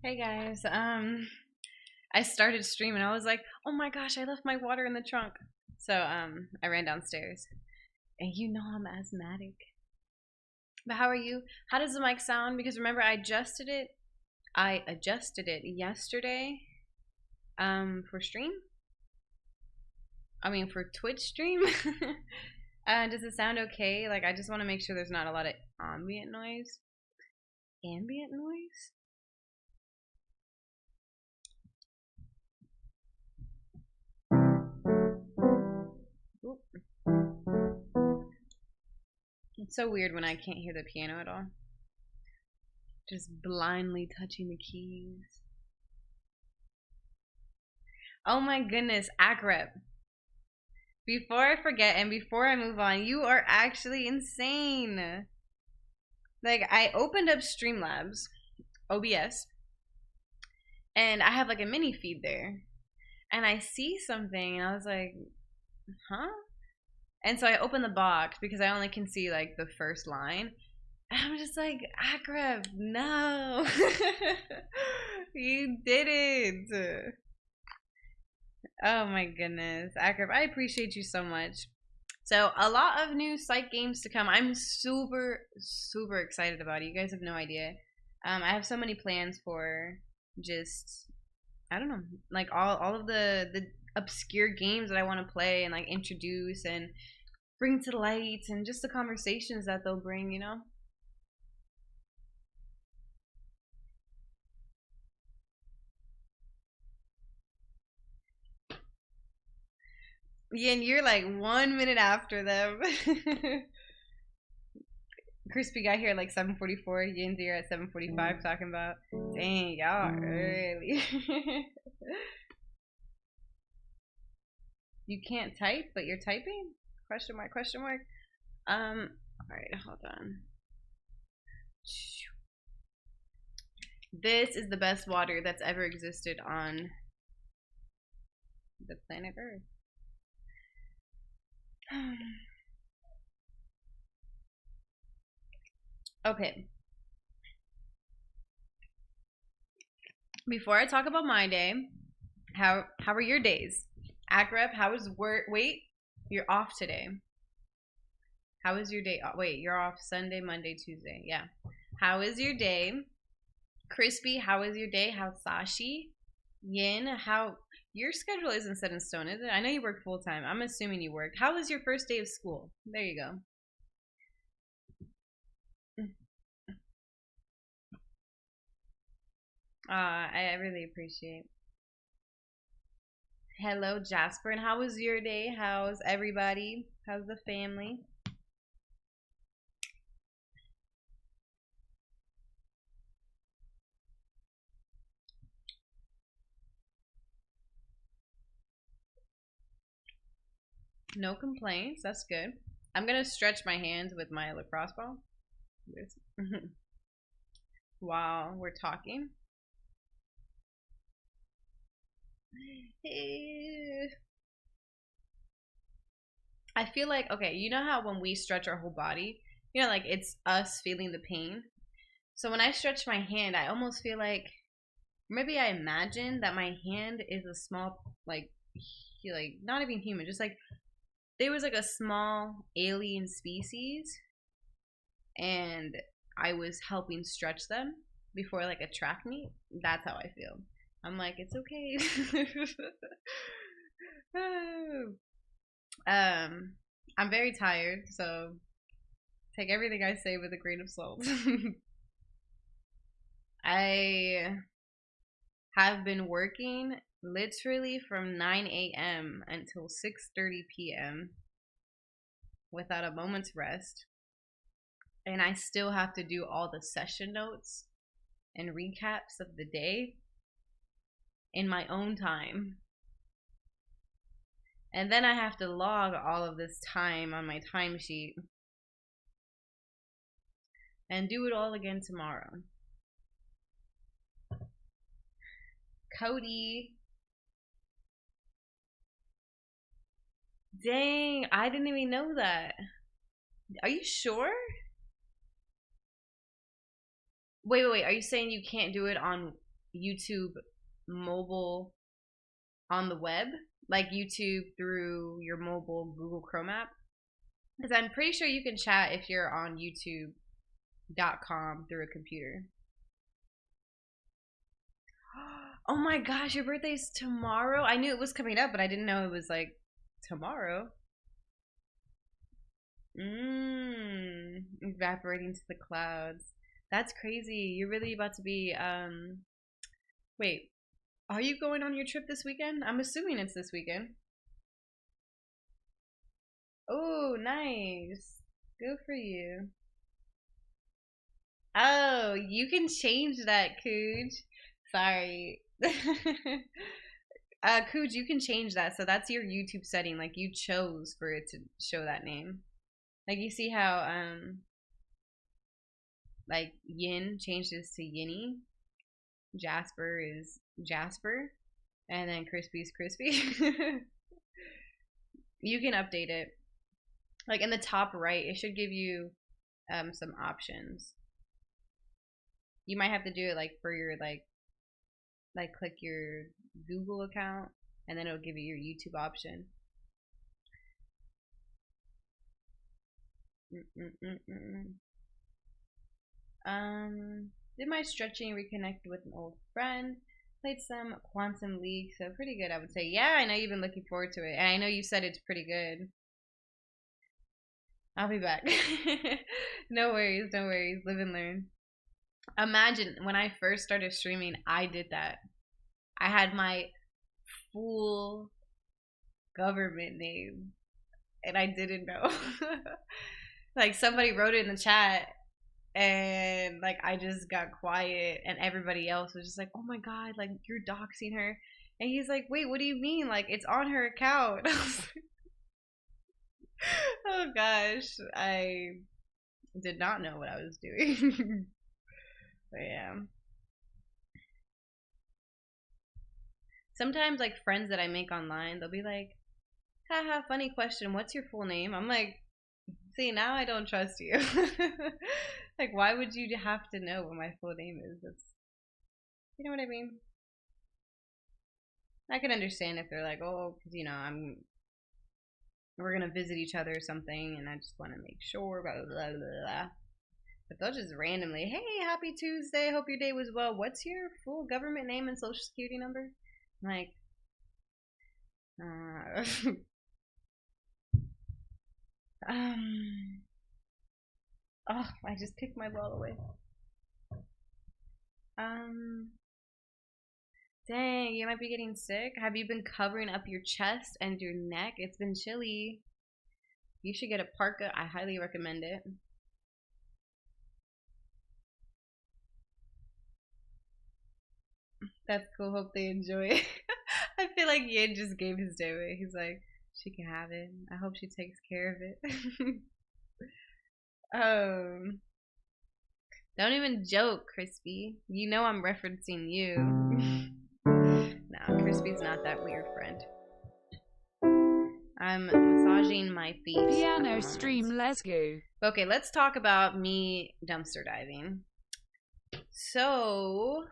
Hey guys. I started streaming. I was like, "Oh my gosh, I left my water in the trunk." So, I ran downstairs. And you know I'm asthmatic. But how are you? How does the mic sound? Because remember I adjusted it. I adjusted it yesterday for stream. I mean for Twitch stream. Does it sound okay? Like I just want to make sure there's not a lot of ambient noise. Ambient noise? Oop. It's so weird when I can't hear the piano at all. Just blindly touching the keys. Oh my goodness, Akrep. Before I forget and before I move on, you are actually insane. Like, I opened up Streamlabs, OBS, and I have like a mini feed there. And I see something, and I was like, huh? And so I opened the box because I only can see like the first line. And I'm just like, Akrep, no. You did it. Oh my goodness. Akrep, I appreciate you so much. So, a lot of new psych games to come. I'm super, super excited about it. You guys have no idea. I have so many plans for just, I don't know, like all of the obscure games that I want to play and like introduce and bring to light and just the conversations that they'll bring, you know? Yeah, and you're like 1 minute after them. Crispy got here at like 7:44. Yin's here at 7:45 talking about, dang, y'all early. You can't type, but you're typing? Question mark, question mark. Alright, hold on. This is the best water that's ever existed on the planet Earth. Okay. Before I talk about my day, how are your days? Akrep, how is work? Wait, you're off today. How is your day? Oh, wait, you're off Sunday, Monday, Tuesday. Yeah. How is your day? Crispy, how is your day? How's Sashi? Yin, how your schedule isn't set in stone, is it? I know you work full time. I'm assuming you work. How was your first day of school? There you go. I really appreciate. Hello, Jasper, and how was your day? How's everybody? How's the family? No complaints. That's good. I'm gonna stretch my hands with my lacrosse ball. While we're talking. I feel like, okay, you know how when we stretch our whole body, you know, like it's us feeling the pain. So when I stretch my hand, I almost feel like maybe I imagine that my hand is a small, like not even human, just like there was like a small alien species, and I was helping stretch them before like a track meet. That's how I feel. I'm like, it's okay. I'm very tired, so take everything I say with a grain of salt. I have been working literally from 9 a.m. until 6:30 p.m. without a moment's rest. And I still have to do all the session notes and recaps of the day in my own time. And then I have to log all of this time on my timesheet and do it all again tomorrow. Cody. Dang, I didn't even know that. Are you sure? Wait. Are you saying you can't do it on YouTube mobile on the web? Like YouTube through your mobile Google Chrome app? Because I'm pretty sure you can chat if you're on YouTube.com through a computer. Oh my gosh, your birthday's tomorrow? I knew it was coming up, but I didn't know it was like tomorrow. Evaporating to the clouds. That's crazy. You're really about to be, wait, are you going on your trip this weekend? I'm assuming it's this weekend. Oh, nice. Good for you. Oh, you can change that, Cooge. Sorry. Cooge, you can change that. So that's your YouTube setting. Like, you chose for it to show that name. Like, you see how, like, Yin changes to Yinny. Jasper is Jasper. And then Crispy's Crispy. You can update it. Like, in the top right, it should give you some options. You might have to do it, like, for your, like click your Google account, and then it'll give you your YouTube option. Did my stretching, reconnected with an old friend, played some Quantum League, so pretty good, I would say. Yeah, I know you've been looking forward to it, and I know you said it's pretty good. I'll be back. No worries, no worries. Live and learn. Imagine when I first started streaming, I did that. I had my full government name, and I didn't know. Like, somebody wrote it in the chat, and like I just got quiet, and everybody else was just like, oh my god, like, you're doxing her. And he's like, wait, what do you mean? Like, it's on her account. Oh gosh, I did not know what I was doing. But yeah. Sometimes, like, friends that I make online, they'll be like, haha, funny question, what's your full name? I'm like, see, now I don't trust you. Like, why would you have to know what my full name is? It's, you know what I mean? I can understand if they're like, oh, because, you know, we're gonna visit each other or something, and I just want to make sure, blah, blah, blah, blah. But they'll just randomly, hey, happy Tuesday, hope your day was well. What's your full government name and social security number? I'm like, oh, I just kicked my ball away. Dang, you might be getting sick. Have you been covering up your chest and your neck? It's been chilly. You should get a parka. I highly recommend it. That's cool. Hope they enjoy it. I feel like Yin just gave his day away. He's like, she can have it. I hope she takes care of it. Don't even joke, Crispy. You know I'm referencing you. No, Crispy's not that weird, friend. I'm massaging my feet. Piano stream, let's go. Okay, let's talk about me dumpster diving. So,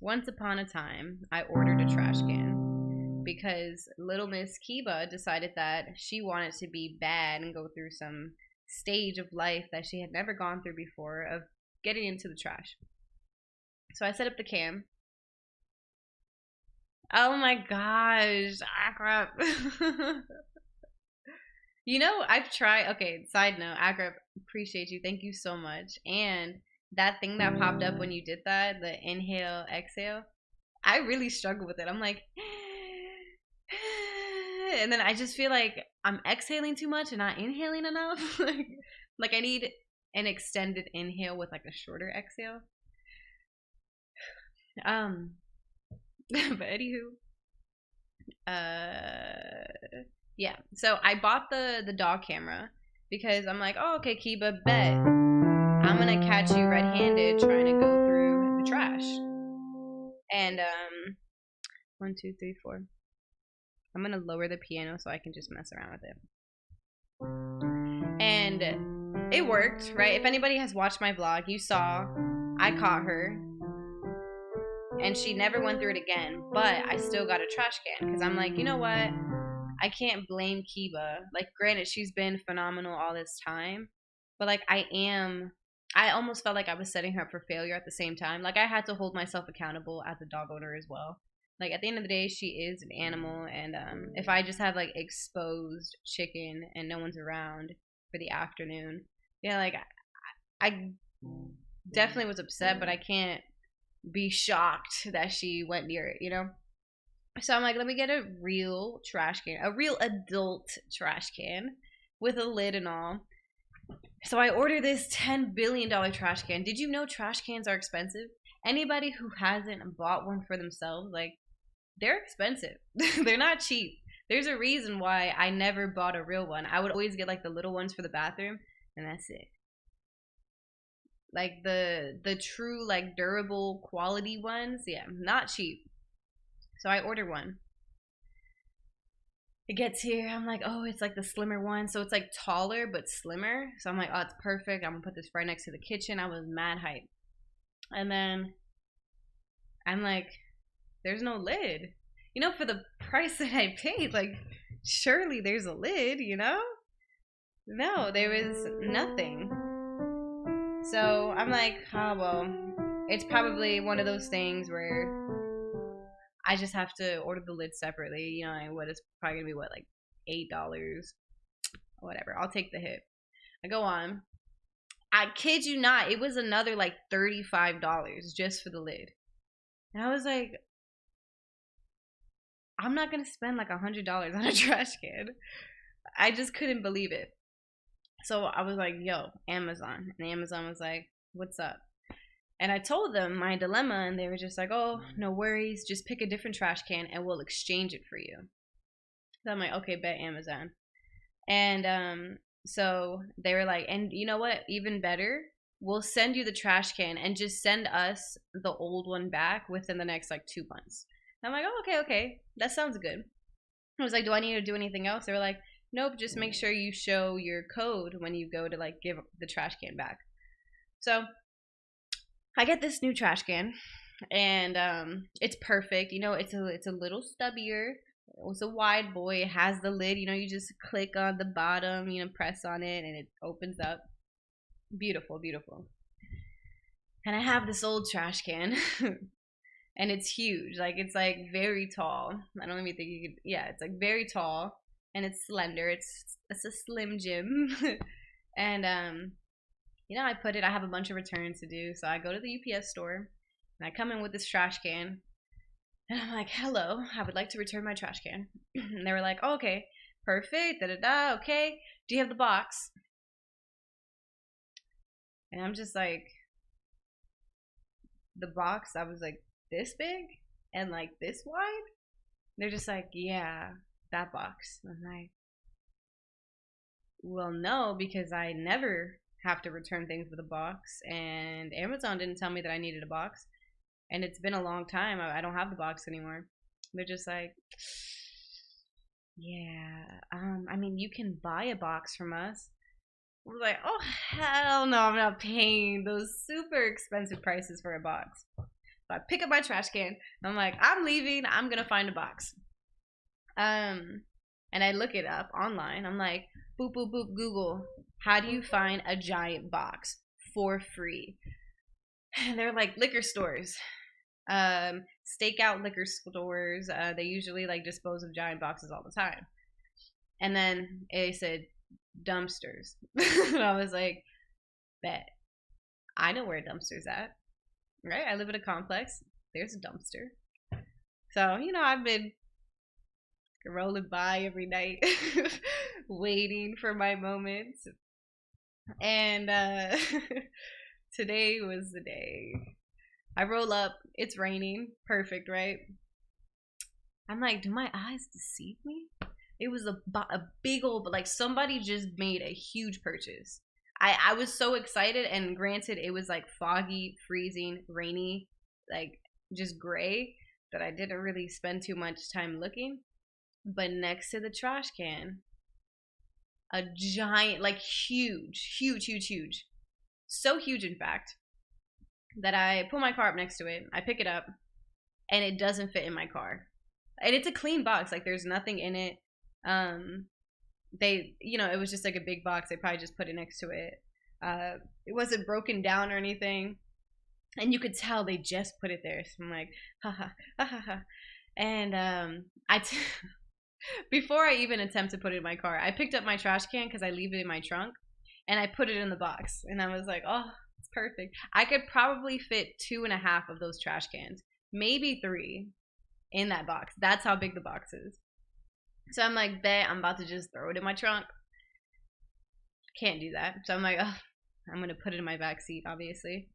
once upon a time, I ordered a trash can because little Miss Kiba decided that she wanted to be bad and go through some stage of life that she had never gone through before of getting into the trash. So I set up the cam. Oh my gosh, Akrap. You know, I've tried, okay, side note, Akrap, appreciate you, thank you so much. And that thing that popped up when you did that, the inhale, exhale, I really struggle with it. I'm like, and then I just feel like I'm exhaling too much and not inhaling enough. Like I need an extended inhale with like a shorter exhale. But anywho, yeah. So I bought the dog camera because I'm like, oh, okay, Kiba, bet I'm gonna catch you red-handed trying to go through the trash. And 1, 2, 3, 4. I'm gonna lower the piano so I can just mess around with it. And it worked, right? If anybody has watched my vlog, you saw I caught her and she never went through it again, but I still got a trash can because I'm like, you know what? I can't blame Kiba. Like, granted, she's been phenomenal all this time, but like, I almost felt like I was setting her up for failure at the same time. Like, I had to hold myself accountable as a dog owner as well. Like, at the end of the day, she is an animal, and if I just have like exposed chicken and no one's around for the afternoon, yeah, like I definitely was upset, but I can't be shocked that she went near it, you know? So I'm like, let me get a real trash can, a real adult trash can with a lid and all. So I ordered this $10 billion trash can. Did you know trash cans are expensive? Anybody who hasn't bought one for themselves, like, they're expensive. They're not cheap. There's a reason why I never bought a real one. I would always get like the little ones for the bathroom, and that's it. Like the true like durable quality ones, yeah, not cheap. So I ordered one. It gets here, I'm like, oh, it's like the slimmer one, so it's like taller but slimmer. So I'm like, oh, it's perfect. I'm gonna put this right next to the kitchen. I was mad hype. And then I'm like, there's no lid. You know, for the price that I paid, like, surely there's a lid, you know? No, there was nothing. So I'm like, oh, well, it's probably one of those things where I just have to order the lid separately. You know, what is probably gonna be what, like $8, whatever. I'll take the hit. I go on. I kid you not, it was another like $35 just for the lid. And I was like, I'm not gonna spend like $100 on a trash can. I just couldn't believe it. So I was like, yo, Amazon. And Amazon was like, what's up? And I told them my dilemma, and they were just like, oh, no worries. Just pick a different trash can, and we'll exchange it for you. So I'm like, okay, bet, Amazon. And so they were like, and you know what? Even better, we'll send you the trash can and just send us the old one back within the next like 2 months. And I'm like, oh, okay. That sounds good. I was like, do I need to do anything else? They were like, nope, just make sure you show your code when you go to like give the trash can back. So I get this new trash can, and it's perfect. You know, it's a little stubbier. It's a wide boy. It has the lid. You know, you just click on the bottom. You know, press on it, and it opens up. Beautiful, beautiful. And I have this old trash can, and it's huge. Like, it's like very tall. I don't even think you could. Yeah, it's like very tall, and it's slender. It's a Slim Jim, and you know, I have a bunch of returns to do. So I go to the UPS store, and I come in with this trash can, and I'm like, hello, I would like to return my trash can. And they were like, oh, okay, perfect, da da da, okay. Do you have the box? And I'm just like, the box, I was like, this big and like this wide? They're just like, yeah, that box. And I'm like, well, no, because I never have to return things with a box, and Amazon didn't tell me that I needed a box, and it's been a long time. I don't have the box anymore. They're just like, yeah, I mean, you can buy a box from us. I was like, oh, hell no, I'm not paying those super expensive prices for a box. So I pick up my trash can, and I'm like, I'm leaving, I'm gonna find a box. And I look it up online. I'm like, boop, boop, boop, Google, how do you find a giant box for free? And they're like, liquor stores, stakeout liquor stores. They usually like dispose of giant boxes all the time. And then it said dumpsters. And I was like, bet. I know where a dumpster's at. Right? I live in a complex. There's a dumpster. So, you know, I've been rolling by every night waiting for my moment. And today was the day. I roll up, it's raining, perfect, right? I'm like, do my eyes deceive me? It was a big old, like, somebody just made a huge purchase. I was so excited, and granted, it was like foggy, freezing, rainy, like just gray, that I didn't really spend too much time looking. But next to the trash can a giant, like huge, huge, huge, huge. So huge, in fact, that I pull my car up next to it. I pick it up, and it doesn't fit in my car. And it's a clean box. Like, there's nothing in it. They, it was just like a big box. They probably just put it next to it. It wasn't broken down or anything. And you could tell they just put it there. So I'm like, ha ha, ha ha ha. And before I even attempt to put it in my car, I picked up my trash can because I leave it in my trunk, and I put it in the box. And I was like, oh, it's perfect. I could probably fit 2.5 of those trash cans, maybe 3, in that box. That's how big the box is. So I'm like, bet I'm about to just throw it in my trunk. Can't do that. So I'm like, oh, I'm gonna put it in my back seat, obviously.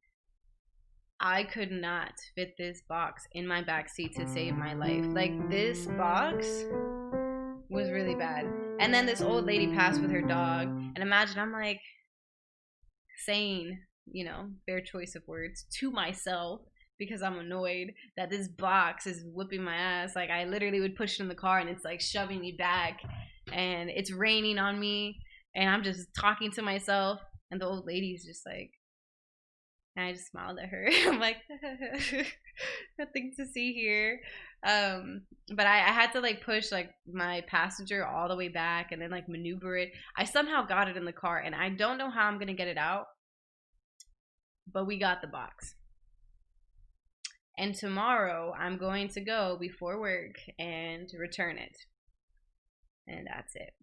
I could not fit this box in my back seat to save my life. Like, this box was really bad. And then this old lady passed with her dog, and imagine I'm like saying, fair choice of words, to myself, because I'm annoyed that this box is whipping my ass. Like, I literally would push it in the car, and it's like shoving me back, and it's raining on me, and I'm just talking to myself, and the old lady's just like, and I just smiled at her. I'm like, nothing to see here. But I had to like push like my passenger all the way back and then like maneuver it. I somehow got it in the car, and I don't know how I'm gonna get it out, but we got the box. And tomorrow I'm going to go before work and return it. And that's it.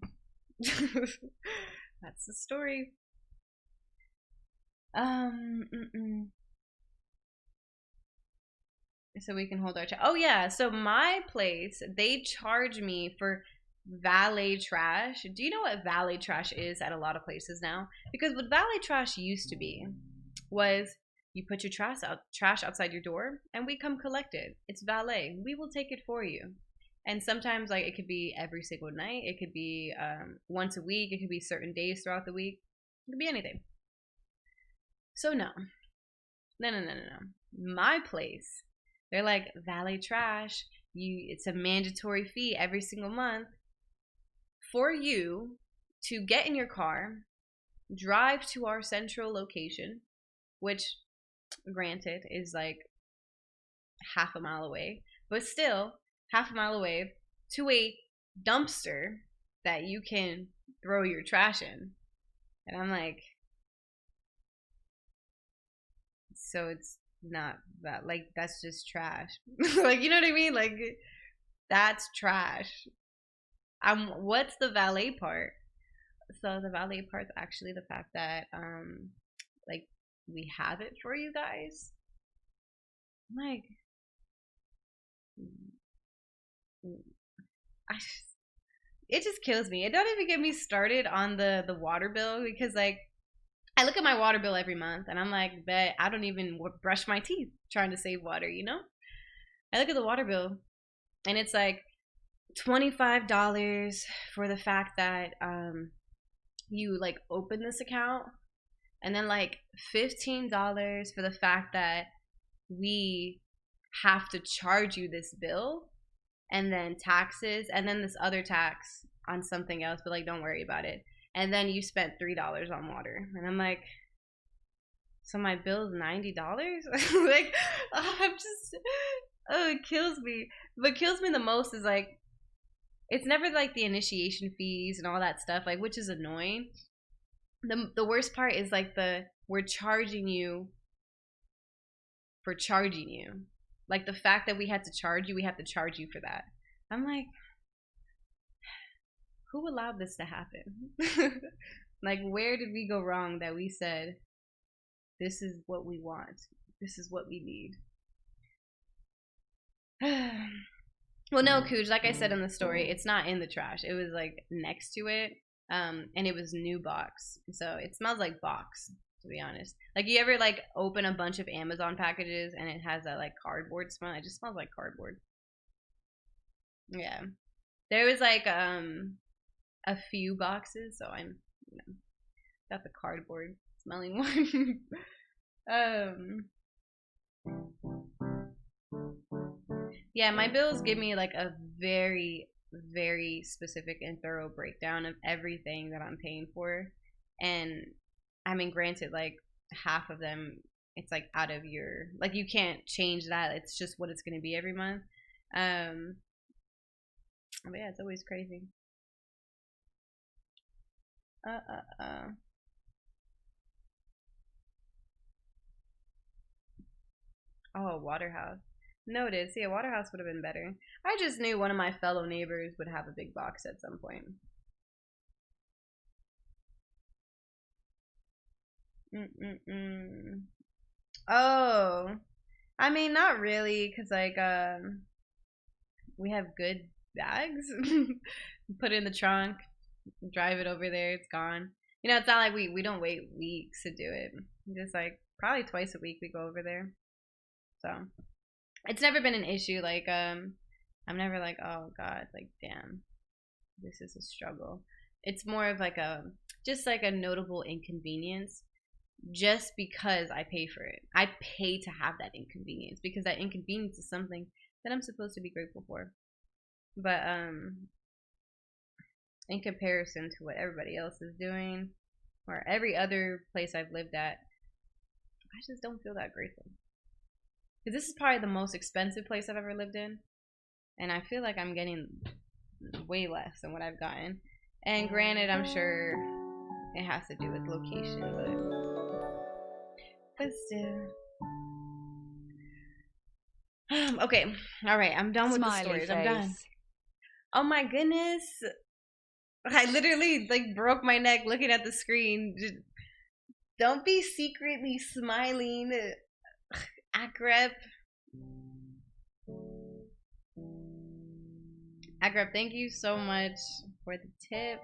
That's the story. So we can hold our oh yeah, so my place, they charge me for valet trash. Do you know what valet trash is at a lot of places now? Because what valet trash used to be was you put your trash outside your door, and we come collect it. It's valet. We will take it for you. And sometimes, like, it could be every single night. It could be once a week. It could be certain days throughout the week. It could be anything. So no. My place, they're like, valet trash. It's a mandatory fee every single month for you to get in your car, drive to our central location, which, granted, is like half a mile away, but still half a mile away, to a dumpster that you can throw your trash in. And I'm like, so it's not that, like, that's just trash. Like, you know what I mean? Like, that's trash. What's the valet part? So the valet part's actually the fact that like, we have it for you guys. I'm like, it just kills me. It don't even get me started on the water bill, because like, I look at my water bill every month, and I'm like, bet I don't even brush my teeth trying to save water, I look at the water bill, and it's like $25 for the fact that you like open this account, and then like $15 for the fact that we have to charge you this bill, and then taxes, and then this other tax on something else, but like, don't worry about it. And then you spent $3 on water, and I'm like, so my bill's $90. Like, I'm just, it kills me. What kills me the most is like, it's never like the initiation fees and all that stuff, like, which is annoying. The worst part is like we're charging you for charging you. Like, the fact that we had to charge you, we have to charge you for that. I'm like, who allowed this to happen? Like, where did we go wrong that we said, this is what we want, this is what we need? Well, no, Cooge, like I said in the story, it's not in the trash. It was like next to it, and it was new box, so it smells like box, to be honest. Like, you ever like open a bunch of Amazon packages and it has that like cardboard smell? It just smells like cardboard. Yeah, there was like a few boxes, so I'm got the cardboard smelling one. Yeah, my bills give me like a very very specific and thorough breakdown of everything that I'm paying for. And I mean, granted, like half of them, it's like out of your, like you can't change that. It's just what it's going to be every month. But yeah, it's always crazy. Oh, Waterhouse. Noted. See, a Waterhouse would have been better. I just knew one of my fellow neighbors would have a big box at some point. Oh, I mean, not really, cause like we have good bags. Put it in the trunk, drive it over there. It's gone. You know, it's not like we don't wait weeks to do it. Just like probably twice a week we go over there. So it's never been an issue. Like I'm never like, oh god, like damn, this is a struggle. It's more of like a just like a notable inconvenience just because I pay for it. I pay to have that inconvenience because that inconvenience is something that I'm supposed to be grateful for. But in comparison to what everybody else is doing or every other place I've lived at, I just don't feel that grateful. Because this is probably the most expensive place I've ever lived in, and I feel like I'm getting way less than what I've gotten. And granted, I'm sure it has to do with location, but still. Okay, all right, I'm done with the stories. I'm done. Oh my goodness, I literally like broke my neck looking at the screen. Just, don't be secretly smiling, Akrep. Akrep, thank you so much for the tip.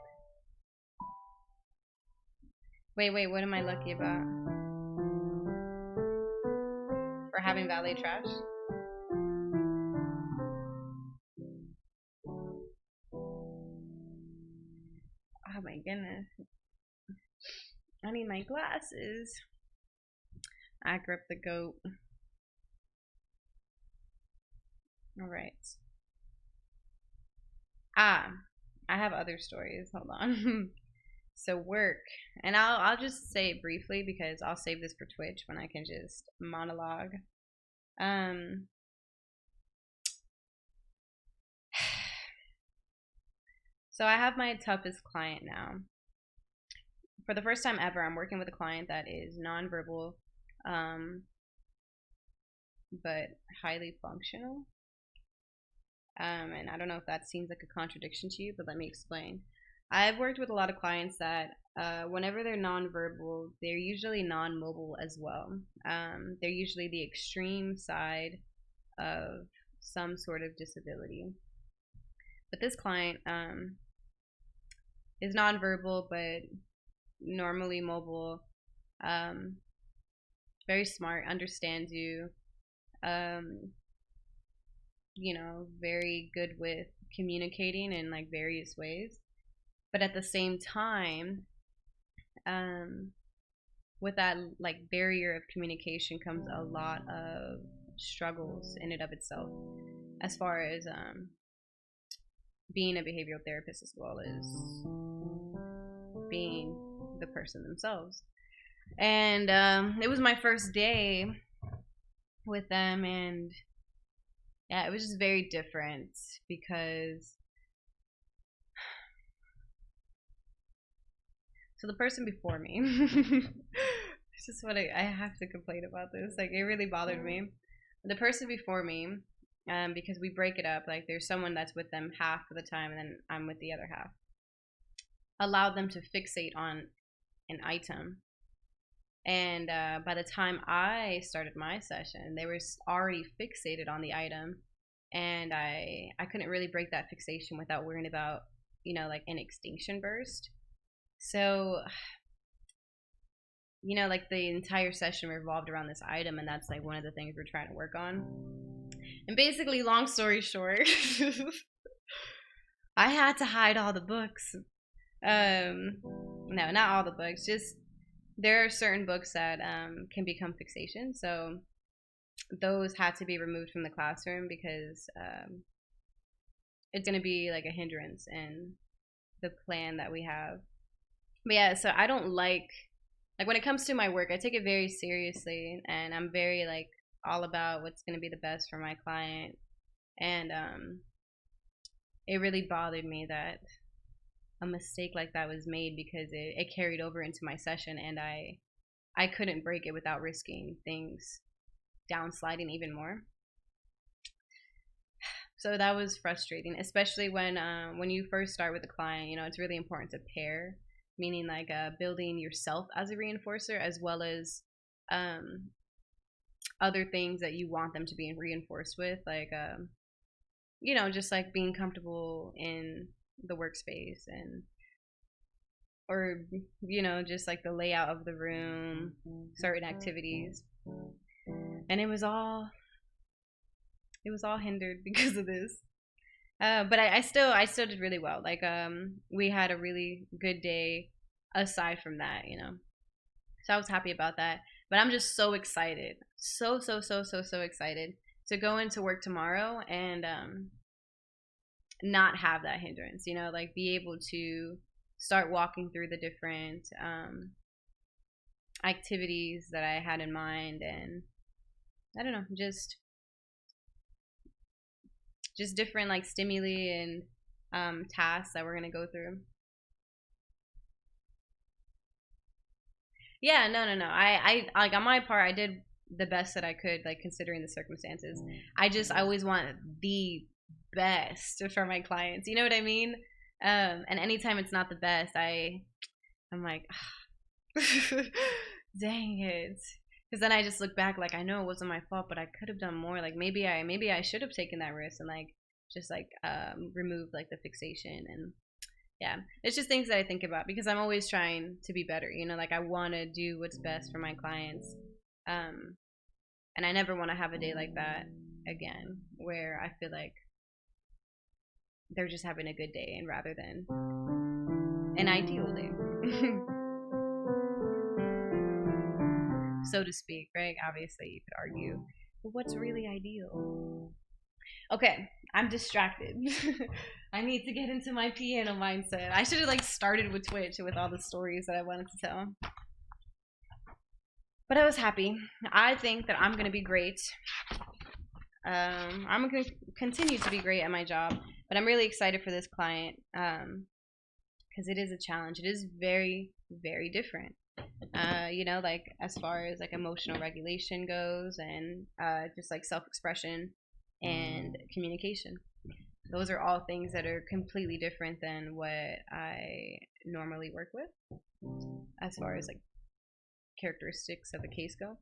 Wait, what am I lucky about? For having valet trash? Oh my goodness. I need my glasses. Akrep the goat. Alright. I have other stories. Hold on. So work. And I'll just say it briefly because I'll save this for Twitch when I can just monologue. So I have my toughest client now. For the first time ever, I'm working with a client that is nonverbal, but highly functional. And I don't know if that seems like a contradiction to you, but let me explain. I've worked with a lot of clients that whenever they're nonverbal, they're usually non-mobile as well. They're usually the extreme side of some sort of disability. But this client is nonverbal, but normally mobile, very smart, understands you, you know, very good with communicating in like various ways. But at the same time, with that like barrier of communication comes a lot of struggles in and of itself, as far as being a behavioral therapist as well as being the person themselves. And it was my first day with them, and yeah, it was just very different because so the person before me it's just what I have to complain about this, like it really bothered me. The person before me, because we break it up, like there's someone that's with them half of the time and then I'm with the other half, allowed them to fixate on an item. And by the time I started my session, they were already fixated on the item, and I couldn't really break that fixation without worrying about, you know, like an extinction burst. So, you know, like the entire session revolved around this item, and that's like one of the things we're trying to work on. And basically, long story short, I had to hide all the books. No, not all the books, just there are certain books that can become fixation, so those had to be removed from the classroom because it's gonna be like a hindrance in the plan that we have. But yeah, so I don't like when it comes to my work, I take it very seriously, and I'm very like all about what's gonna be the best for my client. And it really bothered me that a mistake like that was made because it carried over into my session, and I couldn't break it without risking things downsliding even more. So that was frustrating, especially when you first start with a client. You know, it's really important to pair, meaning like building yourself as a reinforcer as well as um, other things that you want them to be reinforced with, like you know, just like being comfortable in the workspace, and or you know, just like the layout of the room, certain activities. And it was all hindered because of this. But I still did really well. Like we had a really good day aside from that, you know. So I was happy about that. But I'm just so excited. So excited to go into work tomorrow and not have that hindrance, you know, like be able to start walking through the different activities that I had in mind, and I don't know, just different like stimuli and tasks that we're gonna go through. Yeah, no. I like on my part, I did the best that I could, like considering the circumstances. I always want the best for my clients. You know what I mean? And anytime it's not the best, I'm like, dang it. Because then I just look back like I know it wasn't my fault, but I could have done more. Like maybe I should have taken that risk and like just like removed like the fixation. And yeah, it's just things that I think about because I'm always trying to be better. You know, like I want to do what's best for my clients, um, and I never want to have a day like that again where I feel like they're just having a good day and rather than an ideal day. So to speak, right? Obviously, you could argue, but what's really ideal? Okay, I'm distracted. I need to get into my piano mindset. I should have like started with Twitch with all the stories that I wanted to tell. But I was happy. I think that I'm gonna be great. I'm gonna continue to be great at my job, but I'm really excited for this client because it is a challenge. It is very, very different. You know, like as far as like emotional regulation goes, and just like self-expression and communication. Those are all things that are completely different than what I normally work with, as far as like characteristics of the case go.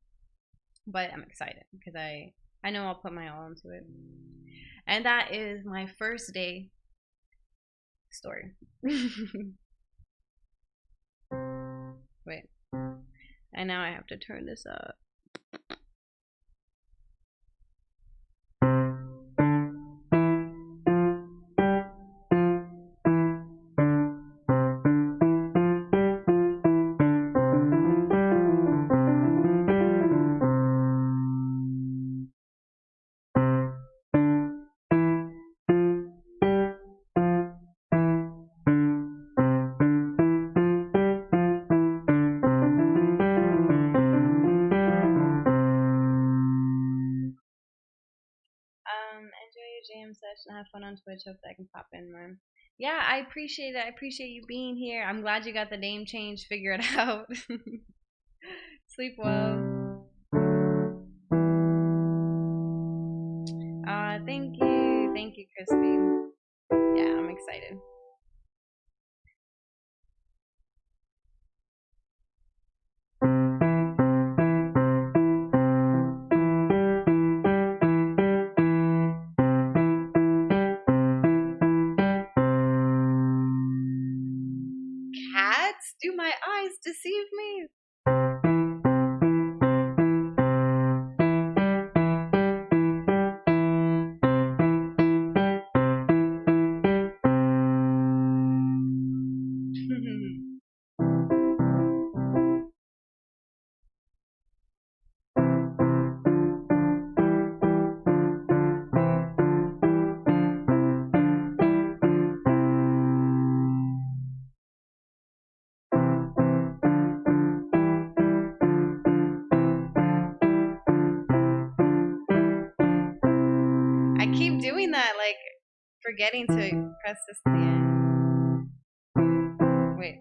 But I'm excited because I know I'll put my all into it. And that is my first day story. Wait. And now I have to turn this up. Enjoy your jam session. Have fun on Twitch. Hope that I can pop in more. Yeah, I appreciate it. I appreciate you being here. I'm glad you got the name change figured out. Sleep well. Thank you. Thank you, Crispy. Yeah, I'm excited. Cats? Do my eyes deceive me? keep doing that, like forgetting to press this to the end. Wait.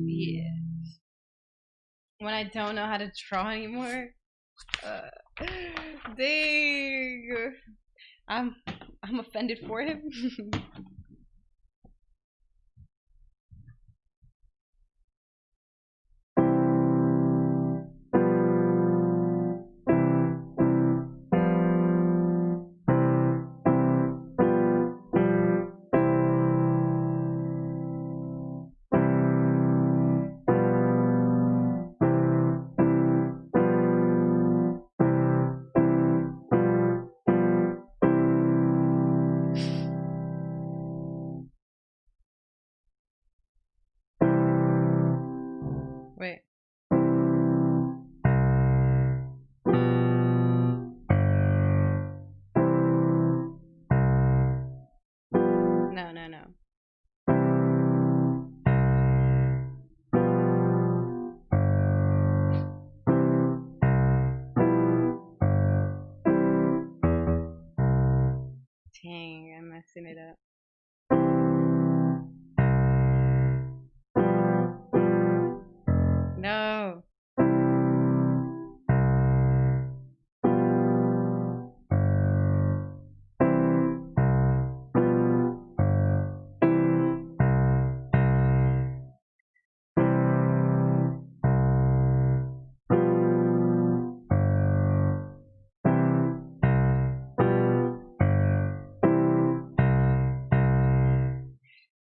Yeah. When I don't know how to draw anymore. Dang. I'm offended for him. Wait. No, no, no. Dang, I'm messing it up. No.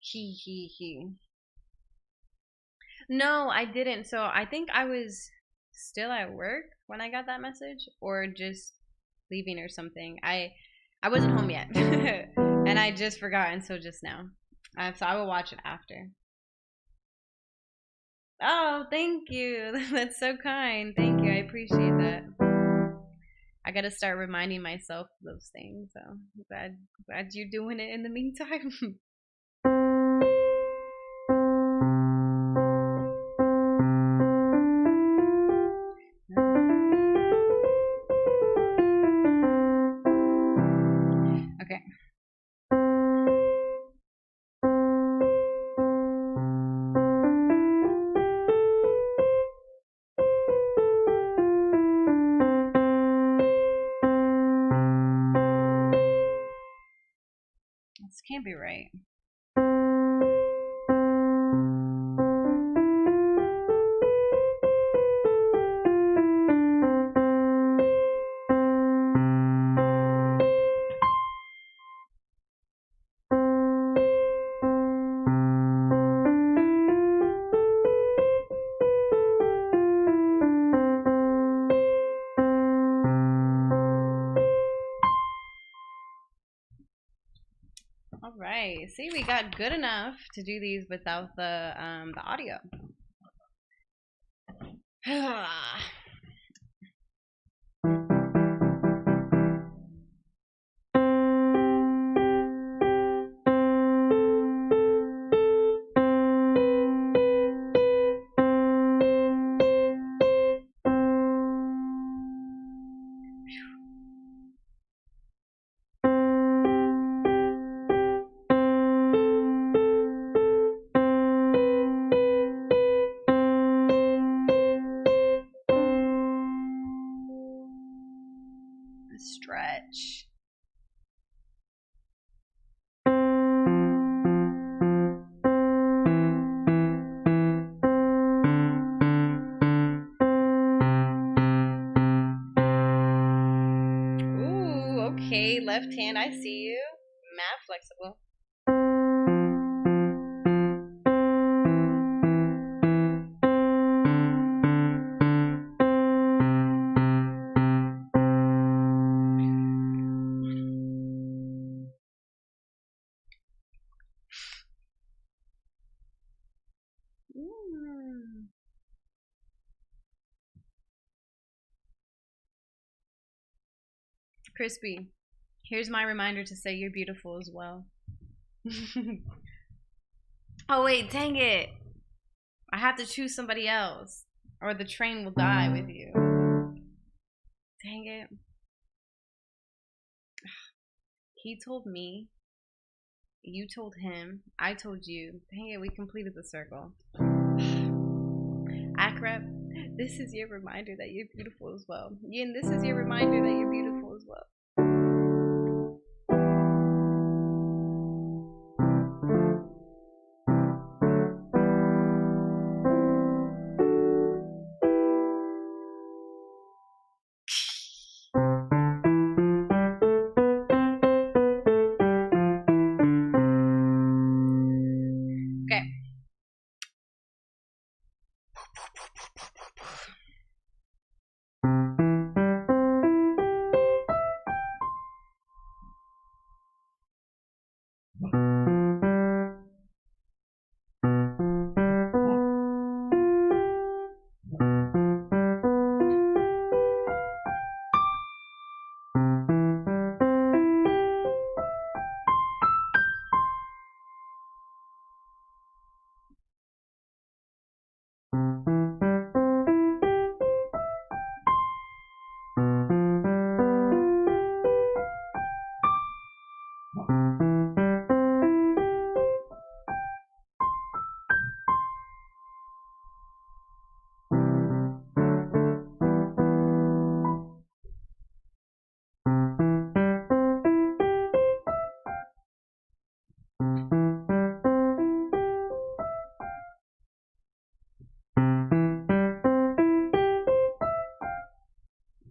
He. No, I didn't. So I think I was still at work when I got that message, or just leaving or something. I wasn't home yet, and I just forgot until just now. So I will watch it after. Oh, thank you. That's so kind. Thank you. I appreciate that. I gotta start reminding myself of those things. So I'm glad you're doing it in the meantime. Okay. This can't be right. All right. See, we got good enough to do these without the audio. Stretch. Ooh, okay. Left hand, I see you. Mad flexible. Crispy, here's my reminder to say you're beautiful as well. Oh wait, dang it. I have to choose somebody else, or the train will die with you. Dang it. He told me, you told him, I told you. Dang it, we completed the circle. Akrep, this is your reminder that you're beautiful as well. Yin, this is your reminder that you're beautiful as well. Okay.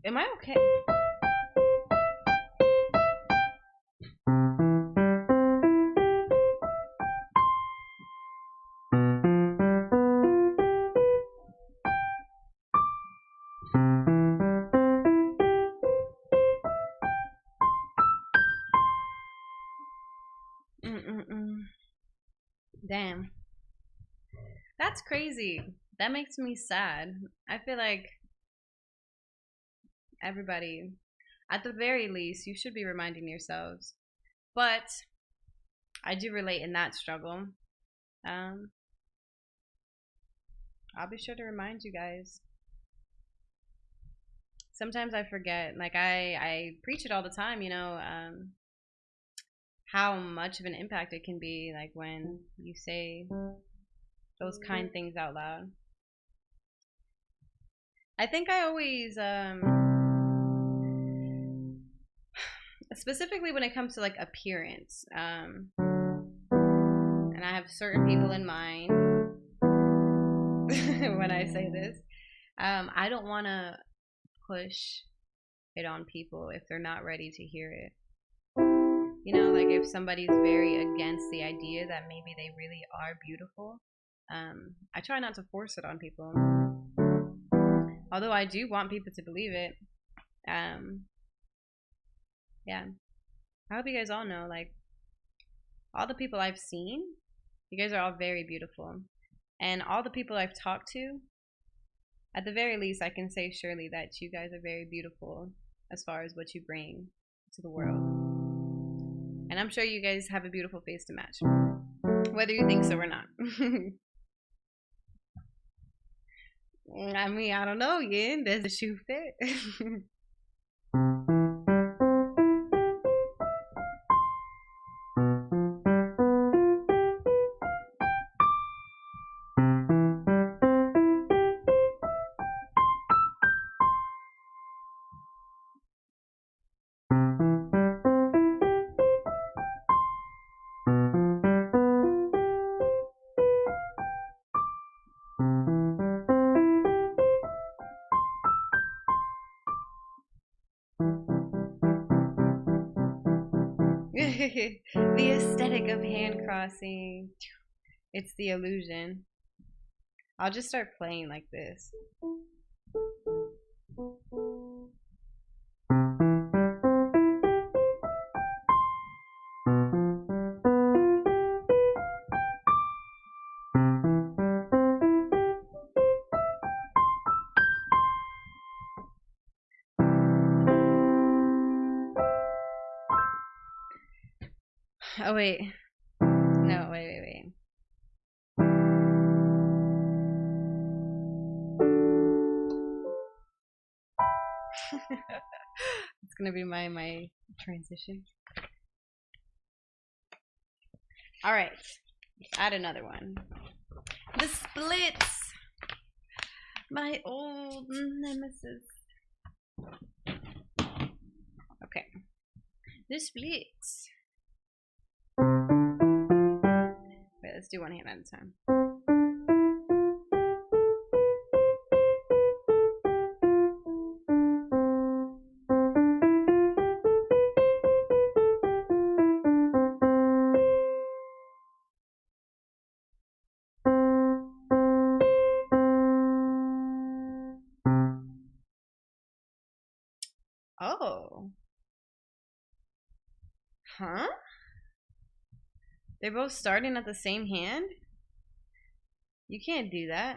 Am I okay? Damn. That's crazy. That makes me sad. I feel like everybody, at the very least, you should be reminding yourselves. But I do relate in that struggle. Um, I'll be sure to remind you guys. Sometimes I forget. Like I preach it all the time, how much of an impact it can be, like when you say those kind things out loud. I think I always, specifically when it comes to like appearance, and I have certain people in mind when I say this. I don't want to push it on people if they're not ready to hear it. Like if somebody's very against the idea that maybe they really are beautiful, I try not to force it on people. Although I do want people to believe it. Yeah. I hope you guys all know, like, all the people I've seen, you guys are all very beautiful. And all the people I've talked to, at the very least, I can say surely that you guys are very beautiful as far as what you bring to the world. And I'm sure you guys have a beautiful face to match, whether you think so or not. I mean, I don't know, Yin. Does the shoe fit? The aesthetic of hand crossing. It's the illusion. I'll just start playing like this. Oh, wait. No, wait. It's gonna be my transition. All right, add another one. The Splits, my old nemesis. Okay, the Splits. Wait, let's do one hand at a time. Oh. Huh? They're both starting at the same hand? You can't do that.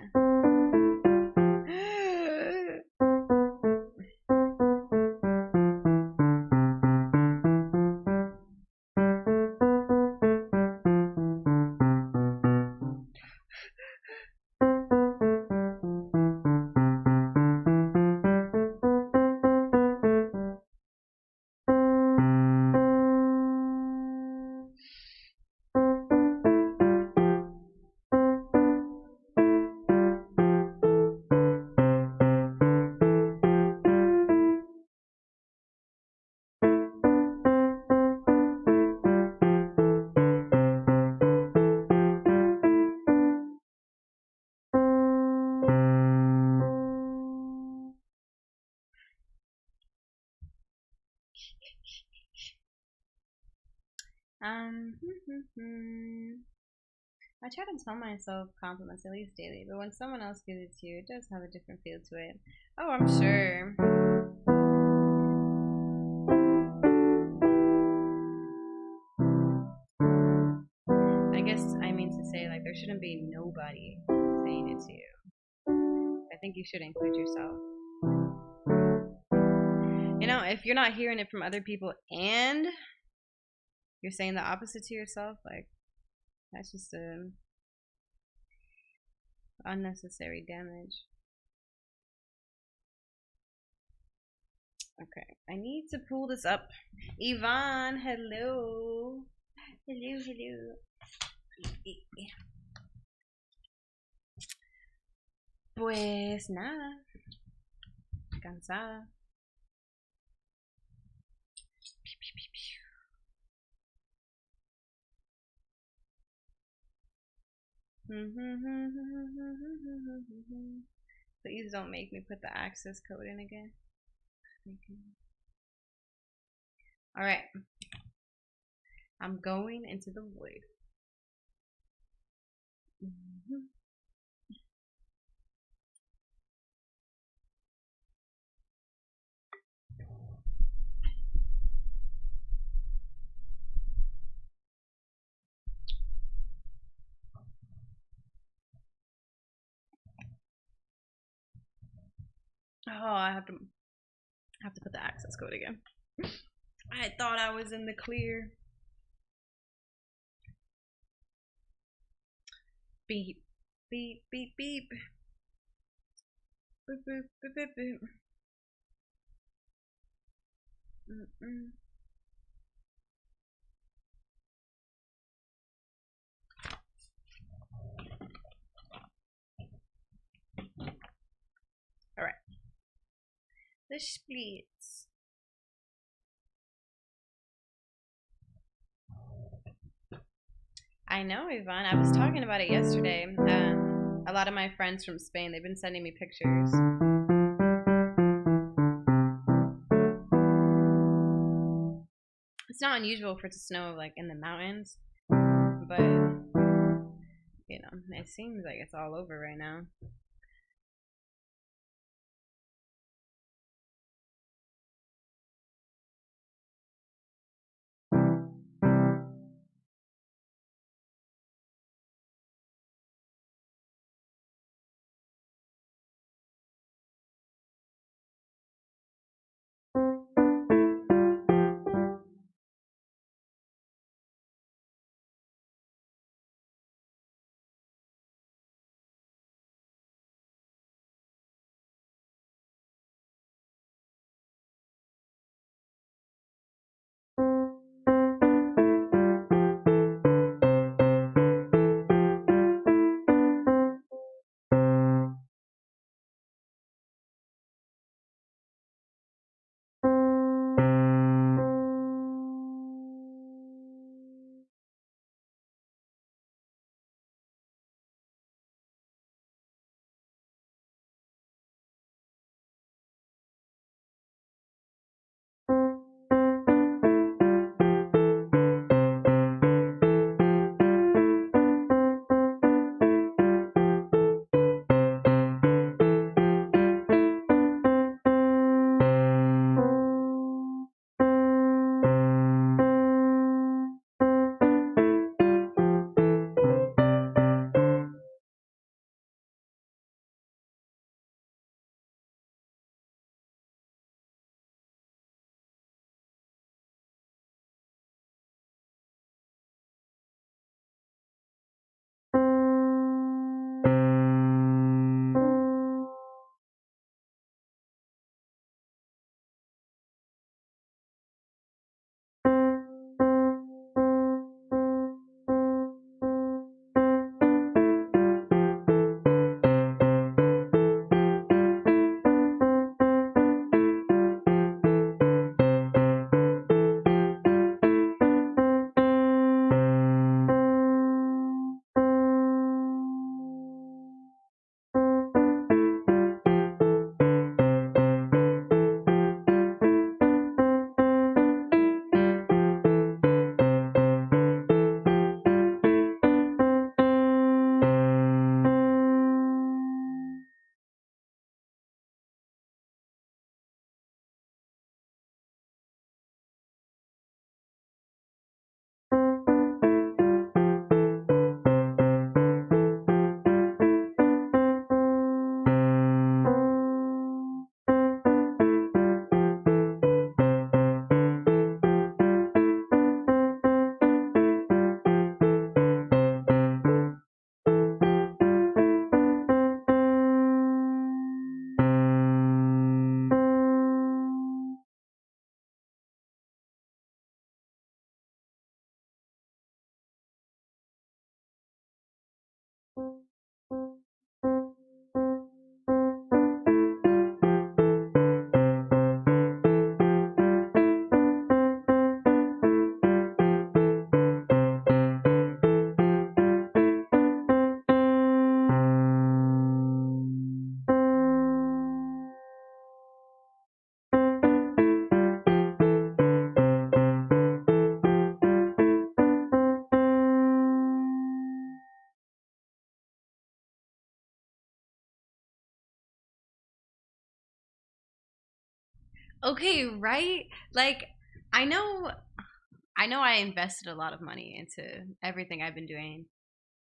I try to tell myself compliments at least daily, but when someone else gives it to you, it does have a different feel to it. Oh, I'm sure. I guess I mean to say, like, there shouldn't be nobody saying it to you. I think you should include yourself. You know, if you're not hearing it from other people and you're saying the opposite to yourself, like, that's just a unnecessary damage. Okay, I need to pull this up. Yvonne, hello. Hello. Pues nada. Cansada. Please don't make me put the access code in again. Alright. I'm going into the void. Oh, I have to put the access code again. I thought I was in the clear. Beep, beep, beep, beep. Boop, boop, boop, boop, boop. Alright. The splits. I know, Yvonne. I was talking about it yesterday. A lot of my friends from Spain, they've been sending me pictures. It's not unusual for it to snow like in the mountains, but you know, it seems like it's all over right now. Okay, right? Like I know I invested a lot of money into everything I've been doing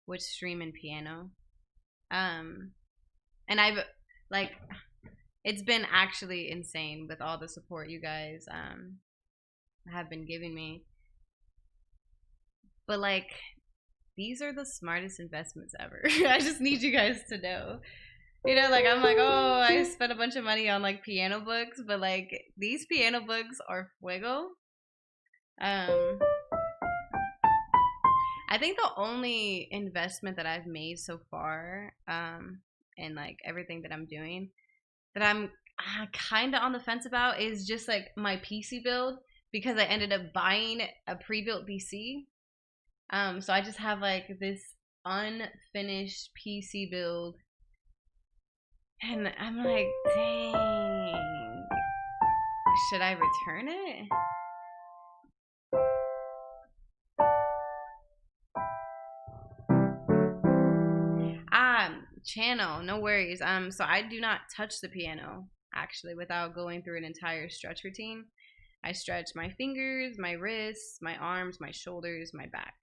with stream and piano. Um and I've like it's been actually insane with all the support you guys have been giving me. But like these are the smartest investments ever. I just need you guys to know. You know, like I'm like, oh, I spent a bunch of money on like piano books, but like these piano books are fuego. Um, I think the only investment that I've made so far, in like everything that I'm doing, that I'm kind of on the fence about is just like my PC build because I ended up buying a pre-built PC. So I just have like this unfinished PC build, and I'm like, dang, should I return it? Channel, no worries. So I do not touch the piano actually without going through an entire stretch routine. I stretch my fingers, my wrists, my arms, my shoulders, my back,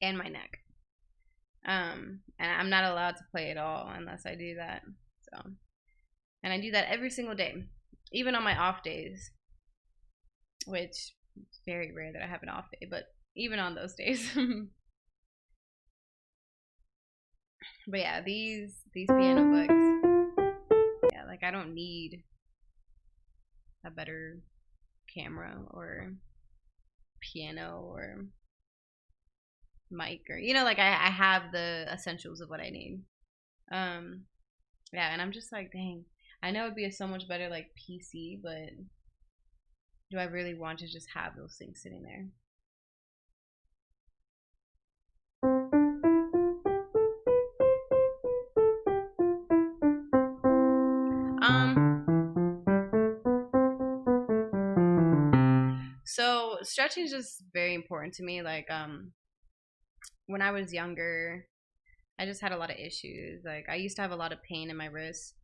and my neck. And I'm not allowed to play at all unless I do that. So, and I do that every single day, even on my off days, which it's very rare that I have an off day, but even on those days. But yeah, these piano books, yeah, like I don't need a better camera or piano or mic or like I have the essentials of what I need. Um, yeah, and I'm just like, dang, I know it'd be a so much better like PC, but do I really want to just have those things sitting there? Um, so stretching is just very important to me. Like, when I was younger, I just had a lot of issues. Like, I used to have a lot of pain in my wrists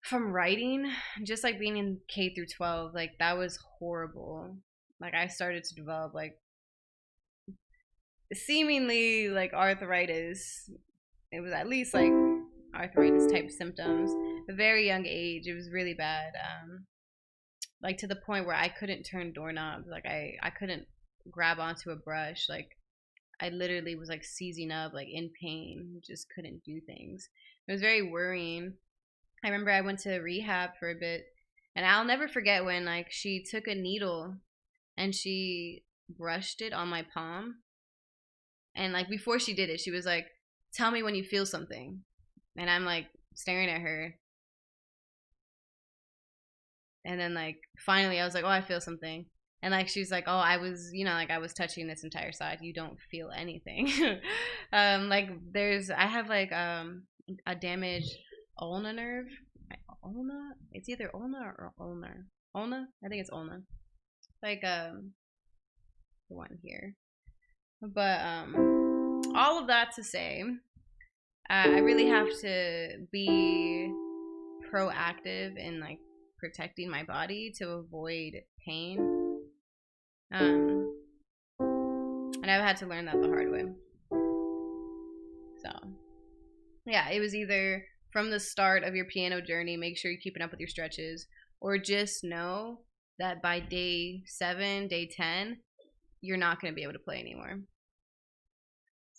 from writing, just like being in K through 12. Like, that was horrible. Like, I started to develop like seemingly like arthritis. It was at least like arthritis type symptoms. At a very young age, it was really bad. Like to the point where I couldn't turn doorknobs. Like I couldn't grab onto a brush. Like I literally was like seizing up, like in pain, just couldn't do things. It was very worrying. I remember I went to rehab for a bit, and I'll never forget when like she took a needle and she brushed it on my palm, and like before she did it, she was like, "Tell me when you feel something," and I'm like staring at her, and then like finally I was like, "Oh, I feel something." And like she's like, "Oh, I was, like I was touching this entire side. You don't feel anything." Like I have like a damaged ulna nerve. Ulna? It's either ulna or ulnar. Ulna? I think it's ulna. Like the one here. But all of that to say, I really have to be proactive in like protecting my body to avoid pain. Um, and I've had to learn that the hard way. So, yeah, it was either from the start of your piano journey, make sure you're keeping up with your stretches, or just know that by day 7, day 10, you're not going to be able to play anymore.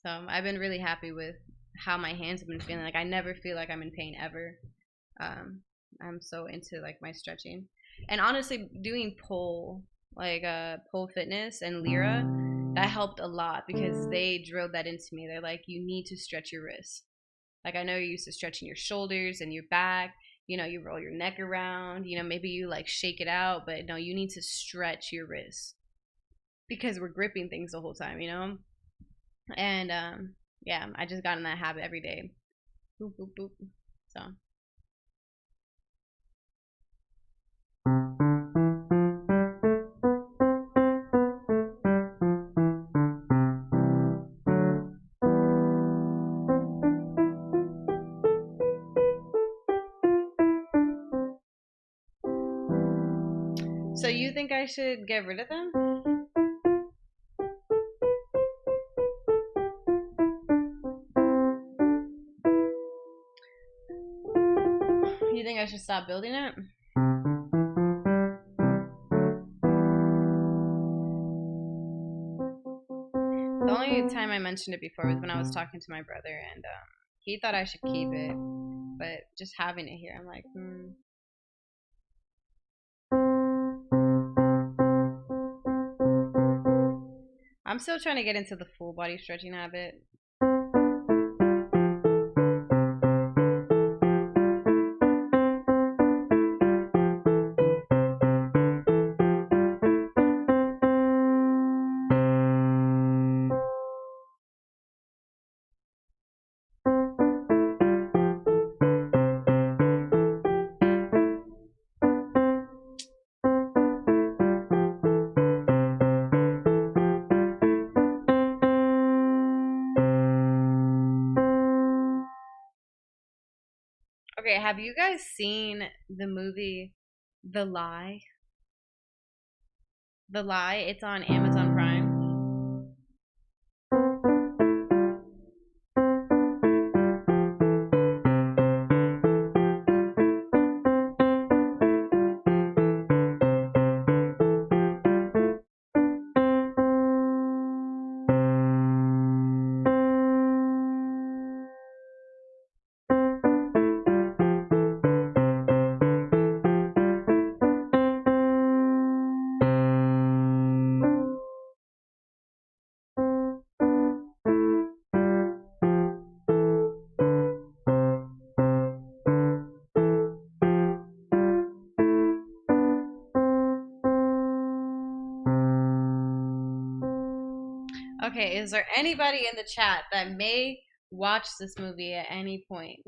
So, I've been really happy with how my hands have been feeling. Like, I never feel like I'm in pain ever. I'm so into like my stretching, and honestly, doing pole fitness and Lyra, that helped a lot because they drilled that into me. They're like, you need to stretch your wrists. Like I know you're used to stretching your shoulders and your back. You roll your neck around. Maybe you like shake it out, but no, you need to stretch your wrists because we're gripping things the whole time. And yeah, I just got in that habit every day. Boop boop boop. So. So you think I should get rid of them? You think I should stop building it? The only time I mentioned it before was when I was talking to my brother, and he thought I should keep it, but just having it here, I'm like, I'm still trying to get into the full body stretching habit. Okay, have you guys seen the movie The Lie? The Lie, it's on Amazon Prime. Okay, is there anybody in the chat that may watch this movie at any point?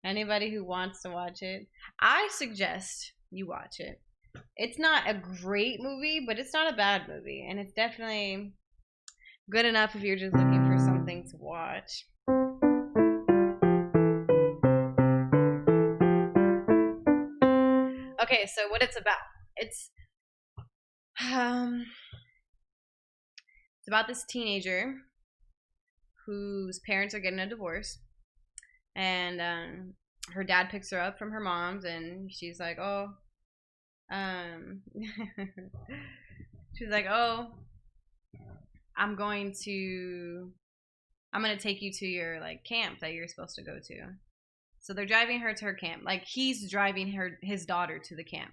Anybody who wants to watch it? I suggest you watch it. It's not a great movie, but it's not a bad movie, and it's definitely good enough if you're just looking for something to watch. Okay, so what it's about. It's about this teenager whose parents are getting a divorce, and her dad picks her up from her mom's, and she's like, oh, she's like, oh, I'm gonna take you to your like camp that you're supposed to go to. So they're driving her to her camp. Like he's driving his daughter to the camp.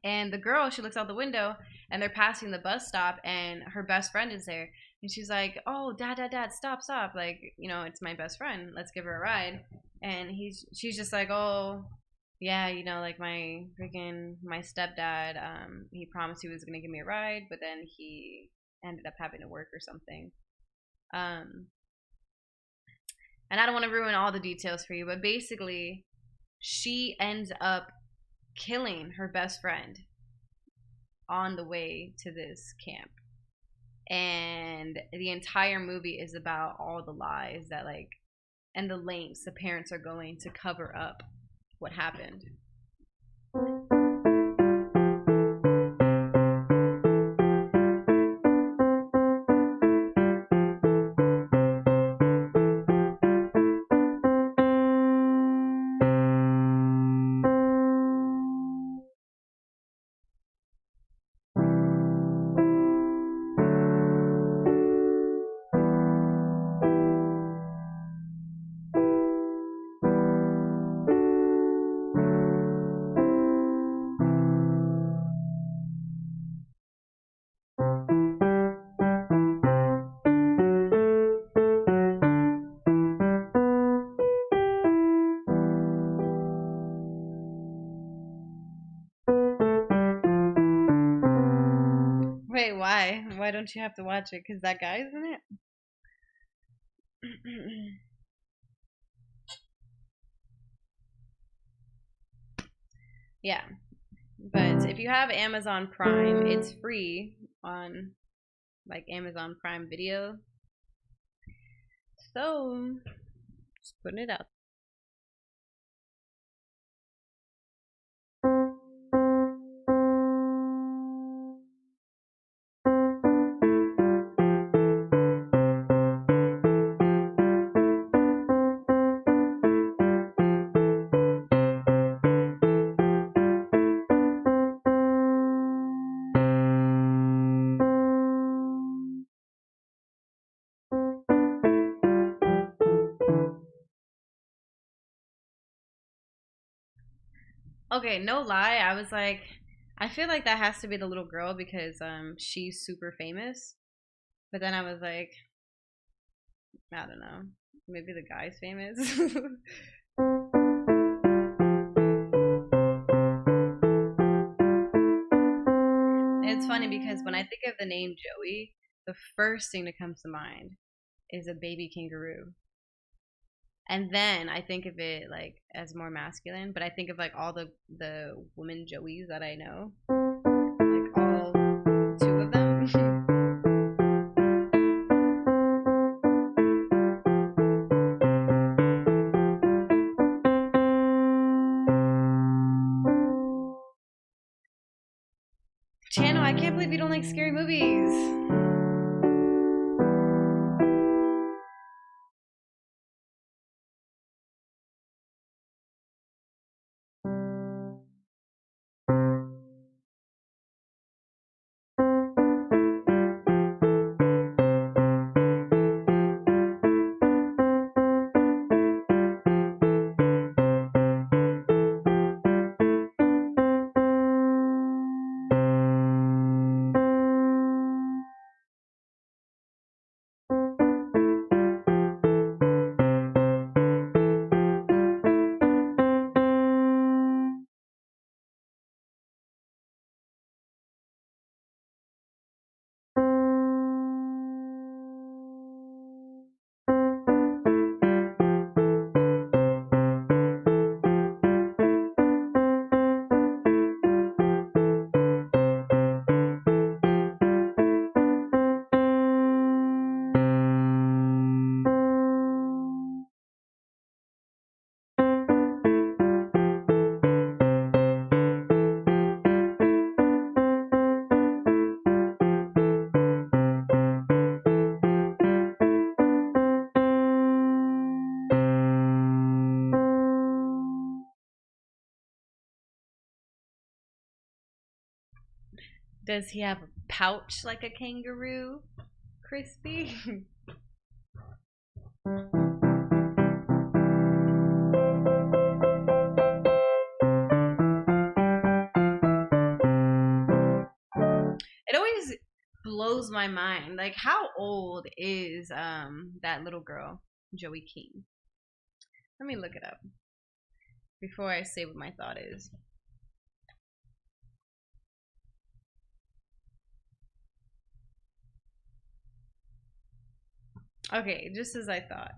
And the girl, she looks out the window, and they're passing the bus stop, and her best friend is there. And she's like, oh, dad, stop. Like, it's my best friend. Let's give her a ride. And she's just like, oh, yeah, like my stepdad, he promised he was going to give me a ride, but then he ended up having to work or something. And I don't want to ruin all the details for you, but basically, she ends up killing her best friend on the way to this camp. And the entire movie is about all the lies that and the lengths the parents are going to cover up what happened. Wait, why? Why don't you have to watch it? Because that guy's in it? Yeah. But if you have Amazon Prime, it's free on Amazon Prime Video. So, just putting it out. Okay, no lie, I was like, I feel like that has to be the little girl because she's super famous. But then I was like, I don't know, maybe the guy's famous. It's funny because when I think of the name Joey, the first thing that comes to mind is a baby kangaroo. And then I think of it like as more masculine, but I think of like all the women Joeys that I know, like all two of them. Chano, I can't believe you don't like scary movies. Does he have a pouch like a kangaroo, Crispy? It always blows my mind. Like, how old is that little girl, Joey King? Let me look it up before I say what my thought is. Okay, just as I thought,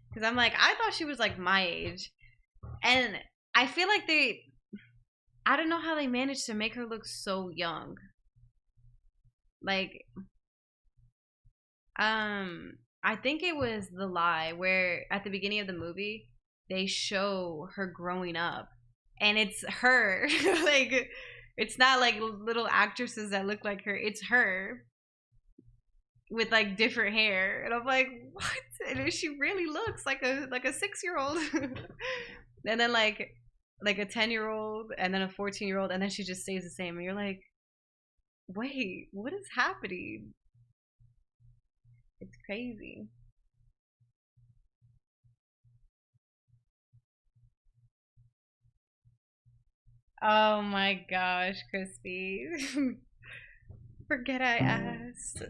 because I'm like, I thought she was like my age, and I feel like I don't know how they managed to make her look so young. Like, I think it was The Lie, where at the beginning of the movie they show her growing up, and it's her. Like, it's not like little actresses that look like her. It's her with like different hair, and I'm like, what? And she really looks like a 6 year old, and then like a 10 year old, and then a 14 year old, and then she just stays the same. And you're like, wait, what is happening? It's crazy. Oh my gosh, Crispy. Forget I asked.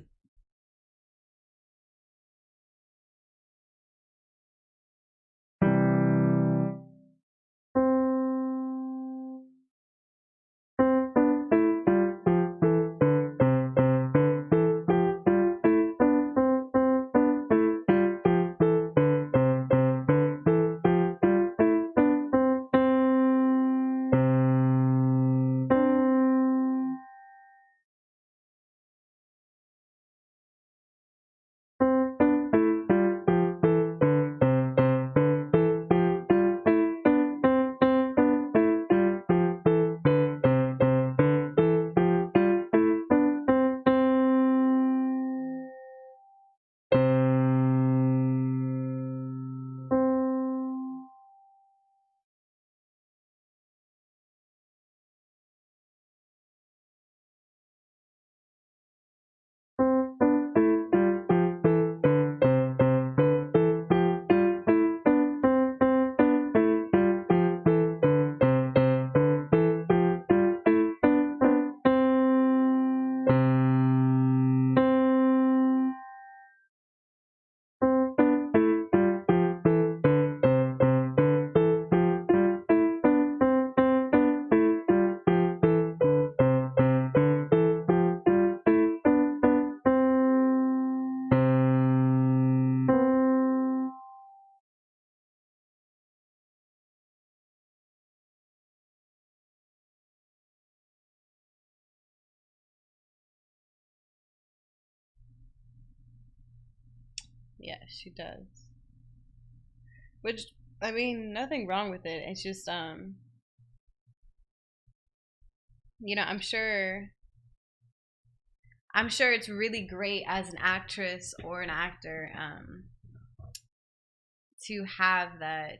Yeah, she does. Which, I mean, nothing wrong with it. It's just I'm sure it's really great as an actress or an actor to have that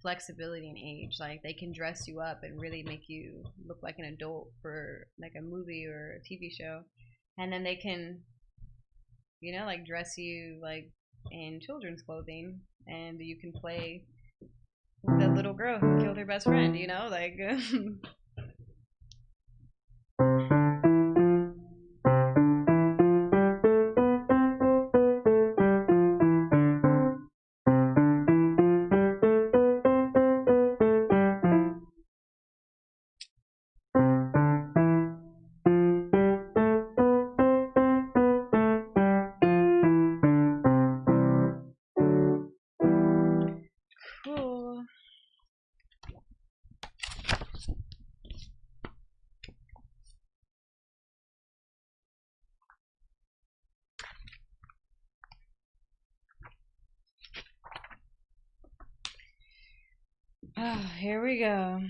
flexibility in age. Like they can dress you up and really make you look like an adult for like a movie or a TV show, and then they can, like dress you like in children's clothing, and you can play the little girl who killed her best friend. Like. Cool. Oh, here we go.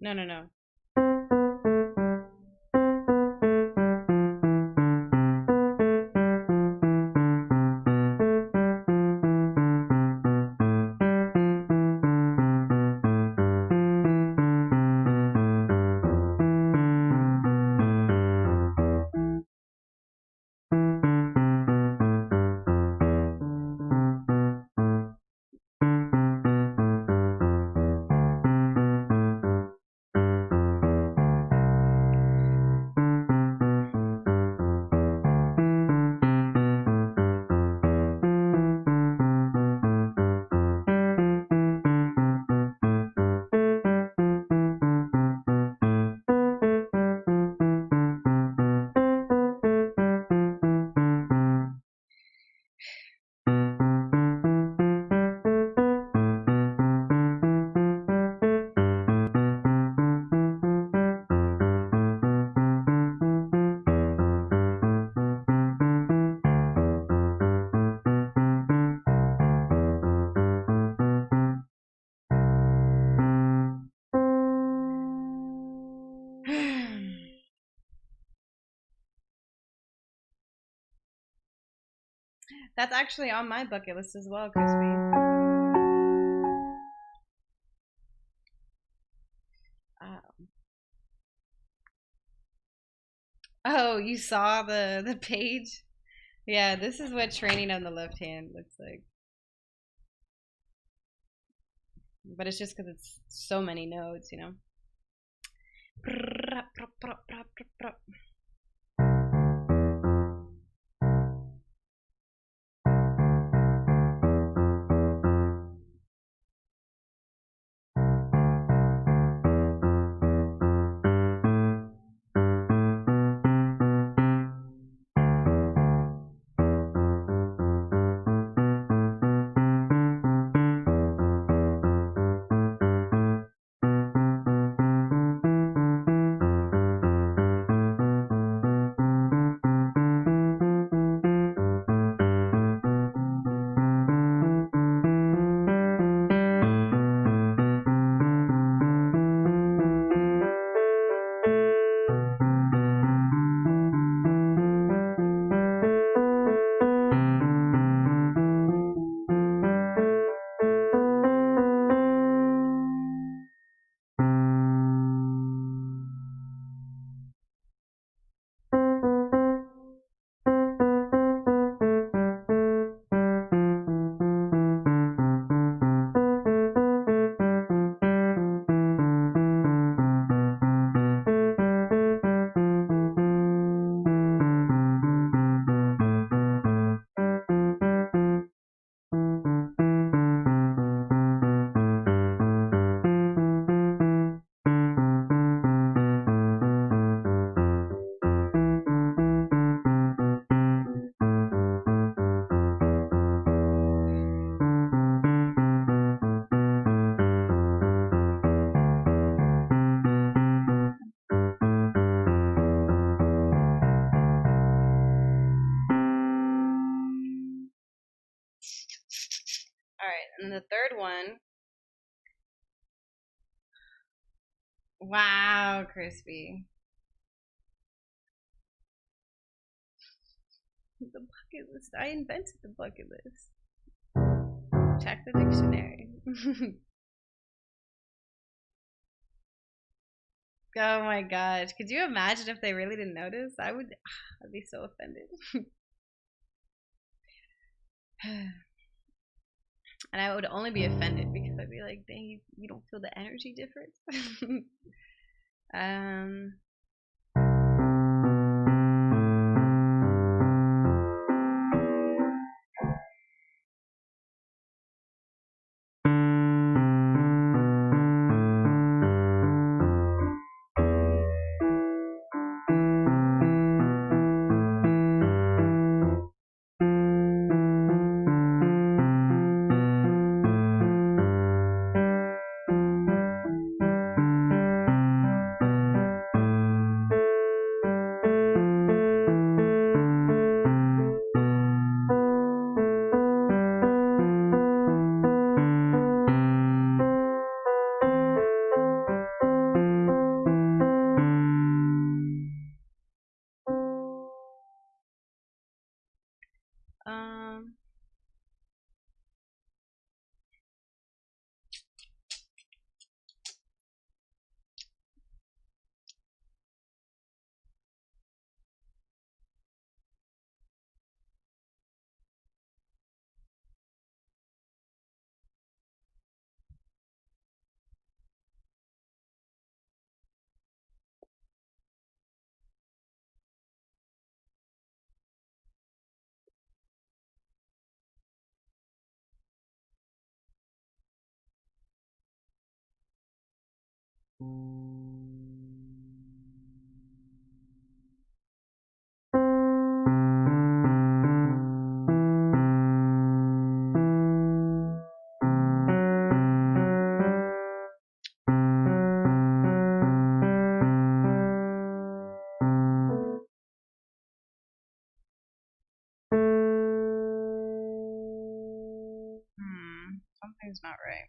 No, no, no. That's actually on my bucket list as well, Crispy. Uh, oh, you saw the page? Yeah, this is what training on the left hand looks like. But it's just because it's so many notes. And the third one, wow, crispy. The bucket list. I invented the bucket list. Check the dictionary. Oh my gosh. Could you imagine if they really didn't notice? I'd be so offended. And I would only be offended because I'd be like, dang, you don't feel the energy difference? um, um, something's not right.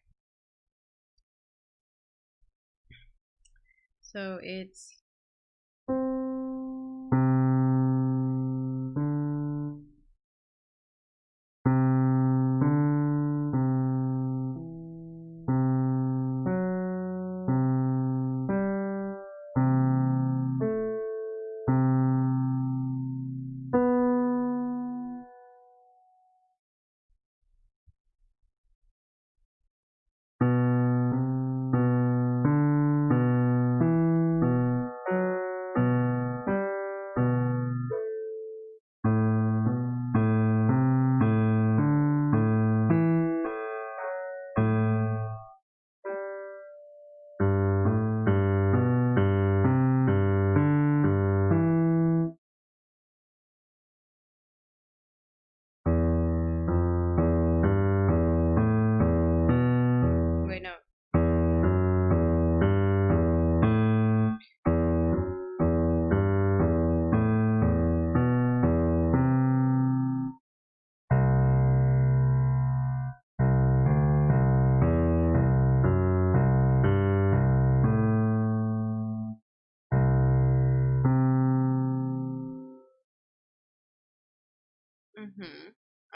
So it's wait, no.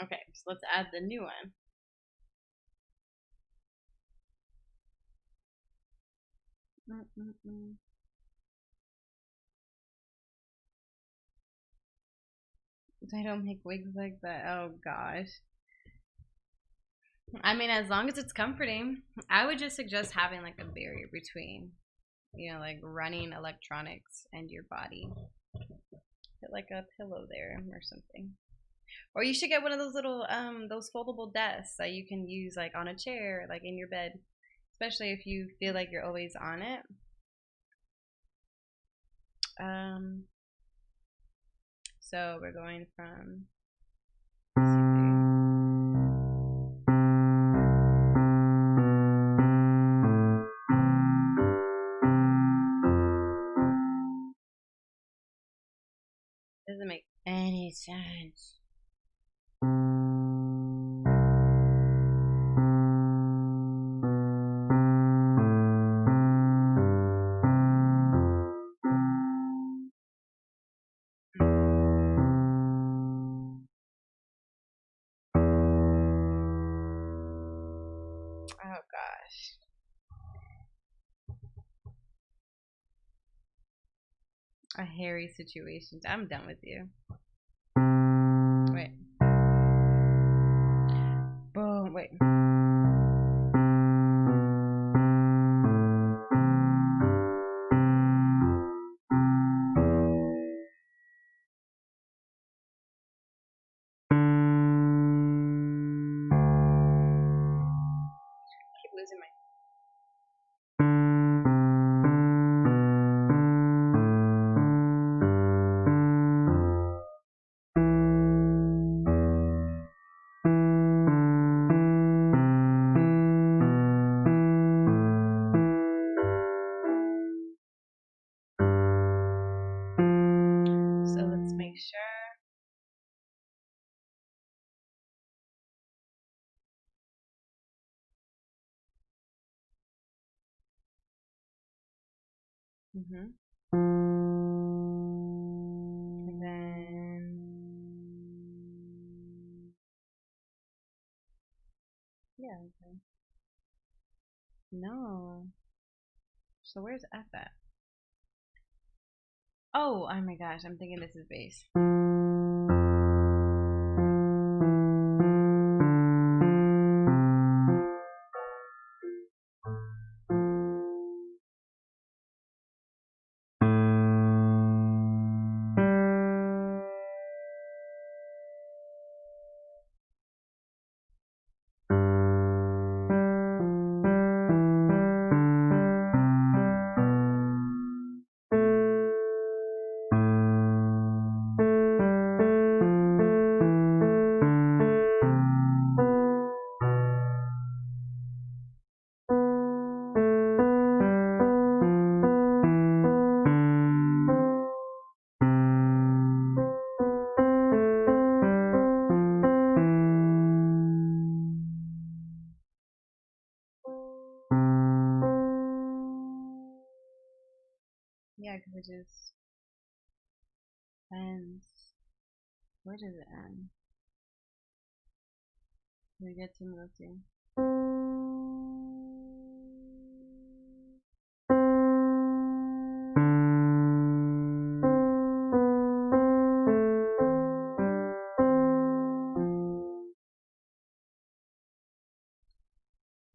Okay, so let's add the new one. I don't make wigs like that. Oh gosh. I mean, as long as it's comforting, I would just suggest having like a barrier between, like running electronics and your body. Put like a pillow there or something. Or you should get one of those little those foldable desks that you can use like on a chair, like in your bed, especially if you feel like you're always on it. So we're going from, doesn't make any sense. gosh. A hairy situation. I'm done with you. Wait. Boom. Wait. Keep losing my. So let's make sure. And then. Yeah. Okay. No. So where's F at? Oh my gosh, I'm thinking this is bass. Yeah, because it just ends. Where does it end? We get to melody.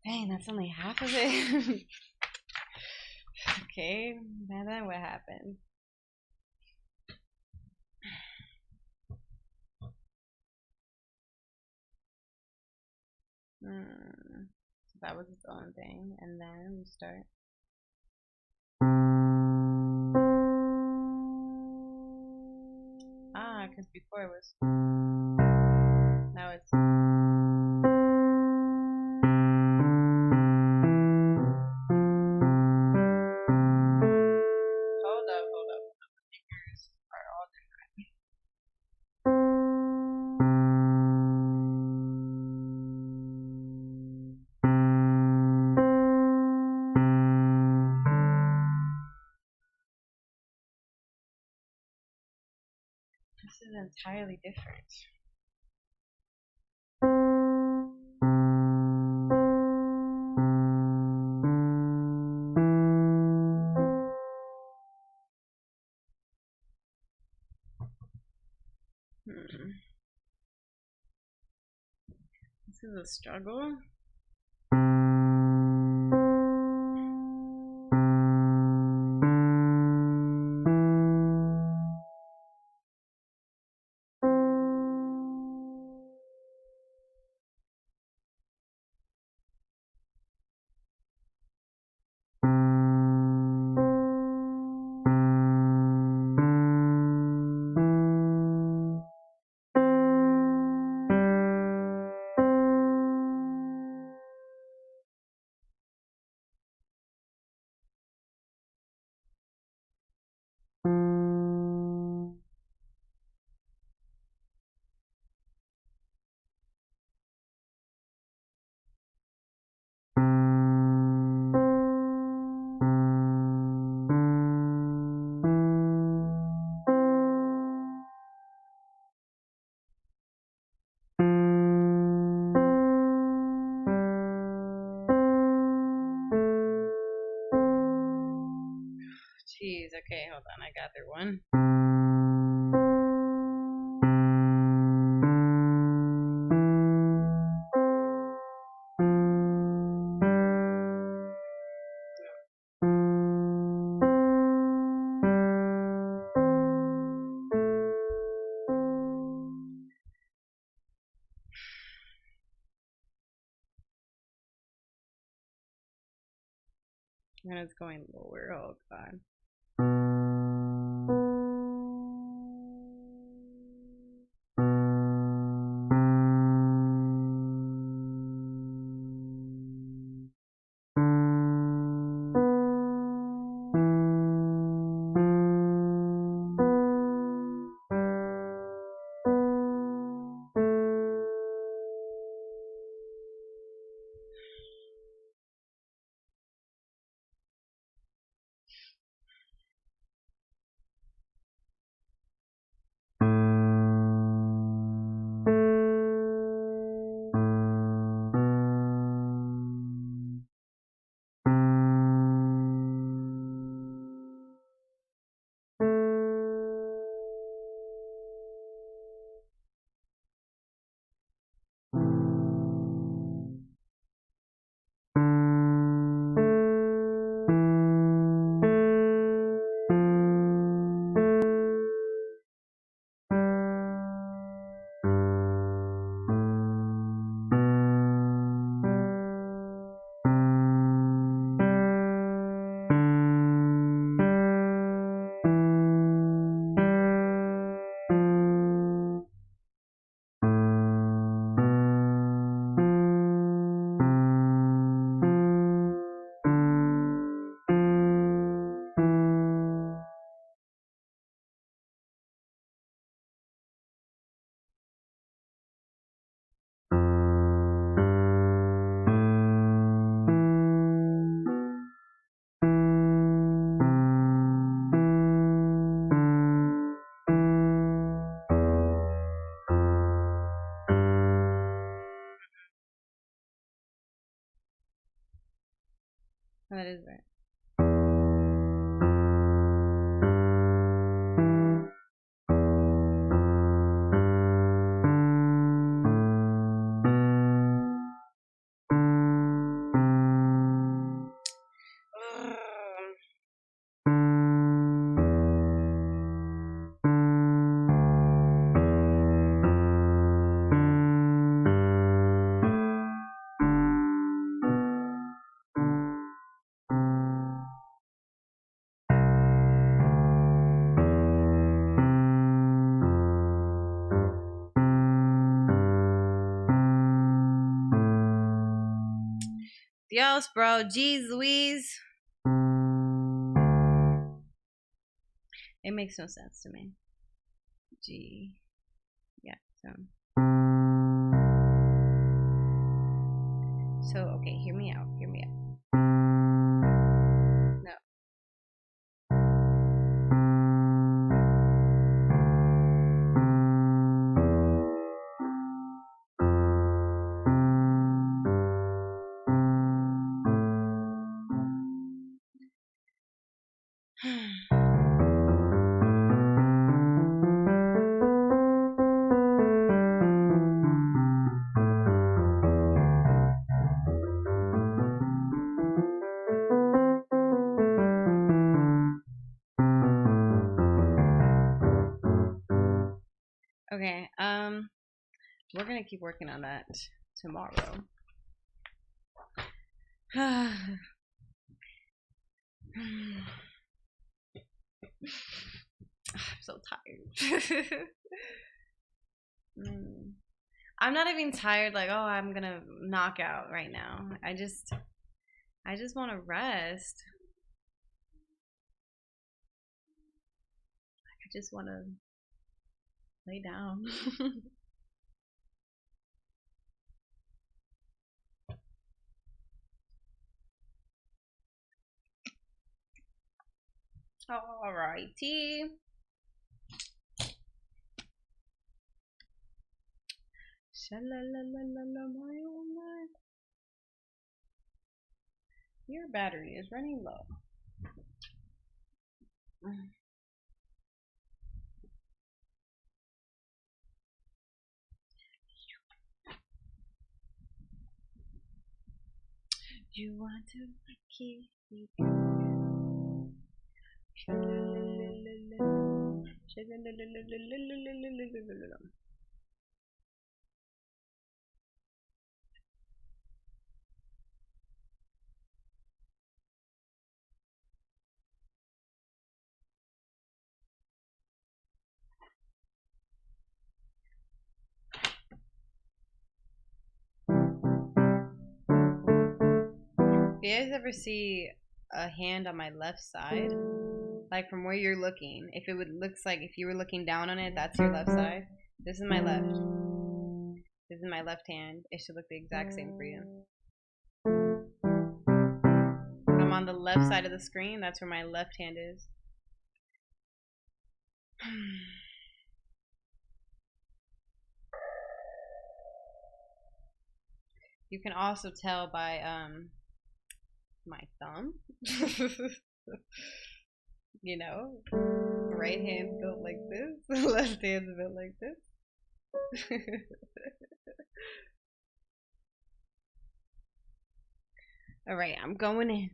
Dang, that's only half of it. Okay, now then what happened? So that was its own thing, and then we start. Because before it was. Now it's. Hold up. The fingers are all different. This is entirely different. This is a struggle. Jeez, okay, hold on, I got there one. And it's going lower, oh god. That is right. Dios, bro. Jeez Louise. It makes no sense to me. G. Yeah, so. So, okay, hear me out. Hear me out. No. Okay, we're gonna keep working on that tomorrow. I'm so tired. I'm not even tired like, oh, I'm gonna knock out right now. I just want to rest. I just want to lay down. Alrighty. Your battery is running low. You want to keep me going. Do you guys ever see a hand on my left side? Like from where you're looking. If it would looks like if you were looking down on it, that's your left side. This is my left. This is my left hand. It should look the exact same for you. I'm on the left side of the screen. That's where my left hand is. You can also tell by my thumb. You know, right hand's built like this, left hand's built like this. All right, I'm going in.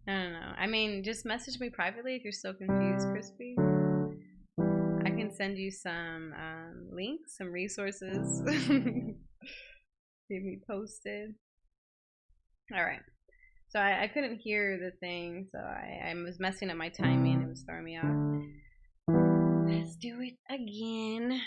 I don't know. I mean, just message me privately if you're so confused, Crispy. I can send you some links, some resources. Keep me posted. All right. So I couldn't hear the thing, so I was messing up my timing. It was throwing me off. Let's do it again.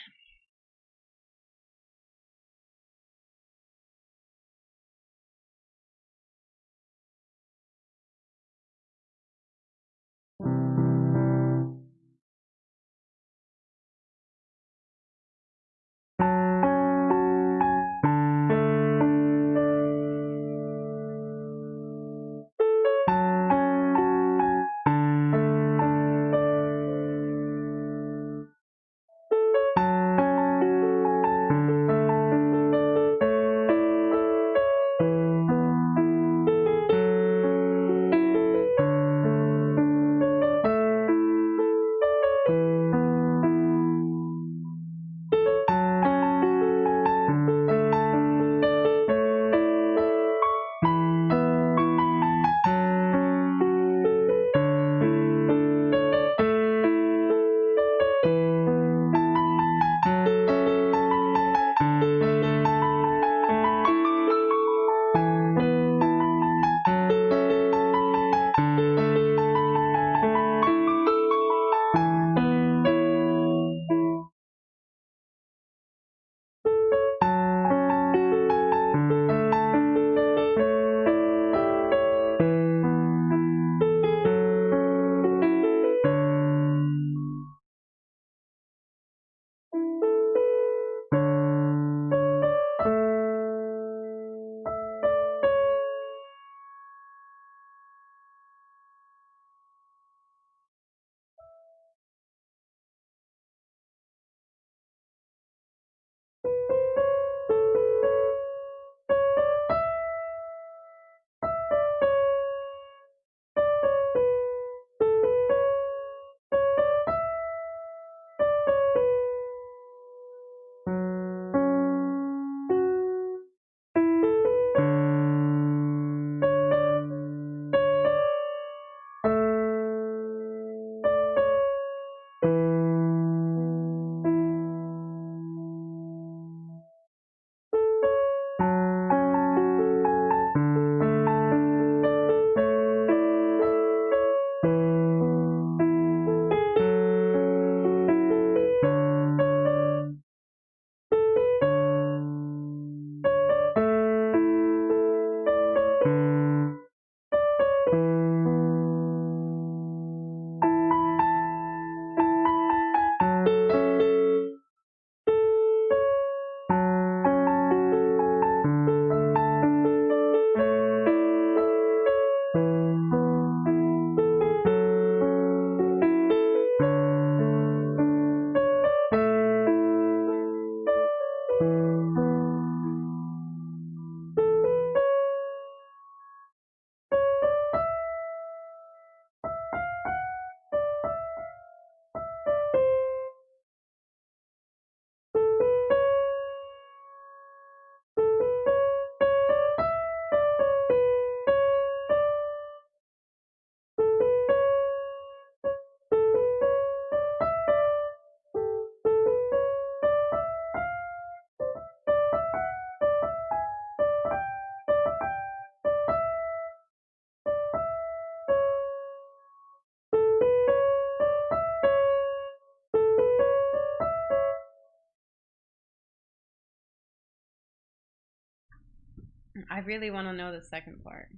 I really want to know the second part.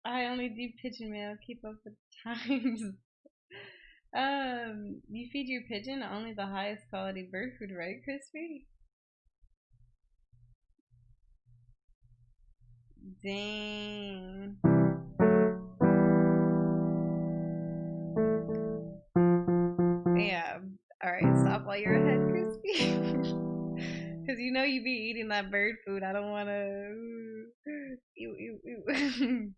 I only do pigeon mail. Keep up with times. You feed your pigeon only the highest quality bird food, right, Crispy? Dang. Yeah. Alright, stop while you're ahead, Crispy. Because you know you be eating that bird food. I don't want to. Ew, ew, ew.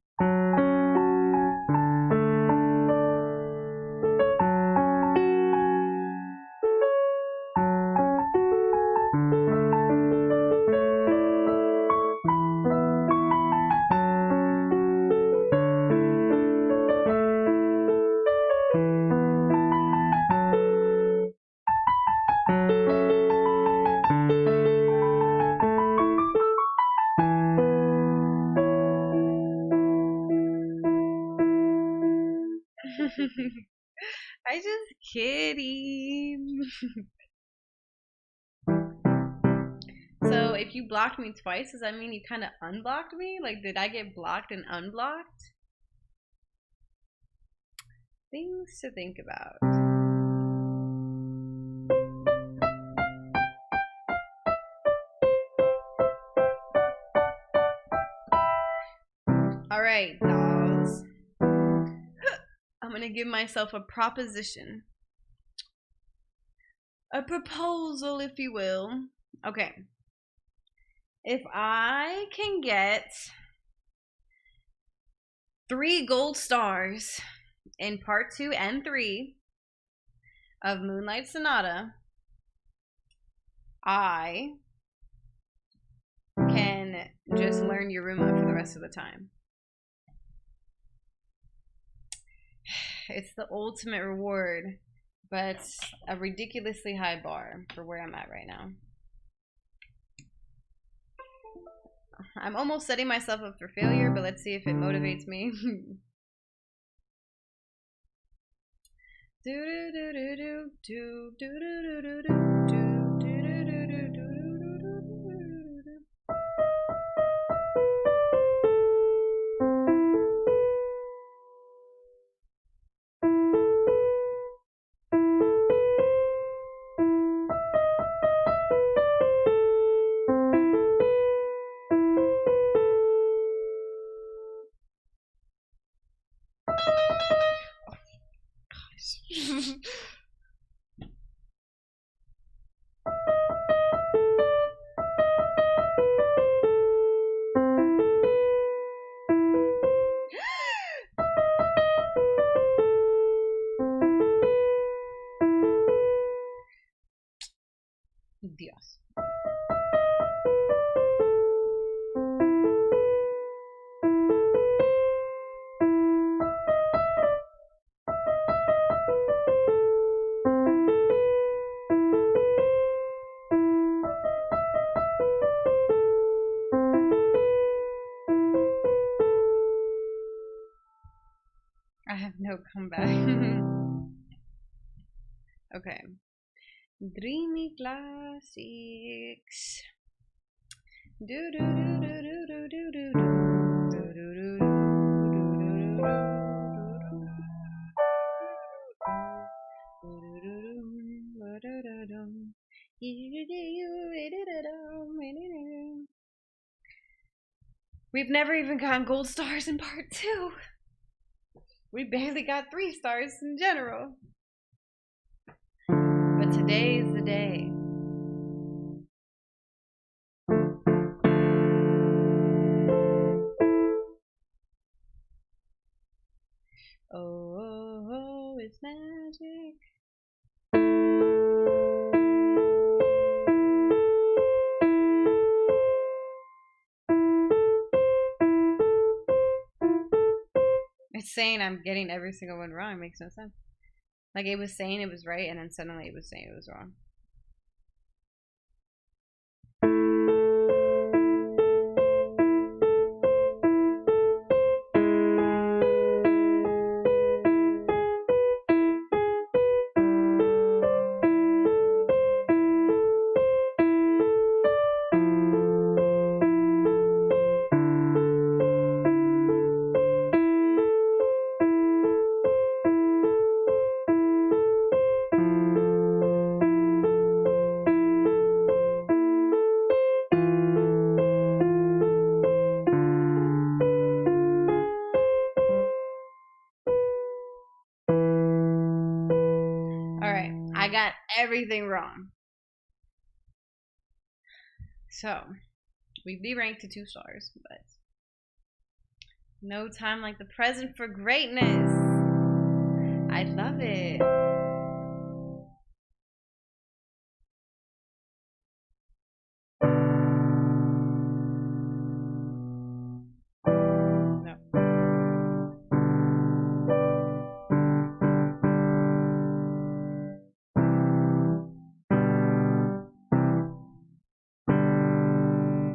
I just kidding. So if you blocked me twice, does that mean you kind of unblocked me? Like, did I get blocked and unblocked? Things to think about. Alright, dolls. I'm gonna give myself a proposition. A proposal, if you will. Okay. If I can get 3 gold stars in part 2 and 3 of Moonlight Sonata, I can just learn Yuruma for the rest of the time. It's the ultimate reward, but a ridiculously high bar for where I'm at right now. I'm almost setting myself up for failure, but let's see if it motivates me. Dios. I have no comeback. Okay. Dreamy classics. Do do do do do do do do do. We've never even gotten gold stars in part 2. We barely got 3 stars in general. But today is the day. Oh, it's magic. It's saying I'm getting every single one wrong. It makes no sense. Like, it was saying it was right, and then suddenly it was saying it was wrong. got everything wrong. So, we be-ranked to 2 stars, but no time like the present for greatness. I love it. No.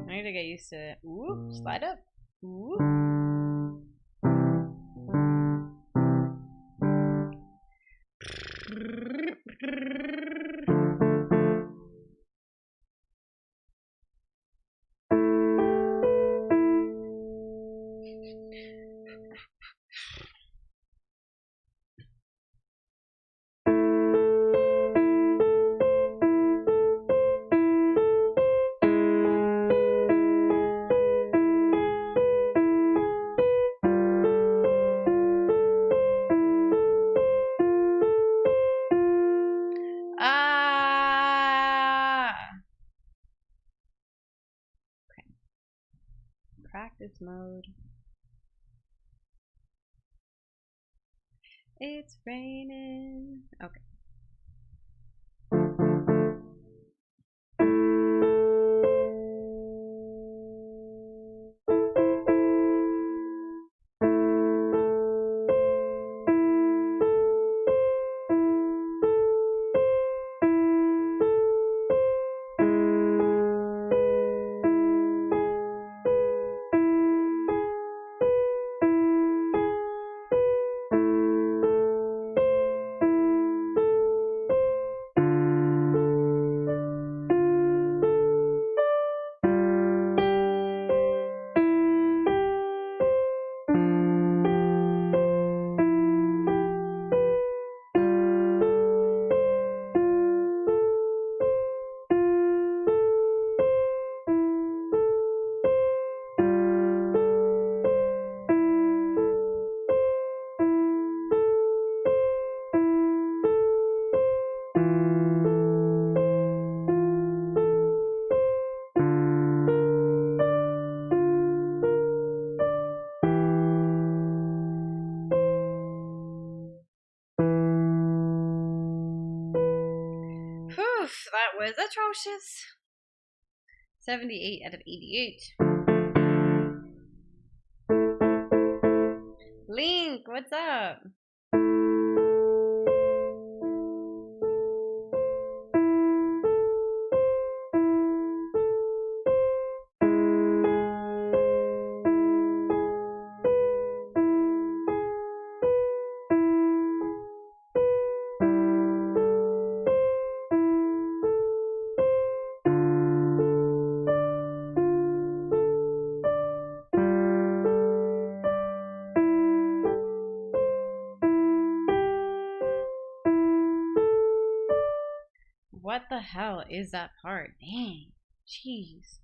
I need to get used to it. Ooh, slide up. Ooh. Practice mode. It's raining. Okay. That was atrocious. 78 out of 88. Link, what's up? What the hell is that part? Dang. Jeez.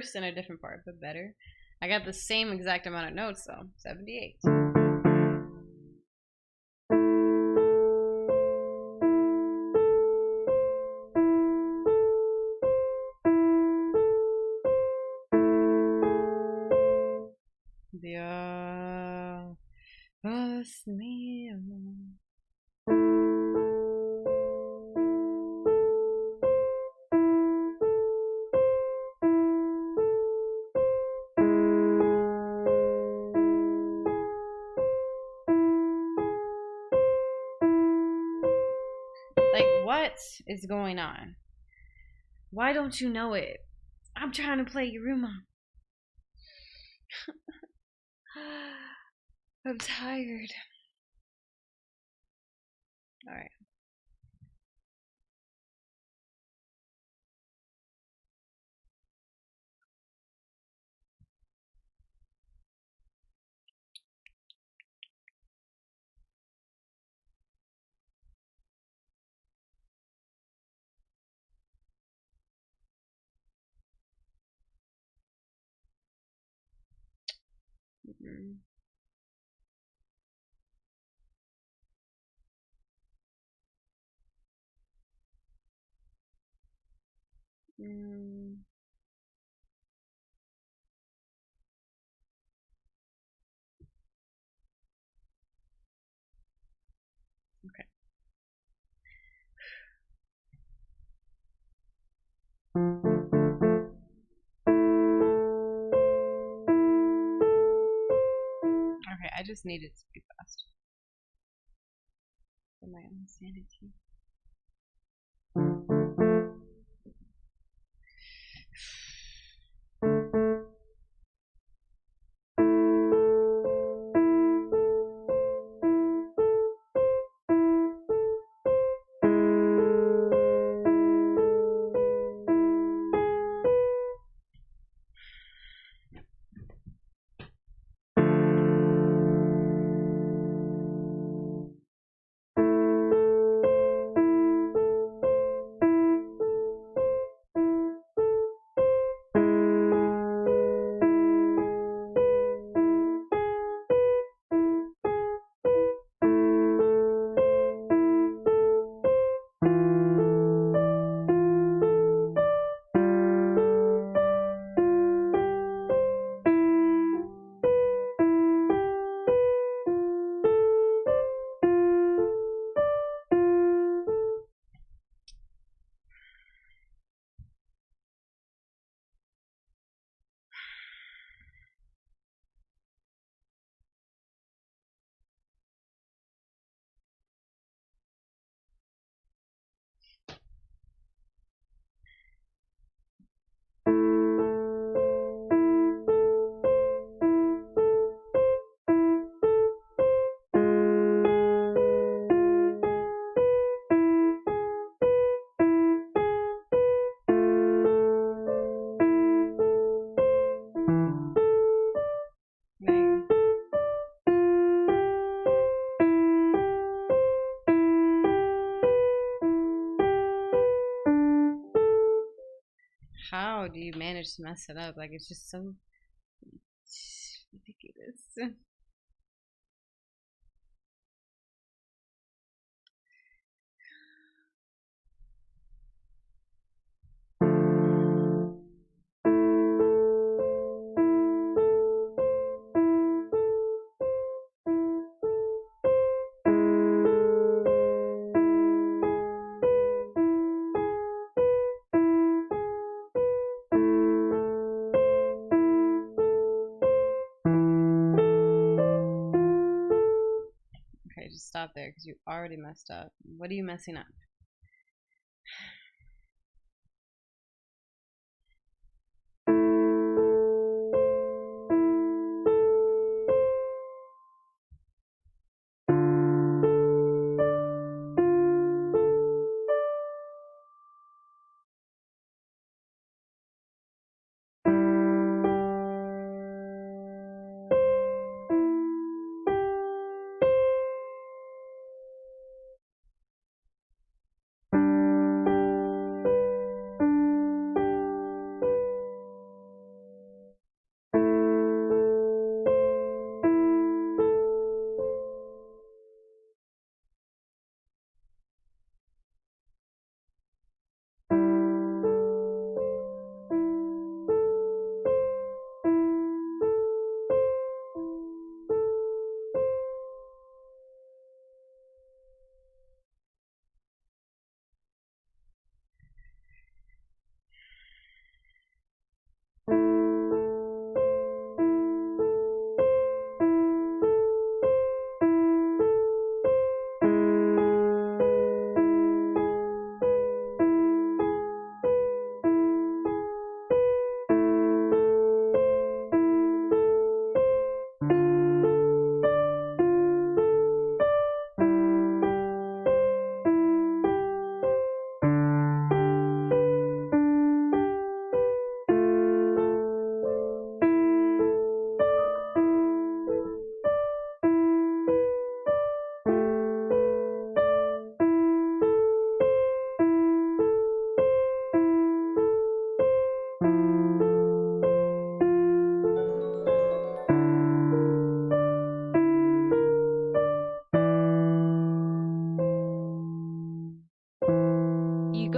worse in a different part, but better. I got the same exact amount of notes though, 78. Dios mío. Like, what is going on? Why don't you know it? I'm trying to play Yuruma. I'm tired. Alright. Mm-hmm. Okay. Okay, I just need it to be fast for my own sanity. How do you manage to mess it up? Like, it's just so ridiculous. Okay, just stop there because you already messed up. What are you messing up?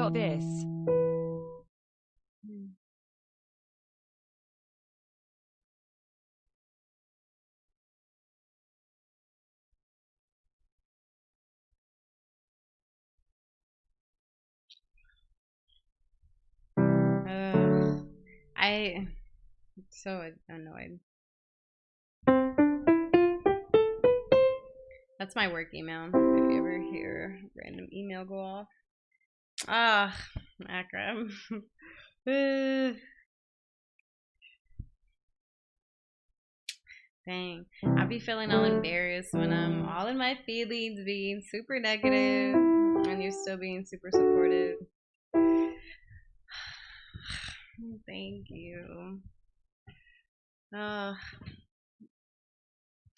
got this. I'm so annoyed. That's my work email. If you ever hear a random email go off. Ah, macro. Dang. I'll be feeling all embarrassed when I'm all in my feelings, being super negative, and you're still being super supportive. Thank you.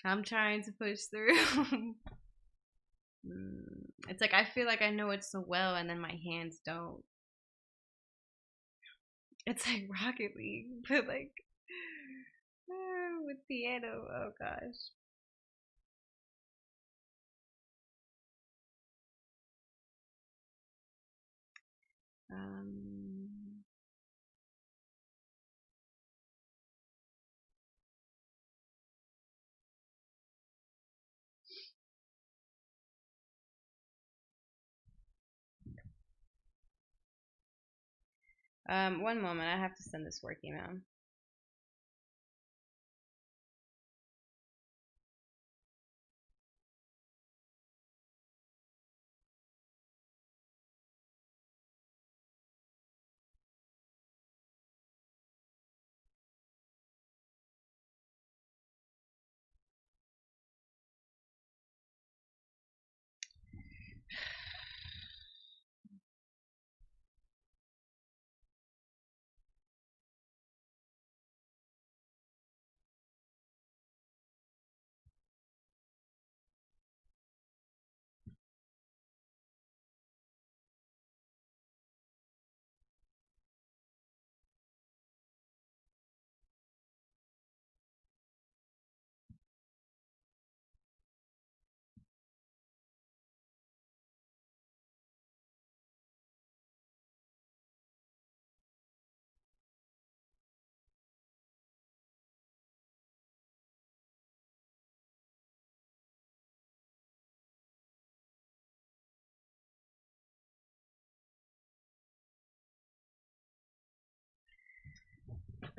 I'm trying to push through. It's like I feel like I know it so well, and then my hands don't. It's like Rocket League, but like with piano. Oh gosh. One moment. I have to send this work email.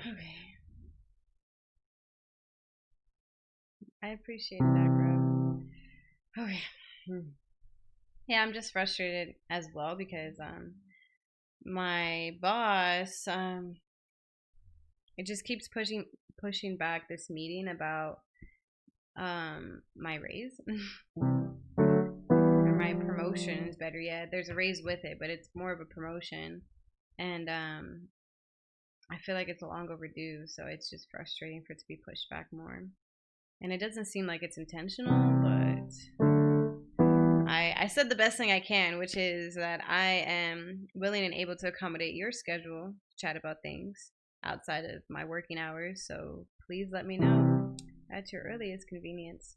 Okay. I appreciate that, bro. Okay. Yeah, I'm just frustrated as well because my boss it just keeps pushing back this meeting about my raise or my promotions, better yet. There's a raise with it, but it's more of a promotion, and I feel like it's long overdue, so it's just frustrating for it to be pushed back more. And it doesn't seem like it's intentional, but I said the best thing I can, which is that I am willing and able to accommodate your schedule to chat about things outside of my working hours. So please let me know at your earliest convenience.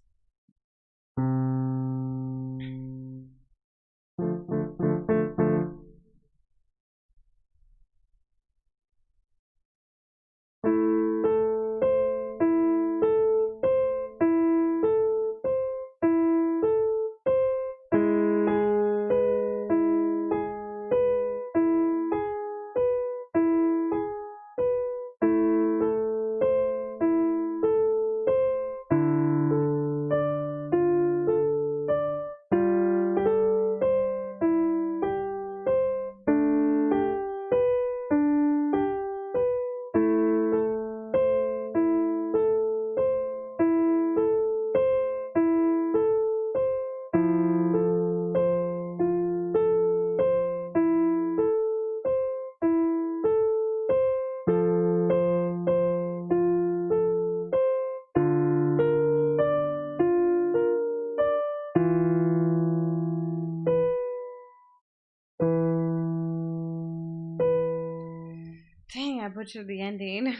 Dang, I butchered the ending.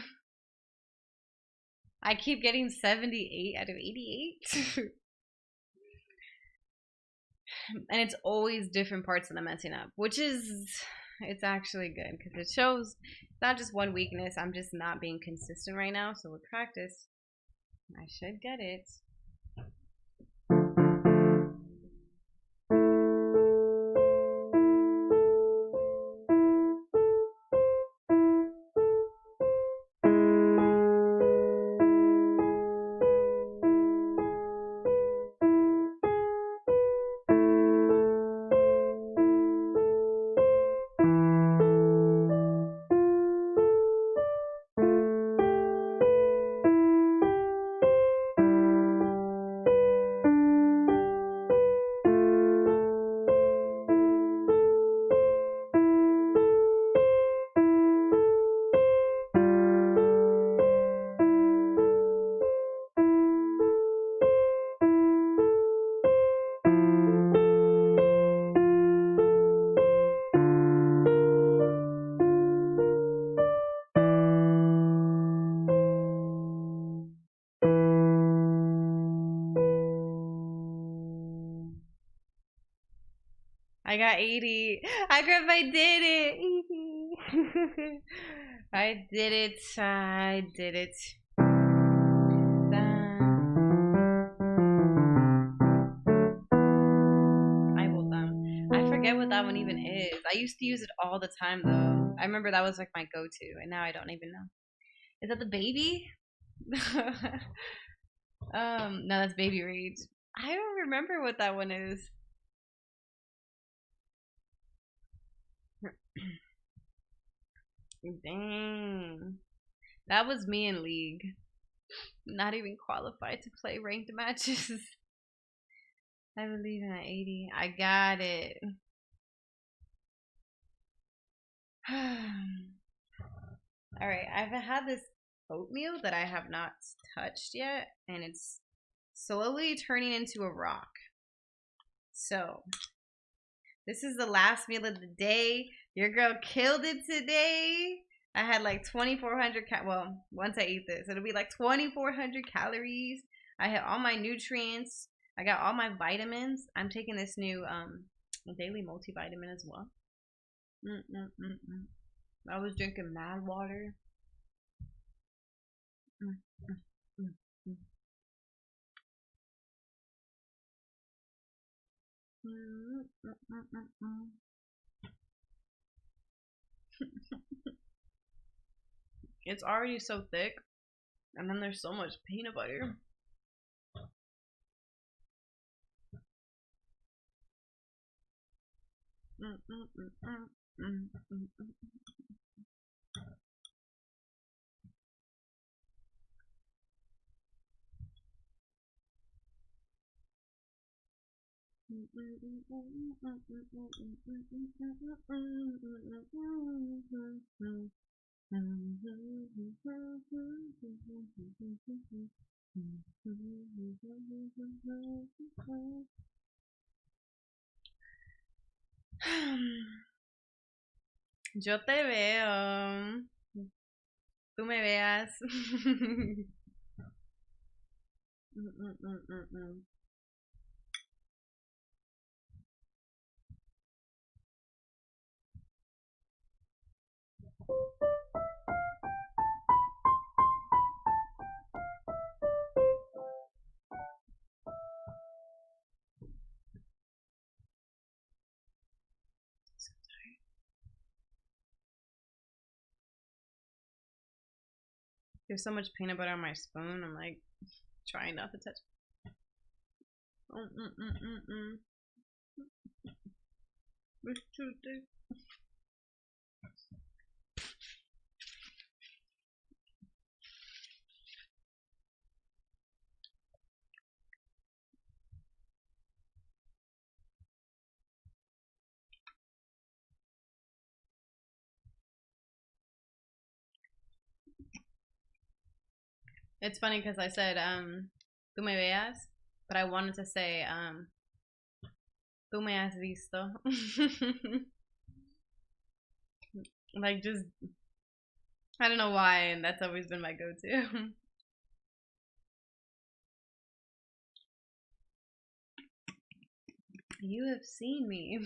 I keep getting 78 out of 88. And it's always different parts that I'm messing up, which is It's actually good because it shows it's not just one weakness. I'm just not being consistent right now. So with practice, I should get it. I got 80. I grip, I did it. I did it. I did it. Bible thumb. I forget what that one even is. I used to use it all the time though. I remember that was like my go-to, and now I don't even know. Is that the baby? No, that's Baby Rage. I don't remember what that one is. Dang. That was me in League. Not even qualified to play ranked matches. I believe in at 80. I got it. Alright, I've had this oatmeal that I have not touched yet, and it's slowly turning into a rock. So, this is the last meal of the day. Your girl killed it today. I had like 2,400 well, once I eat this, it'll be like 2,400 calories. I had all my nutrients. I got all my vitamins. I'm taking this new daily multivitamin as well. I was drinking mad water. It's already so thick, and then there's so much peanut butter. Yo te veo. Tú me veas. There's so much peanut butter on my spoon. I'm like trying not to touch. It's too thick. It's funny because I said tú me veas, but I wanted to say tú me has visto. Like just I don't know why, and that's always been my go-to. You have seen me.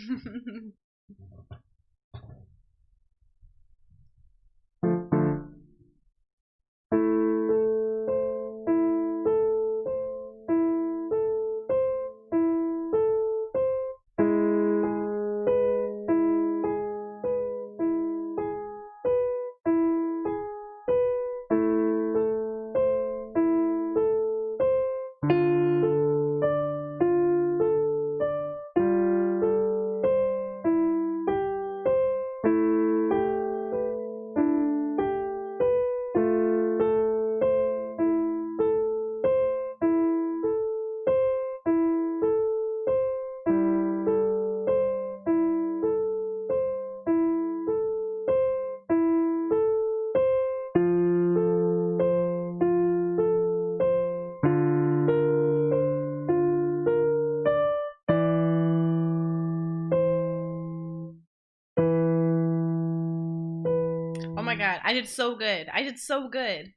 god, I did so good. I did so good.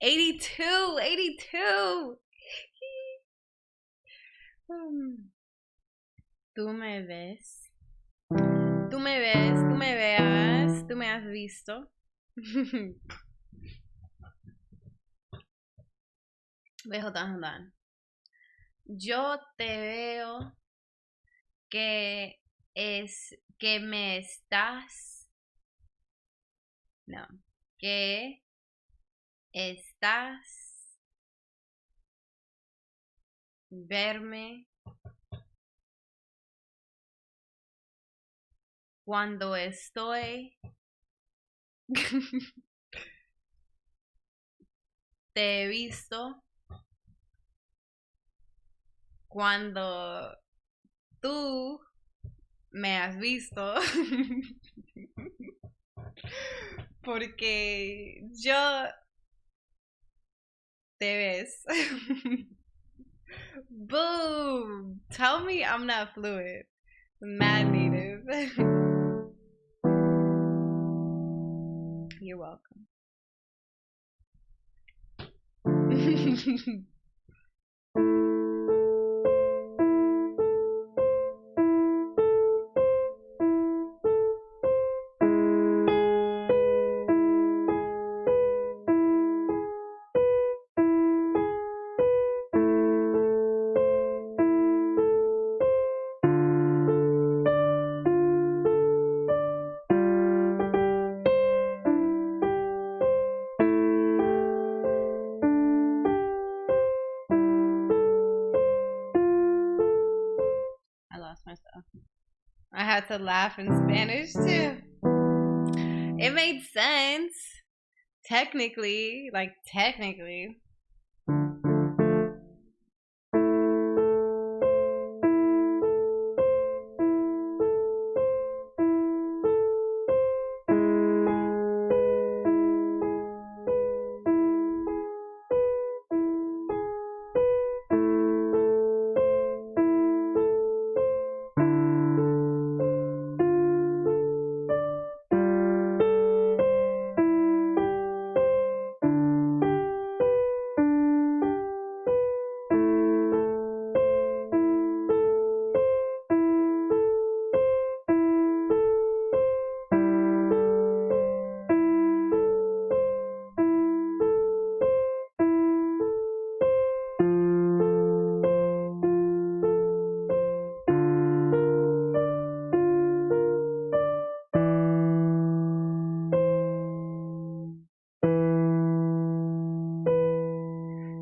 82, 82. Tú me ves. Tú me ves, tú me veas, tú me has visto. Wait, hold on. Yo te veo que me estás. No. Que estás verme cuando estoy. Te he visto cuando tú me has visto. Porque yo te ves. Boom! Tell me I'm not fluid. Mad native. You're welcome. I lost myself. I had to laugh in Spanish too. It made sense. Technically.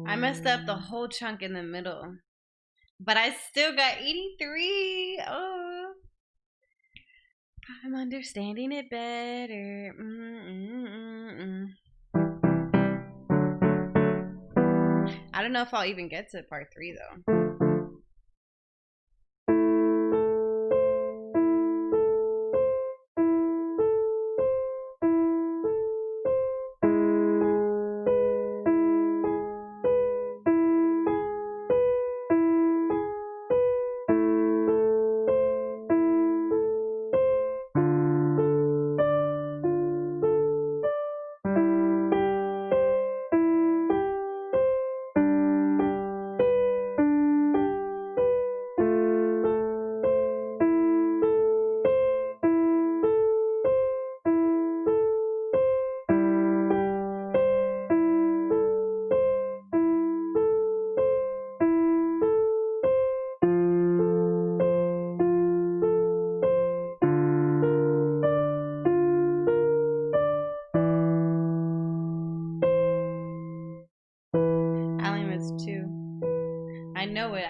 I messed up the whole chunk in the middle. But I still got 83. Oh. I'm understanding it better. I don't know if I'll even get to part 3 though.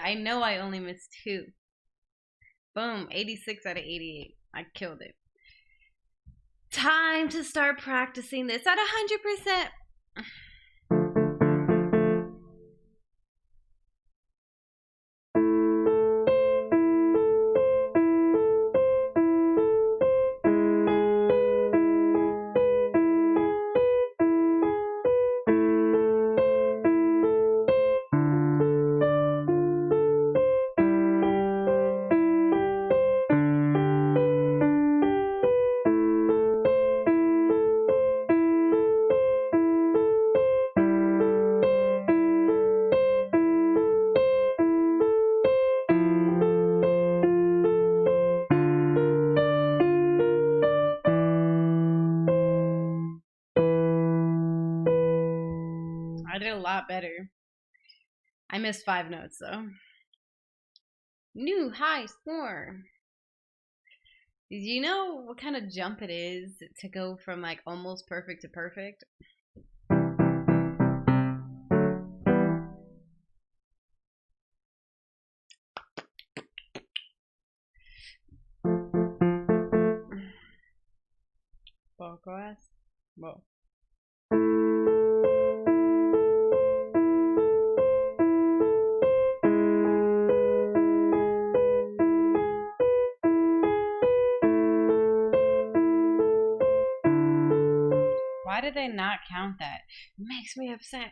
I know I only missed 2. Boom, 86 out of 88. I killed it. Time to start practicing this at 100%. lot better. I missed 5 notes though. New high score. Do you know what kind of jump it is to go from like almost perfect to perfect? Poco es. Whoa. Why did they not count that? It makes me upset.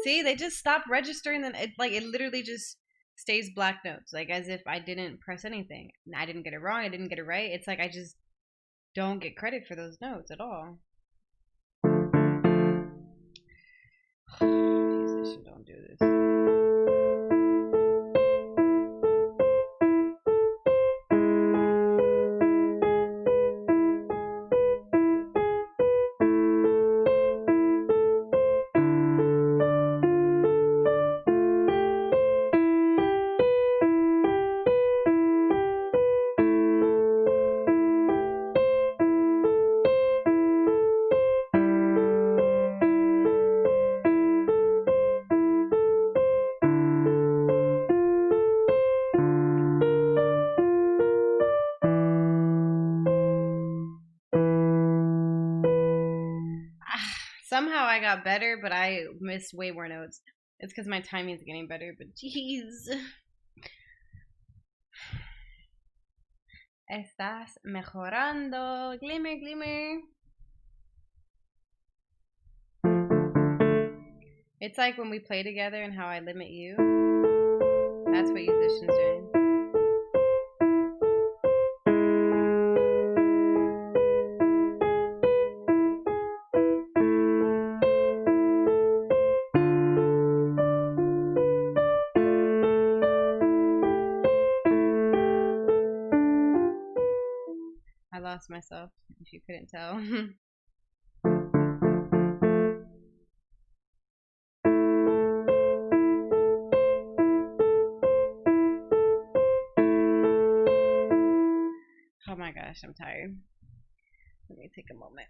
See, they just stopped registering and it literally just stays black notes, like as if I didn't press anything. I didn't get it wrong, I didn't get it right. It's like I just don't get credit for those notes at all. Yousician, don't do this. Somehow I got better, but I missed way more notes. It's because my timing's getting better, but jeez. Estás mejorando. Glimmer, glimmer. It's like when we play together and how I limit you. That's what Yousician's doing. I lost myself, if you couldn't tell. Oh my gosh, I'm tired. Let me take a moment.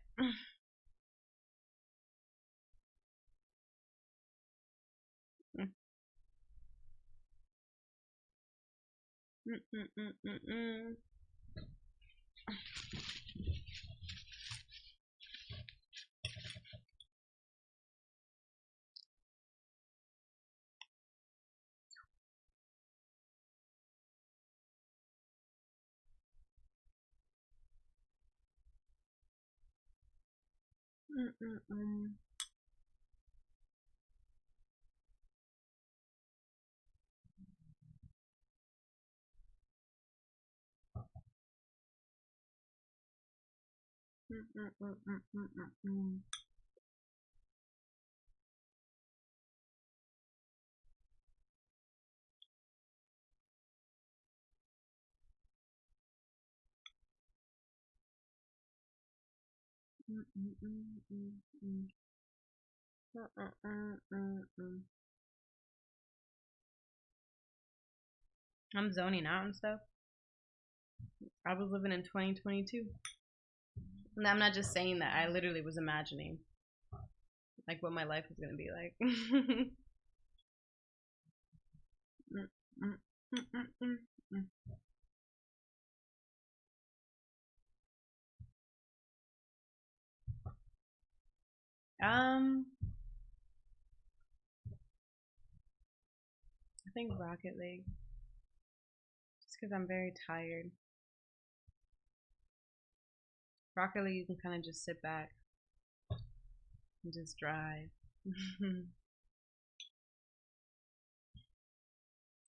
I'm zoning out and stuff. I was living in 2022. And I'm not just saying that, I literally was imagining like what my life was gonna be like. I think Rocket League. Just because I'm very tired. Rocket League, you can kind of just sit back and just drive.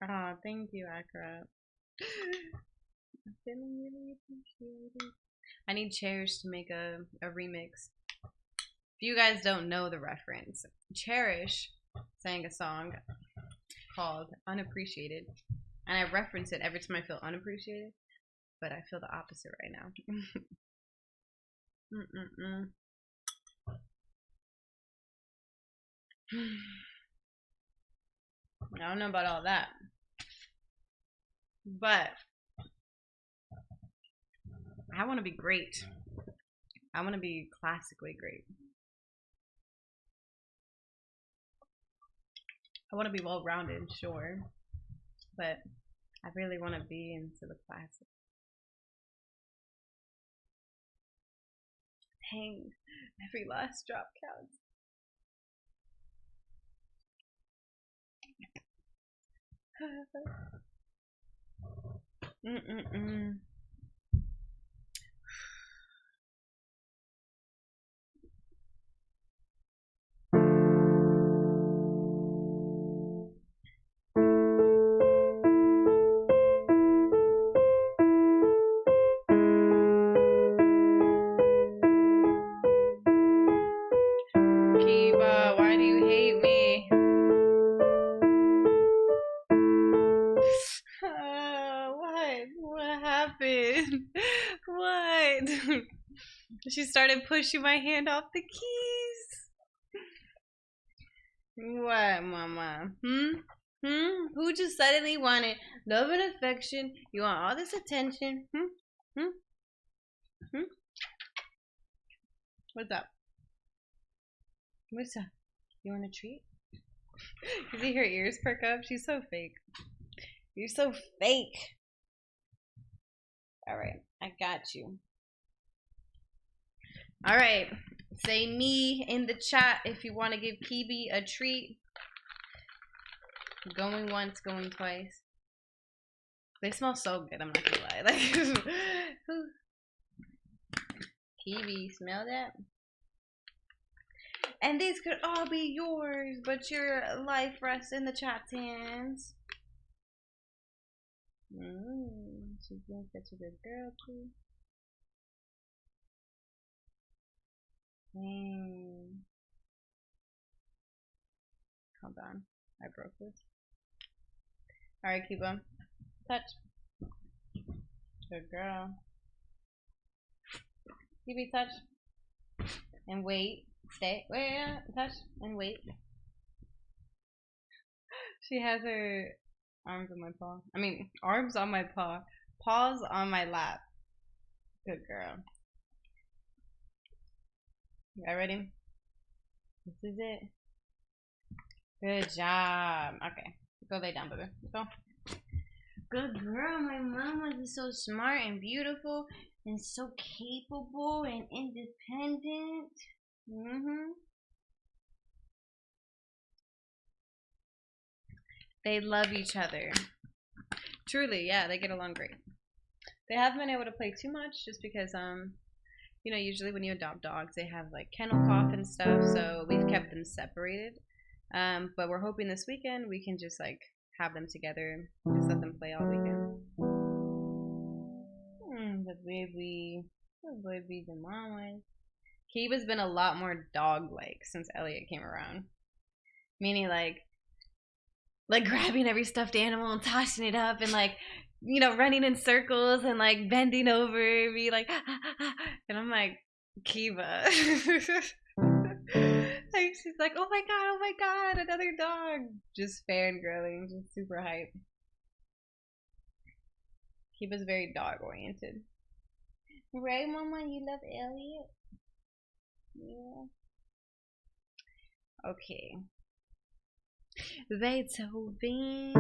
Oh, thank you, Akra. I'm feeling really appreciated. I need Cherish to make a remix. If you guys don't know the reference, Cherish sang a song called Unappreciated. And I reference it every time I feel unappreciated. But I feel the opposite right now. I don't know about all that. But I want to be great. I want to be classically great. I want to be well-rounded, sure. But I really want to be into the classic. Dang, every last drop counts. Kiba, why do you hate me? What happened? What? She started pushing my hand off the keys. What, mama? Who just suddenly wanted love and affection? You want all this attention? What's up? What's up? You want a treat? You see her ears perk up? She's so fake. You're so fake. Alright, I got you. Alright, say me in the chat if you want to give Kibi a treat. Going once, going twice. They smell so good, I'm not gonna lie. Like, Kibi, smell that? And these could all be yours, but your life rests in the chat's hands. She's being such a good girl, too. Hold on. I broke this. Alright, keep on. Touch. Good girl. Kibi, touch. And wait. Stay. Wait, touch. And wait. She has her arms on my paw. I mean, arms on my paw. Paws on my lap. Good girl. You guys ready? This is it. Good job. Okay. Go lay down, baby. Go. Good girl. My mama is so smart and beautiful and so capable and independent. They love each other. Truly, yeah, they get along great. They haven't been able to play too much just because, you know, usually when you adopt dogs, they have like kennel cough and stuff, so we've kept them separated. But we're hoping this weekend we can just like have them together, just let them play all weekend. The baby, the mamas. Kiba's been a lot more dog-like since Elliot came around. Meaning like grabbing every stuffed animal and tossing it up and like, you know, running in circles and like bending over, be like, and I'm like, Kiba. Like she's like, oh my god, another dog. Just fangirling, just super hype. Kiba's very dog oriented. Right, mama? You love Elliot? Yeah. Okay. Beethoven.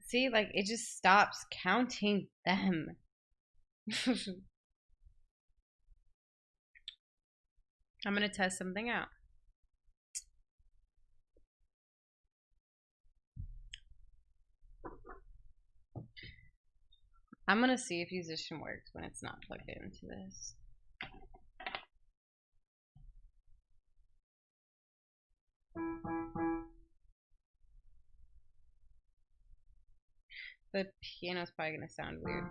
See, like it just stops counting them. I'm gonna test something out. I'm gonna see if Yousician works when it's not plugged into this. The piano's probably gonna sound weird.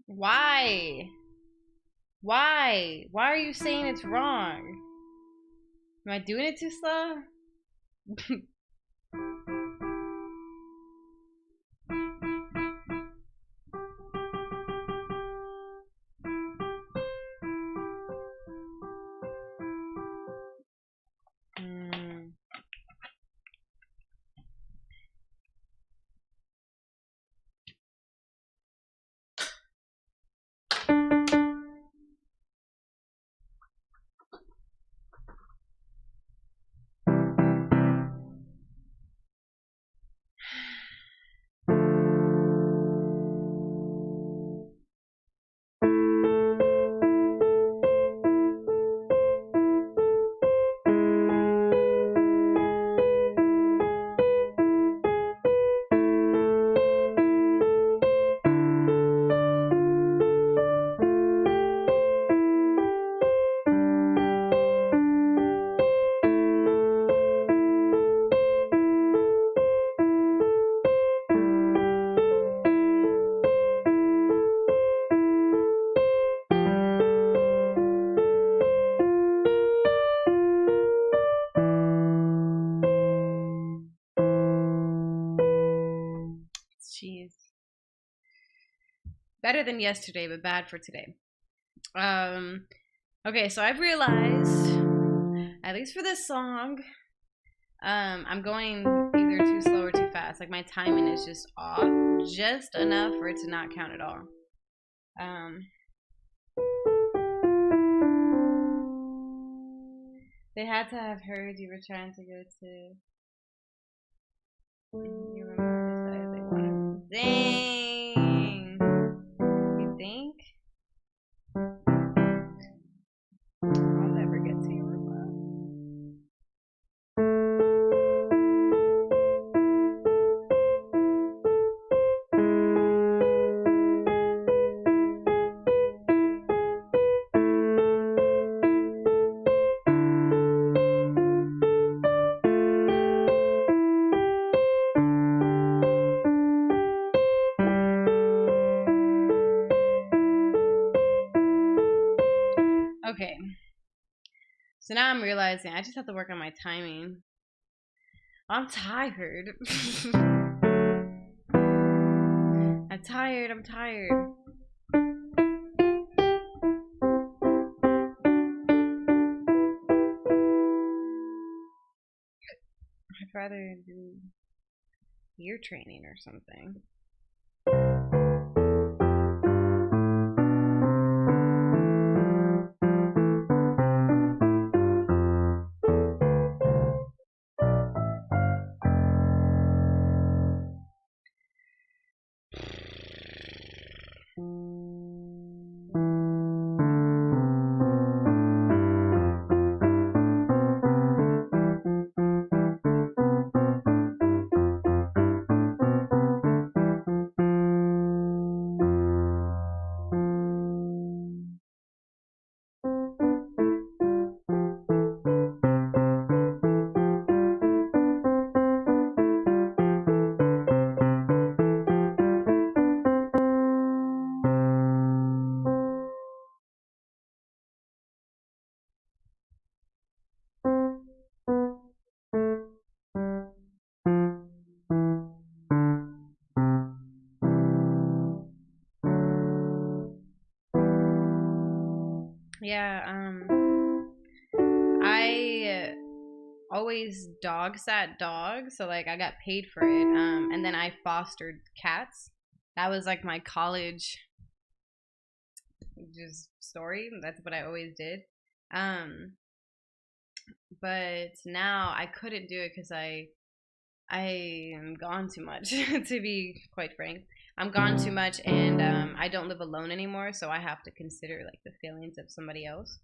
Why? Why? Why are you saying it's wrong? Am I doing it too slow? Jeez. Better than yesterday, but bad for today. Okay, so I've realized, at least for this song, I'm going either too slow or too fast. Like my timing is just off, just enough for it to not count at all. They had to have heard you were trying to go to. You remember decided they wanted. Dang. You think? I'll never get to Yoruba. Okay. So now I'm realizing I just have to work on my timing. I'm tired. I'm tired. I'm tired. I'd rather do ear training or something. Yeah, I always dog sat dogs, so like I got paid for it. And then I fostered cats. That was like my college just story. That's what I always did. But now I couldn't do it because I I am gone too much, to be quite frank. I'm gone too much, and I don't live alone anymore, so I have to consider like the feelings of somebody else.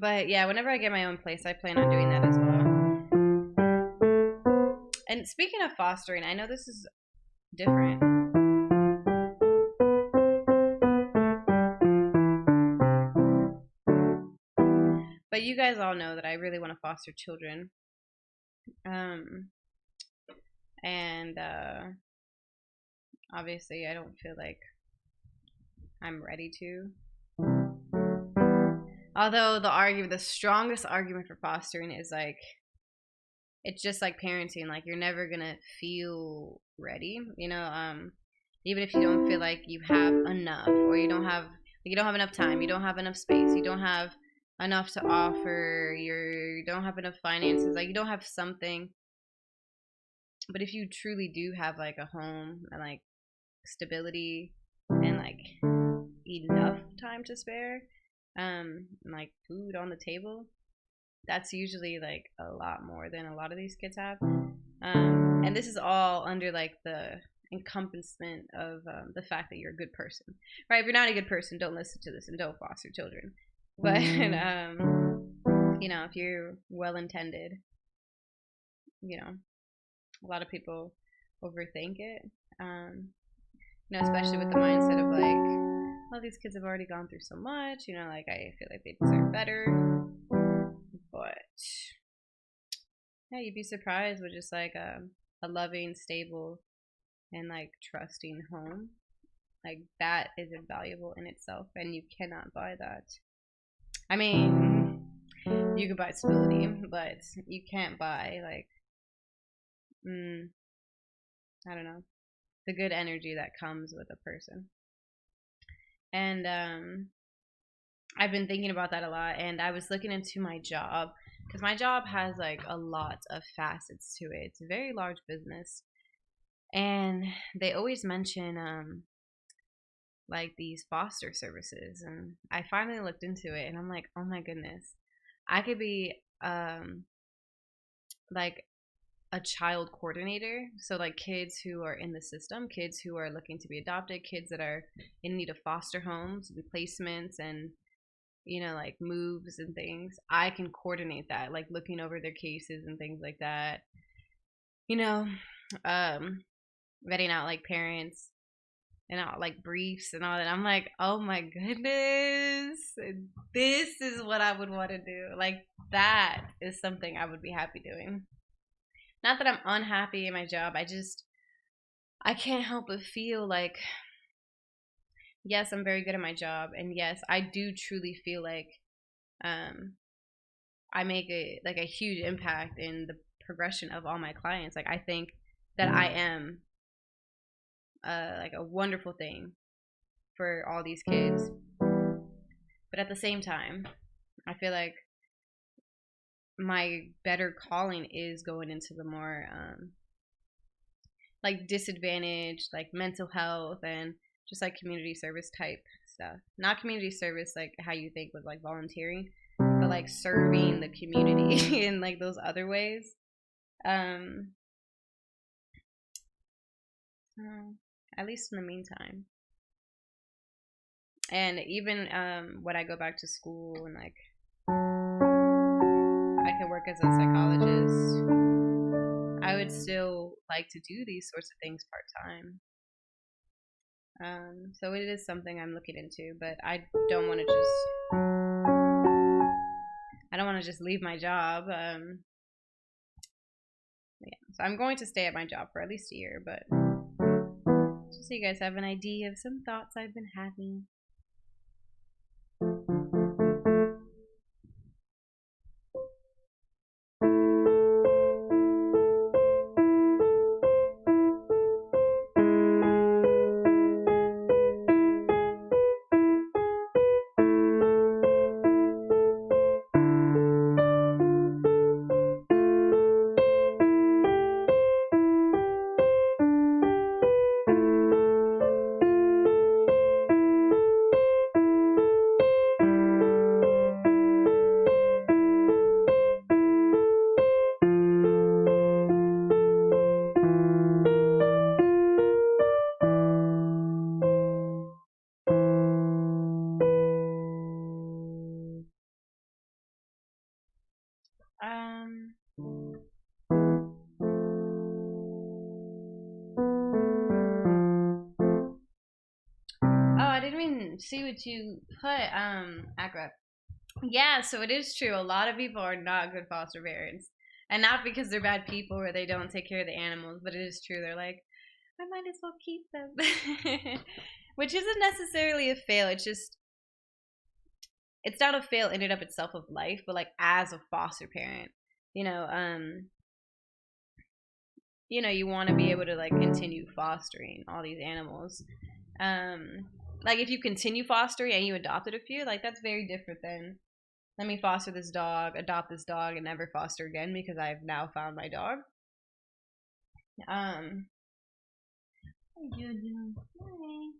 But yeah, whenever I get my own place, I plan on doing that as well. And speaking of fostering, I know this is different. But you guys all know that I really want to foster children. And obviously I don't feel like I'm ready to. Although the strongest argument for fostering is like, it's just like parenting. Like, you're never gonna feel ready, even if you don't feel like you have enough, or you don't have enough time, you don't have enough space, you don't have enough to offer, you don't have enough finances, like you don't have something. But if you truly do have like a home and like stability and like enough time to spare, and like food on the table, that's usually like a lot more than a lot of these kids have. And this is all under like the encompassment of the fact that you're a good person, right? If you're not a good person, don't listen to this and don't foster children. But if you're well intended, a lot of people overthink it. Especially with the mindset of like, well, these kids have already gone through so much, like I feel like they deserve better. But yeah, you'd be surprised with just like a loving, stable, and like trusting home. Like, that is invaluable in itself, and you cannot buy that. I mean, you can buy stability, but you can't buy like, I don't know, the good energy that comes with a person. And I've been thinking about that a lot, and I was looking into my job, because my job has like a lot of facets to it. It's a very large business, and they always mention like these foster services, and I finally looked into it, and I'm like, oh my goodness, I could be like a child coordinator. So like kids who are in the system, kids who are looking to be adopted, kids that are in need of foster homes, replacements, and like moves and things. I can coordinate that, like looking over their cases and things like that. Vetting out like parents and out like briefs and all that. I'm like, oh my goodness, this is what I would want to do. Like, that is something I would be happy doing. Not that I'm unhappy in my job. I can't help but feel like, yes, I'm very good at my job, and yes, I do truly feel like I make a huge impact in the progression of all my clients. Like, I think that I am like a wonderful thing for all these kids. But at the same time, I feel like my better calling is going into the more like disadvantaged, like mental health, and just like community service type stuff. Not community service like how you think with like volunteering, but like serving the community in like those other ways. At least in the meantime. And even when I go back to school and like I can work as a psychologist, I would still like to do these sorts of things part-time. So it is something I'm looking into, but I don't want to just leave my job. Yeah, so I'm going to stay at my job for at least a year, but just so you guys have an idea of some thoughts I've been having. see what you put, Akra. Yeah, so it is true. A lot of people are not good foster parents. And not because they're bad people or they don't take care of the animals, but it is true. They're like, I might as well keep them. Which isn't necessarily a fail. It's just, it's not a fail in and of itself of life, but like as a foster parent, you know, you want to be able to like continue fostering all these animals. Like if you continue fostering and you adopted a few, like that's very different than let me foster this dog, adopt this dog, and never foster again because I've now found my dog. Um, Hi, Jojo. Hi,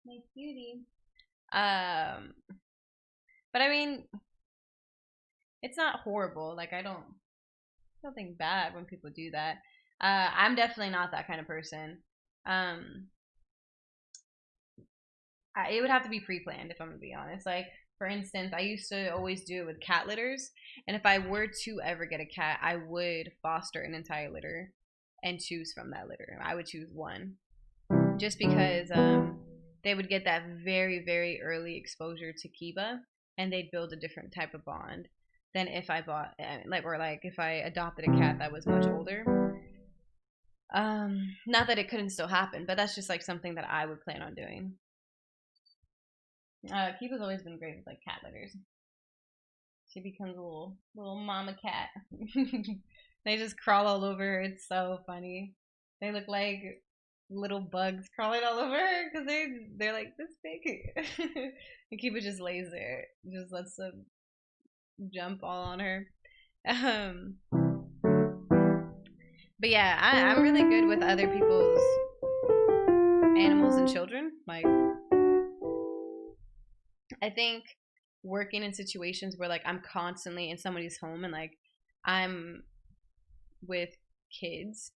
my cutie. Um, but I mean, it's not horrible. Like I don't something bad when people do that. I'm definitely not that kind of person. Um, it would have to be pre-planned if I'm gonna be honest. Like for instance, I used to always do it with cat litters, and if I were to ever get a cat, I would foster an entire litter and choose from that litter. I would choose one, just because they would get that very very early exposure to Kiba, and they'd build a different type of bond than if I bought like if I adopted a cat that was much older. Not that it couldn't still happen, but that's just like something that I would plan on doing. Kiba's always been great with like cat litters. She becomes a little mama cat. They just crawl all over her. It's so funny. They look like little bugs crawling all over her because they're like this big. And Kiba just lays there, just lets them jump all on her. Um, but yeah, I'm really good with other people's animals and children. Like I think working in situations where like I'm constantly in somebody's home and like I'm with kids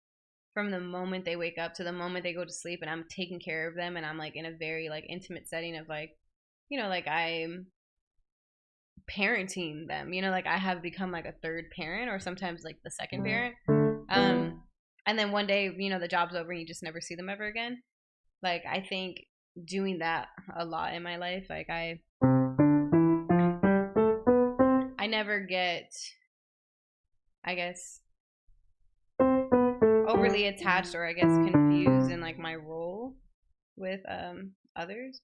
from the moment they wake up to the moment they go to sleep and I'm taking care of them and I'm like in a very like intimate setting of like like I'm parenting them, like I have become like a third parent or sometimes like the second parent. And then one day, the job's over and you just never see them ever again. Like I think doing that a lot in my life, like I never get, I guess, overly attached or I guess confused in like my role with others.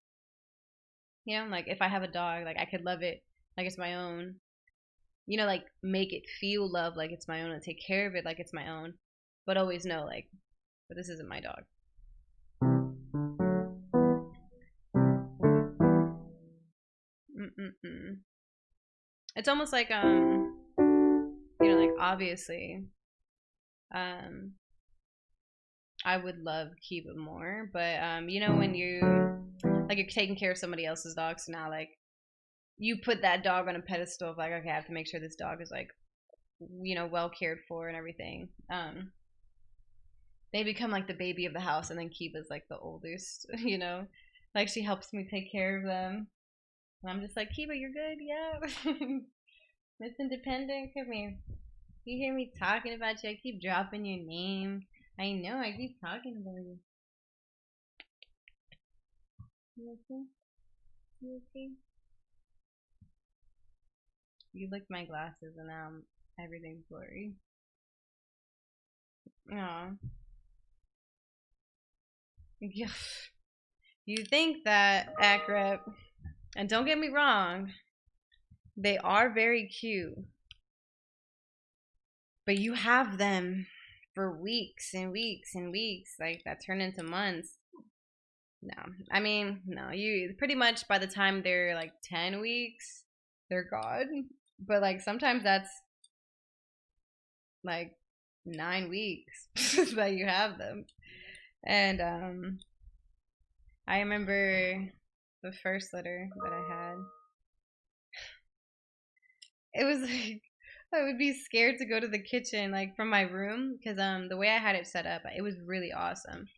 Like if I have a dog, like I could love it like it's my own. Like make it feel love like it's my own and take care of it like it's my own, but always know like, but this isn't my dog. Mm-mm-mm. It's almost like like obviously, I would love Kiba more, but when you like you're taking care of somebody else's dog, so now like you put that dog on a pedestal of like, okay, I have to make sure this dog is like, well cared for and everything. They become like the baby of the house, and then Kiba's like the oldest, like she helps me take care of them. And I'm just like, Kiba, you're good, yeah. Miss Independent, come here. You hear me talking about you? I keep dropping your name. I know, I keep talking about you. You okay? You okay? You licked my glasses and now everything's blurry. Aw. You think that, Akrep, and don't get me wrong, they are very cute. But you have them for weeks and weeks and weeks, like that turn into months. No, I mean, no, you pretty much by the time they're like 10 weeks, they're gone. But like sometimes that's like 9 weeks that you have them. And I remember the first litter that I had. It was like I would be scared to go to the kitchen like from my room because the way I had it set up, it was really awesome.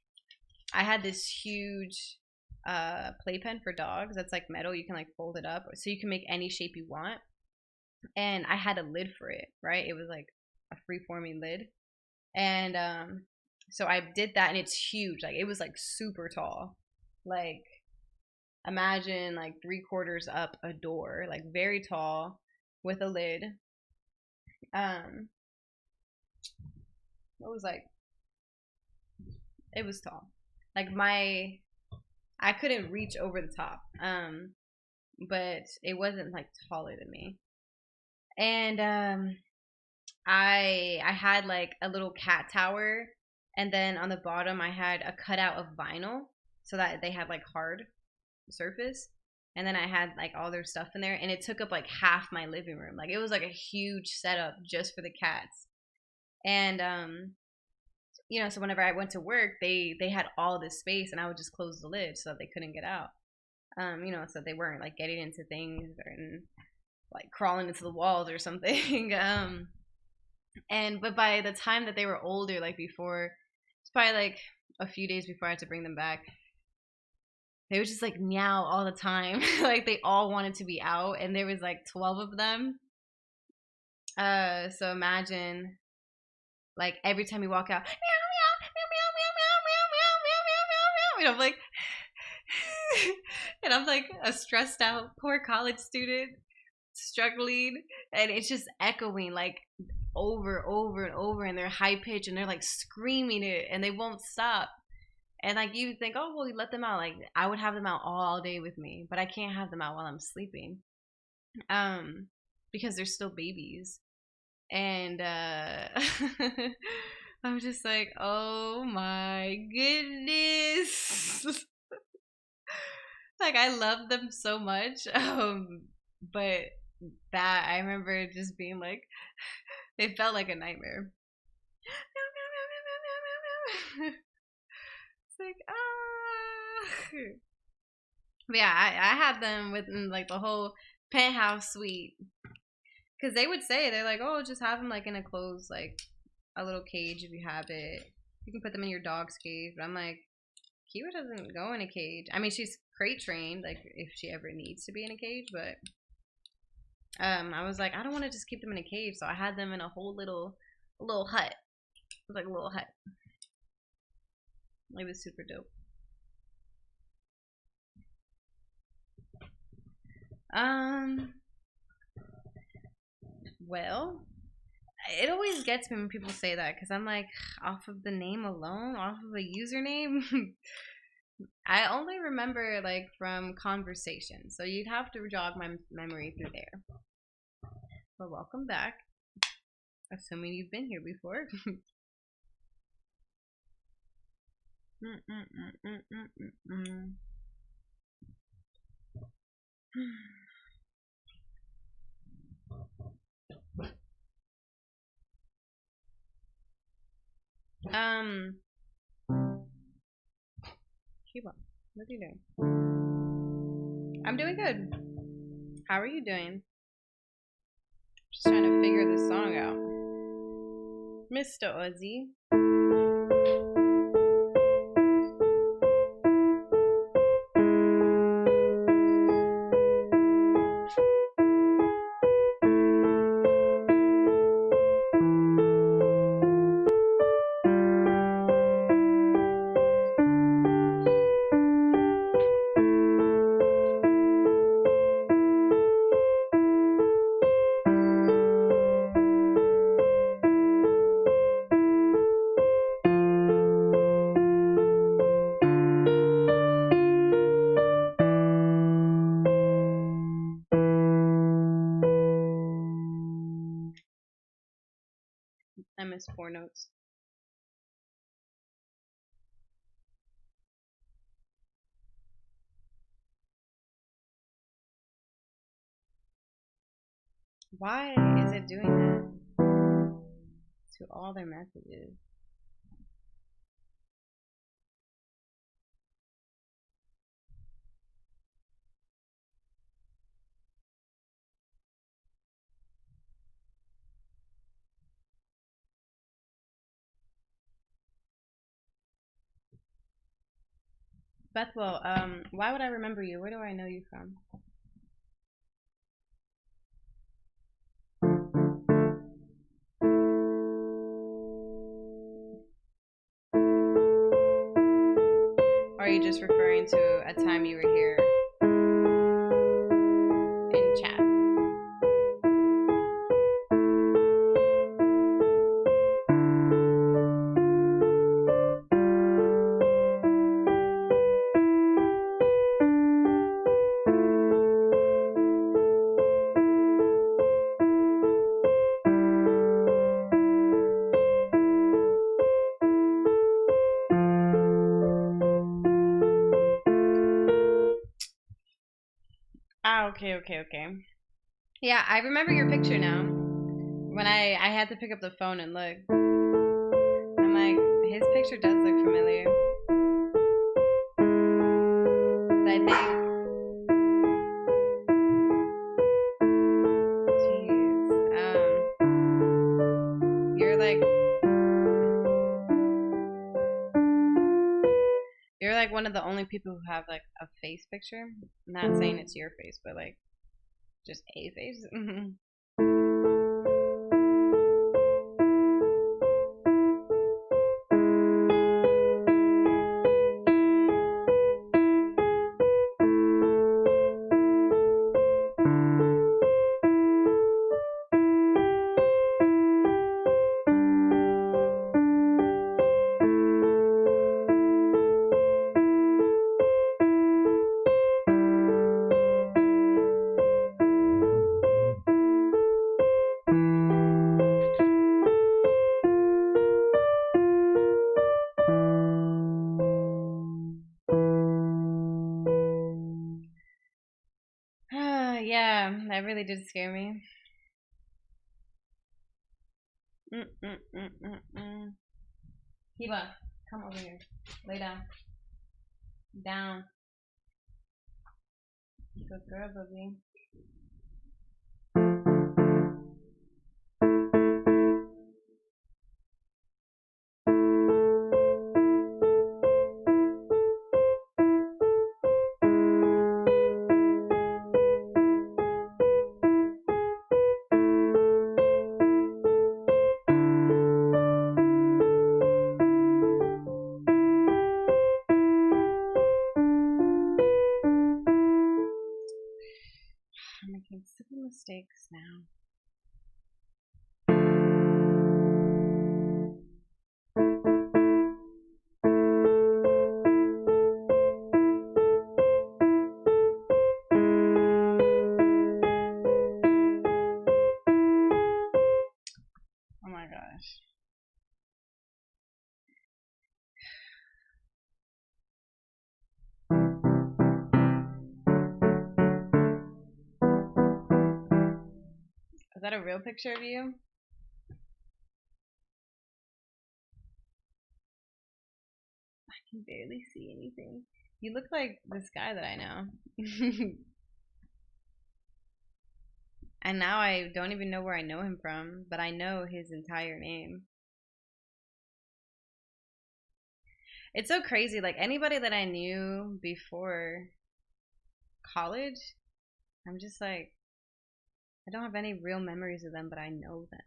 I had this huge playpen for dogs that's like metal. You can like fold it up so you can make any shape you want. And I had a lid for it, right? It was like a free-forming lid. And so I did that and it's huge. Like it was like super tall. Like imagine like 3/4 up a door, like very tall with a lid. It was like, it was tall. Like I couldn't reach over the top. But it wasn't like taller than me. And I had like a little cat tower, and then on the bottom I had a cutout of vinyl so that they had like hard surface. And then I had like all their stuff in there, and it took up like half my living room. Like it was like a huge setup just for the cats. And so whenever I went to work, they had all this space, and I would just close the lid so that they couldn't get out. So they weren't like getting into things or like crawling into the walls or something. But by the time that they were older, like before, it's probably like a few days before I had to bring them back, they would just like meow all the time. Like they all wanted to be out, and there was like 12 of them. So imagine like every time you walk out, meow meow meow meow meow meow meow meow meow meow meow, and I'm like and I'm like a stressed out poor college student struggling, and it's just echoing like over and over, and they're high pitched, and they're like screaming it, and they won't stop. And like you think, oh well, you let them out. Like I would have them out all day with me, but I can't have them out while I'm sleeping, because they're still babies. And I'm just like, oh my goodness. Like I love them so much, but that I remember just being like, it felt like a nightmare. It's like But yeah, I had them within like the whole penthouse suite, because they would say, they're like, oh, just have them like in a closed, like a little cage if you have it. You can put them in your dog's cage. But I'm like, Kiwa doesn't go in a cage. I mean, she's crate trained, like if she ever needs to be in a cage, but I was like, I don't want to just keep them in a cage, so I had them in a whole little hut. It was like a little hut. It was super dope. Well, it always gets me when people say that, because I'm like, off of the name alone, off of a username. I only remember like from conversation, so you'd have to jog my memory through there. But welcome back, assuming you've been here before. Cuba, what are you doing? I'm doing good. How are you doing? Just trying to figure this song out. Mr. Ozzy. I missed 4 notes. Why is it doing that to all their messages? Bethwell, why would I remember you? Where do I know you from? Or are you just referring to a time you were here Okay. Yeah, I remember your picture now. When I had to pick up the phone and look, I'm like, his picture does look familiar. But I think, jeez, you're like one of the only people who have like a face picture. I'm not saying it's your face, but like just a face. Yeah, that really did scare me. Hiba, come over here. Lay down. Down. Good girl, Bubby. I'm making simple mistakes now. Oh my gosh. Is that a real picture of you? I can barely see anything. You look like this guy that I know. And now I don't even know where I know him from, but I know his entire name. It's so crazy. Like anybody that I knew before college, I'm just like, I don't have any real memories of them, but I know them.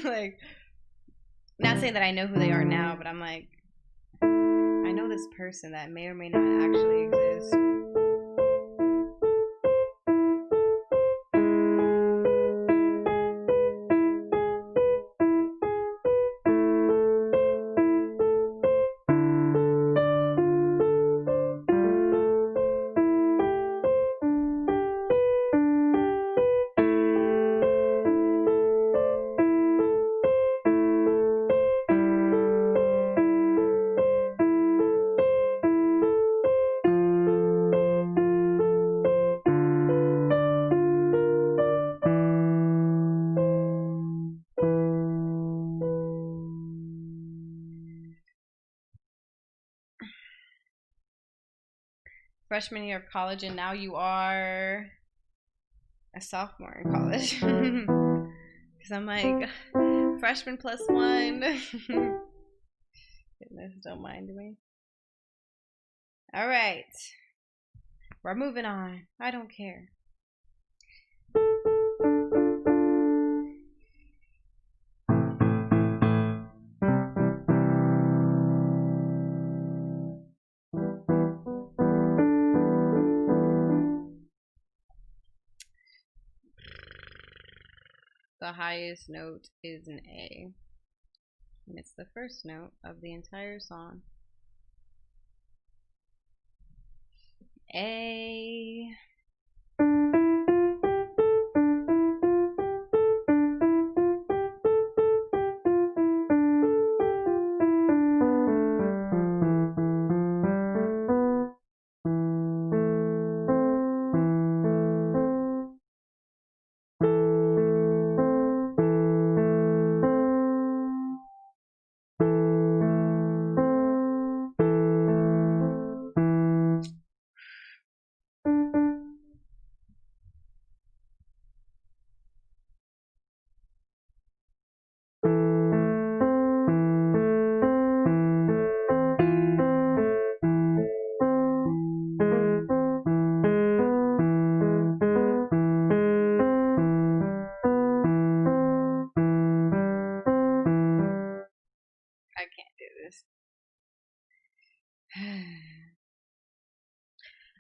Like, not saying that I know who they are now, but I'm like, I know this person that may or may not actually exist. Freshman year of college, and now you are a sophomore in college. Because I'm like, freshman plus one. Goodness, don't mind me. All right. We're moving on. I don't care. The highest note is an A. And it's the first note of the entire song. A.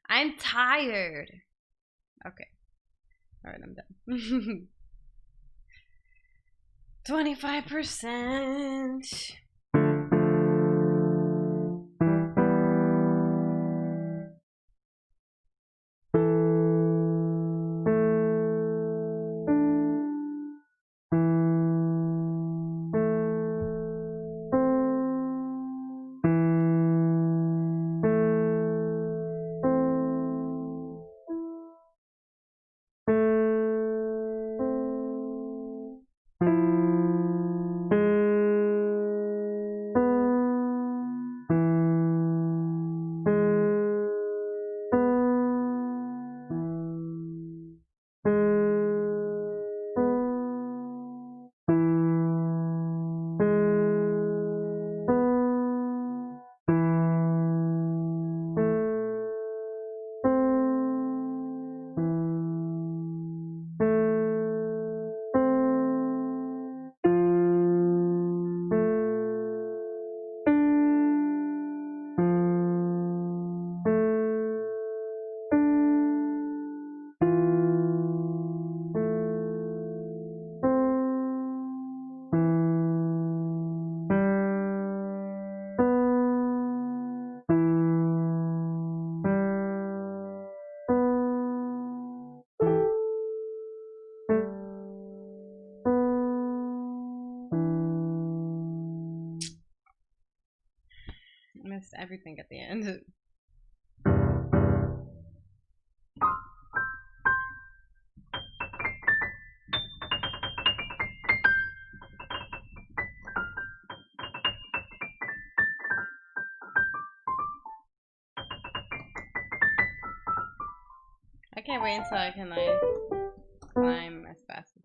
I'm tired. Okay. Alright, I'm done. 25%. I missed everything at the end. I can't wait until I can like climb as fast as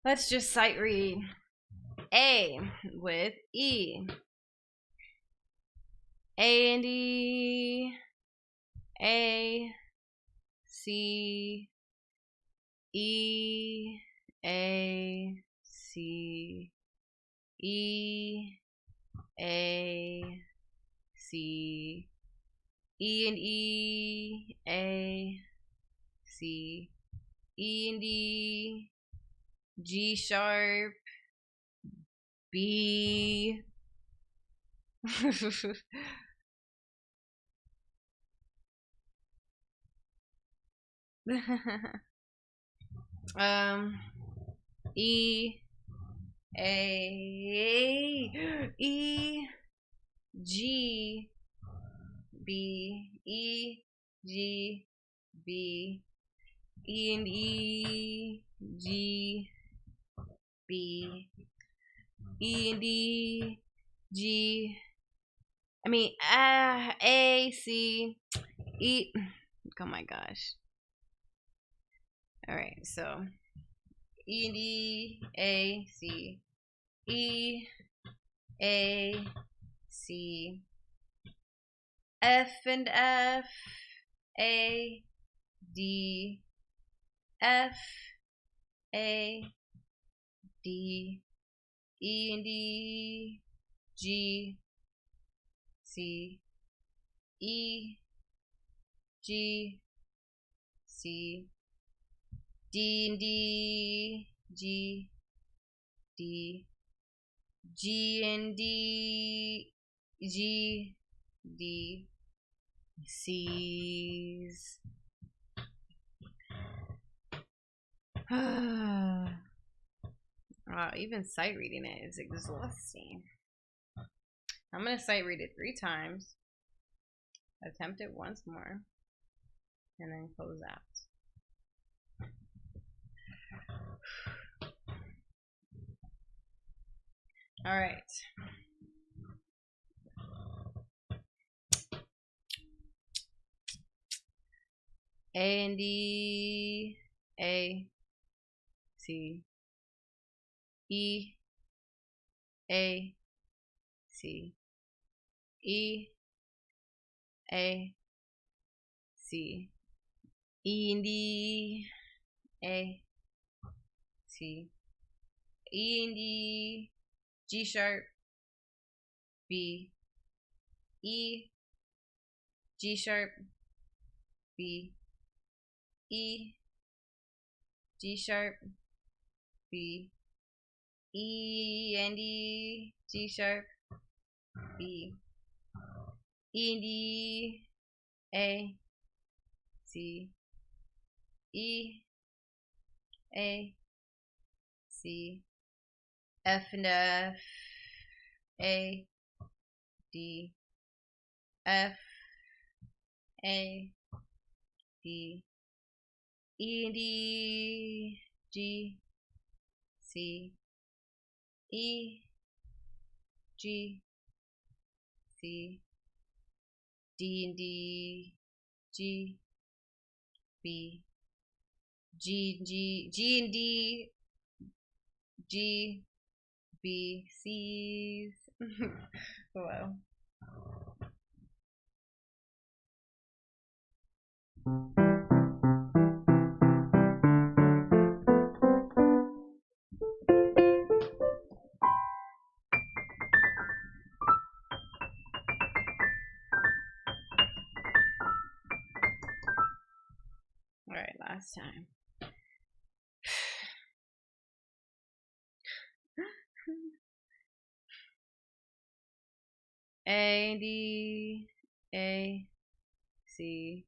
Let's just sight read. A with E. A and E. A. C. E. A. C. E. A. C. E and E. A. C. E and E. G sharp. B. E. A. E. G. B. E. G. B. E and E. G. B. E and E. G. I mean, A. C. E. Oh my gosh. Alright, so E and E. A. C. E. A. C. F and F. A. D. F. A. D. E and E. G. C. E. G. C. D and D. G. D. G and D. G. D. C's. Wow, even sight reading it is exhausting. I'm gonna sight read it 3 times, attempt it once more, and then close out. Alright. A and D. A. C. E. A. C. E. A. C. E and D. A, C. E and D, G sharp, B, E, G sharp, B, E, G sharp, B, E and D, G sharp, B, E and D, A, C, E, A, C, F and F, A, D, F, A, D, E and D, G, C, E, G, C, D and D, G, B, G and D, G, B, C's. Wow. Alright, last time. A, D, A, C,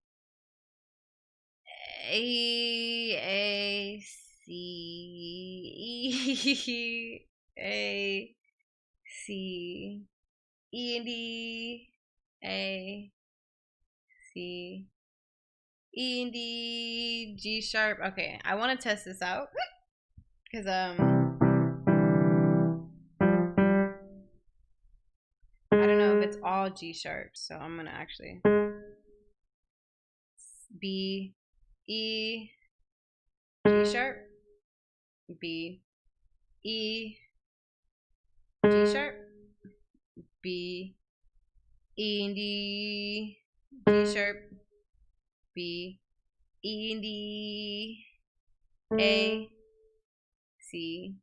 A, C, E, A, C, E and D, A, C, E and D, G sharp. Okay, I want to test this out because I don't know if it's all G sharp, so I'm gonna actually B, E, G sharp, B, E, G sharp, B, E and D, G sharp, B, E and D, A, C,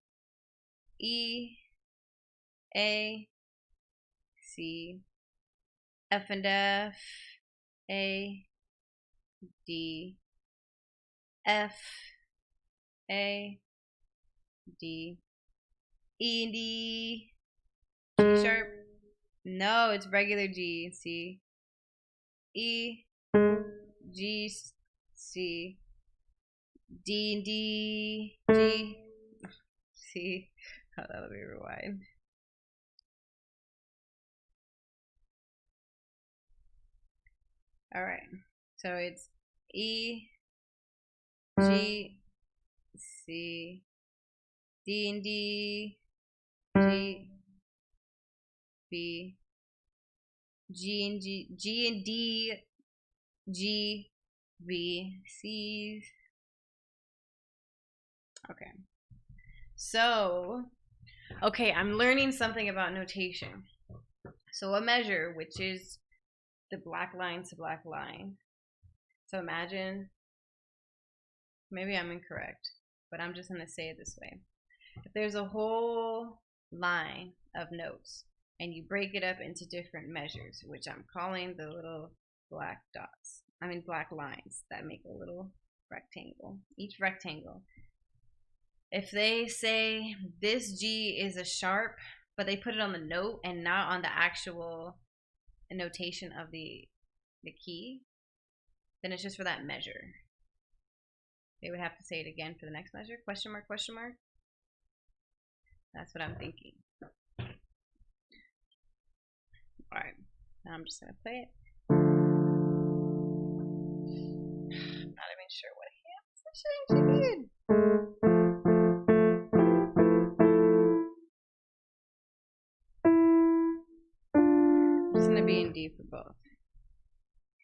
E, A, C, F and F, A, D, F, A, D, E and D, G sharp. No, it's regular G, C, E, G, C, D and D, G, C. Oh, that'll be rewind. Alright, so it's E, G, C, D and D, G, B, G and G, G and D, G, B, C. Okay. So, okay, I'm learning something about notation. So a measure, which is the black line to black line. So imagine, maybe I'm incorrect, but I'm just going to say it this way. If there's a whole line of notes and you break it up into different measures, which I'm calling the little black dots, black lines that make a little rectangle. Each rectangle, if they say this G is a sharp, but they put it on the note and not on the actual notation of the key, then it's just for that measure. They would have to say it again for the next measure. Question mark, question mark. That's what I'm thinking. Alright, now I'm just going to play it. I'm not even sure what hand position I should be in. I'm just going to be in D for both.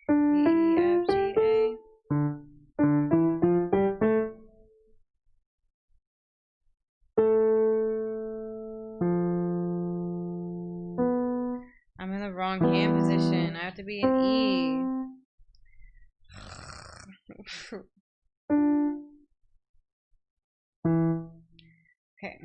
B, E, F, G, A. I'm in the wrong hand position. I have to be in E. Okay.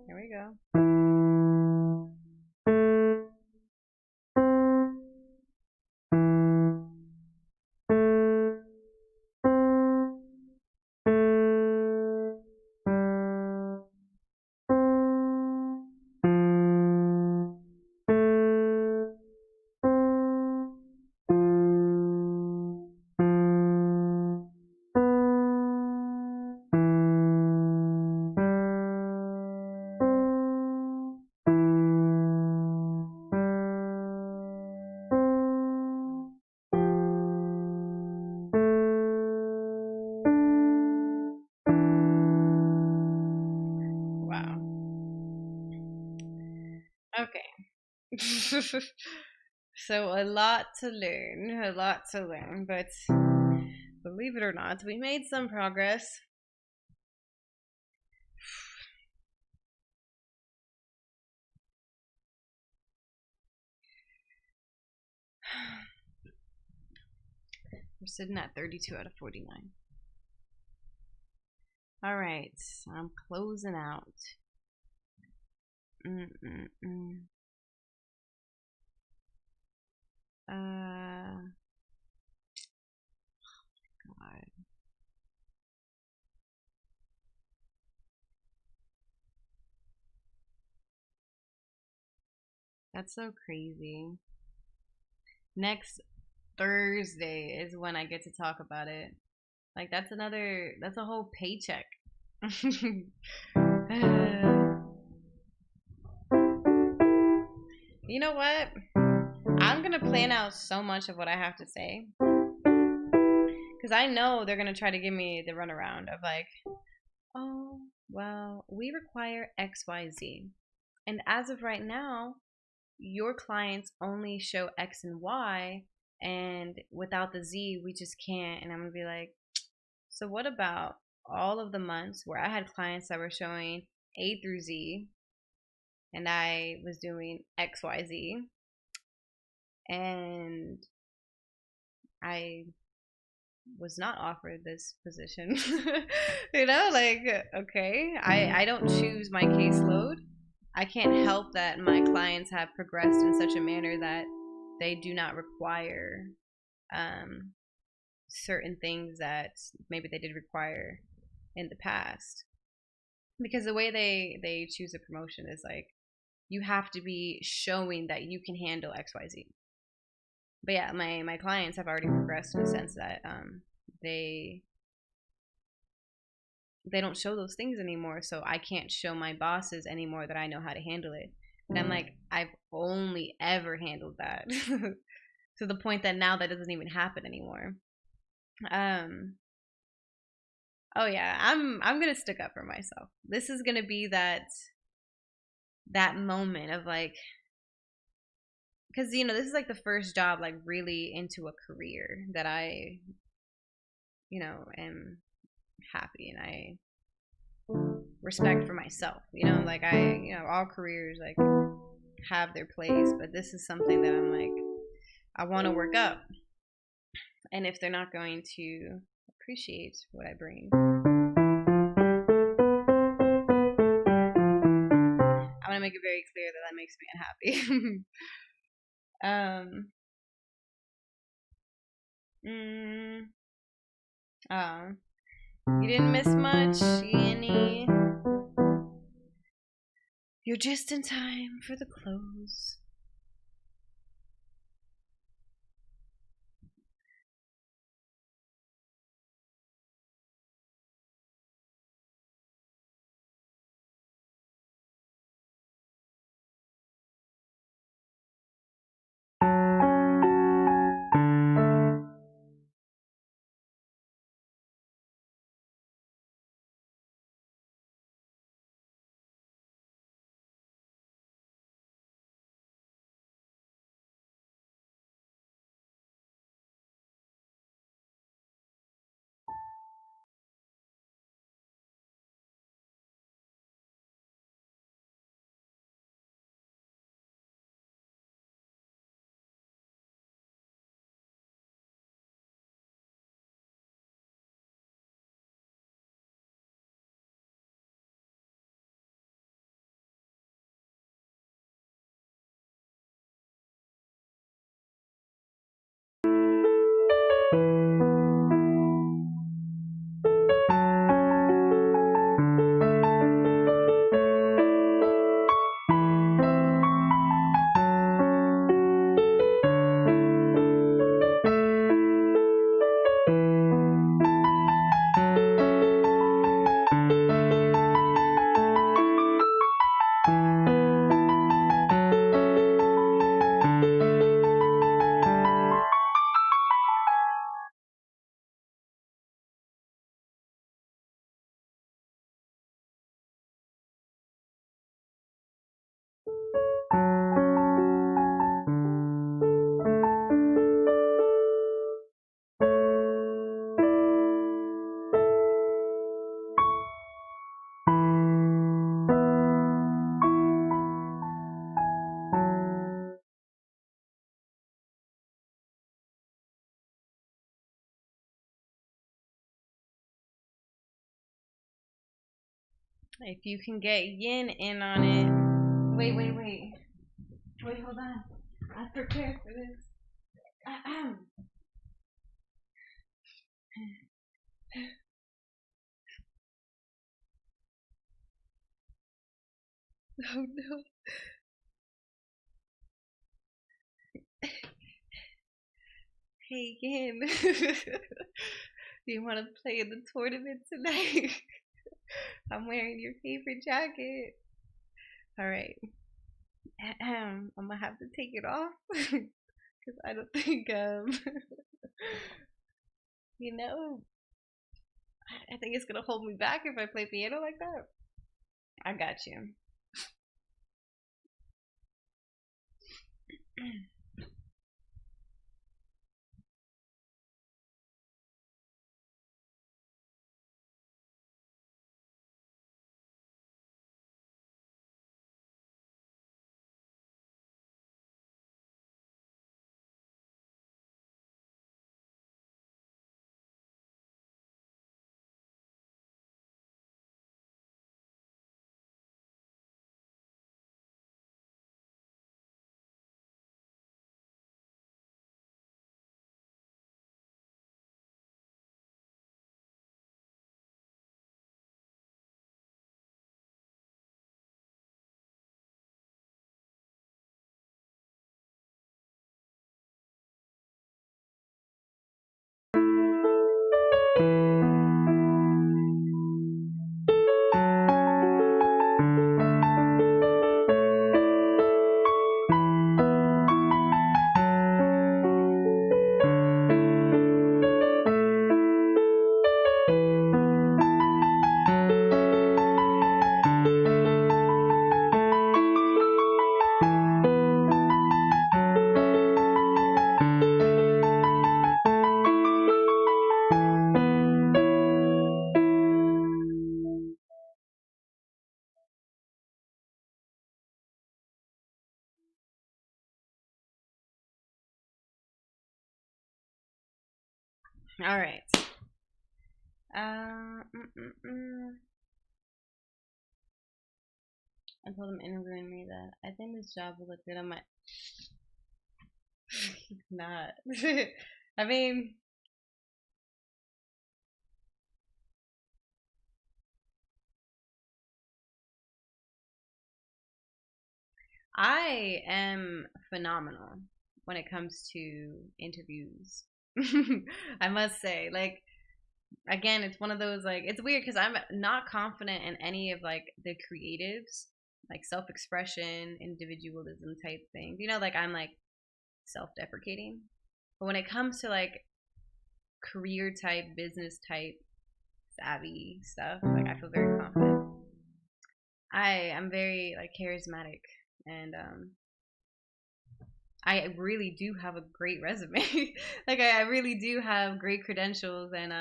Here we go. Wow. Okay. So a lot to learn, but believe it or not, we made some progress. We're sitting at 32 out of 49. All right, I'm closing out. God. That's so crazy. Next Thursday is when I get to talk about it. Like that's a whole paycheck. You know what? I'm gonna plan out so much of what I have to say because I know they're gonna try to give me the runaround of like, oh, well, we require XYZ, and as of right now, your clients only show X and Y, and without the Z, we just can't. And I'm gonna be like, so what about all of the months where I had clients that were showing A through Z, and I was doing XYZ, and I was not offered this position. Like, okay, I don't choose my caseload. I can't help that my clients have progressed in such a manner that they do not require um, certain things that maybe they did require in the past. Because the way they choose a promotion is like, you have to be showing that you can handle XYZ. But yeah, my clients have already progressed in the sense that they they don't show those things anymore, so I can't show my bosses anymore that I know how to handle it. And I'm like, I've only ever handled that to the point that now that doesn't even happen anymore. Um, oh yeah, I'm gonna stick up for myself. This is gonna be that moment of like, because this is like the first job like really into a career that I am happy and I respect for myself. Like all careers like have their place, but this is something that I'm like, I want to work up. And if they're not going to appreciate what I bring, I want to make it very clear that that makes me unhappy. um, mm, you didn't miss much, Annie. You're just in time for the close. If you can get yin in on it. Wait, wait, wait. Wait, hold on. I'm prepared for this. Ahem. Oh no. Hey, Yin. Do you want to play in the tournament tonight? I'm wearing your favorite jacket. All right. I'm gonna have to take it off because I don't think you know, I think it's gonna hold me back if I play piano like that. I got you. All right. I told him interviewing me that I think this job will look good on my. Not. I mean, I am phenomenal when it comes to interviews. I must say, like, again, it's one of those like it's weird because I'm not confident in any of like the creatives, like self-expression, individualism type things. You know, like I'm like self-deprecating. But when it comes to like career type, business type, savvy stuff, like I feel very confident. I am very like charismatic and I really do have a great resume. Like I really do have great credentials and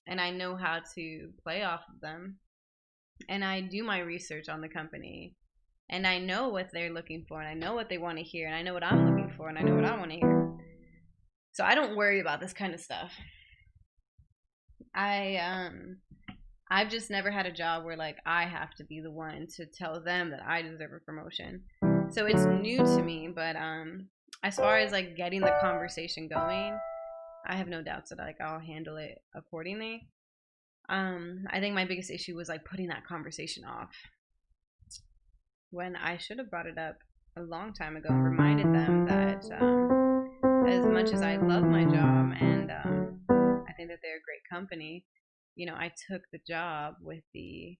I know how to play off of them. And I do my research on the company and I know what they're looking for and I know what they want to hear and I know what I'm looking for and I know what I want to hear. So I don't worry about this kind of stuff. I've just never had a job where like I have to be the one to tell them that I deserve a promotion. So it's new to me, but as far as like getting the conversation going, I have no doubts that like I'll handle it accordingly. I think my biggest issue was like putting that conversation off when I should have brought it up a long time ago and reminded them that as much as I love my job and I think that they're a great company, you know, I took the job with the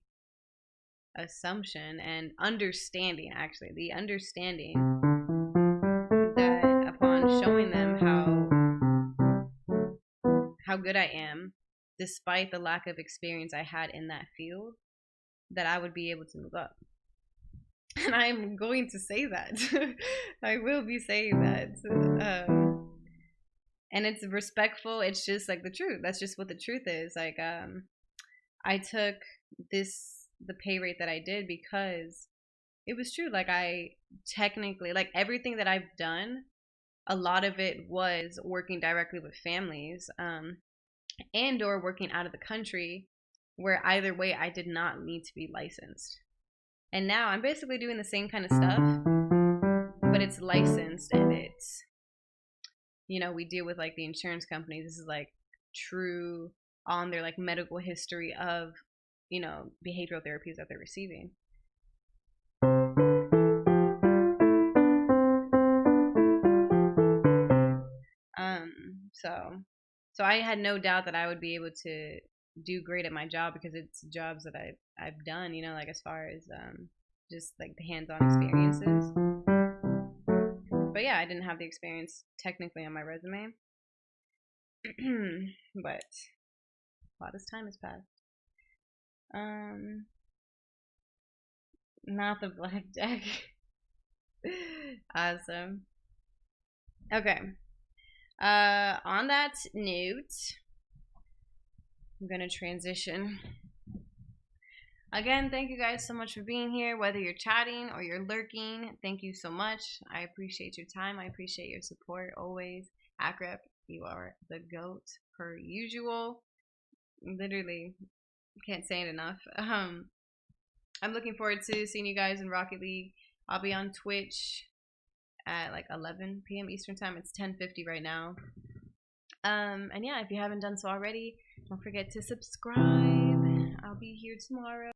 assumption and understanding, actually, the understanding that upon showing them how good I am, despite the lack of experience I had in that field, that I would be able to move up. And I'm going to say that. I will be saying that. And it's respectful. It's just like the truth. That's just what the truth is. Like, I took the pay rate that I did because it was true. Like, I technically, like, everything that I've done, a lot of it was working directly with families and or working out of the country where either way I did not need to be licensed. And now I'm basically doing the same kind of stuff, but it's licensed and it's, you know, we deal with like the insurance companies. This is like true on their like medical history of, you know, behavioral therapies that they're receiving. So I had no doubt that I would be able to do great at my job because it's jobs that I've done, you know, like as far as just like the hands-on experiences. But yeah, I didn't have the experience technically on my resume. But a lot of time has passed. Not the blackjack. Awesome. Okay. On that note, I'm gonna transition. Again, thank you guys so much for being here. Whether you're chatting or you're lurking, thank you so much. I appreciate your time. I appreciate your support always. Akrep, you are the GOAT per usual. Literally, can't say it enough. I'm looking forward to seeing you guys in Rocket League. I'll be on Twitch at like 11 p.m. Eastern time. It's 10:50 right now. And yeah, if you haven't done so already, don't forget to subscribe. I'll be here tomorrow.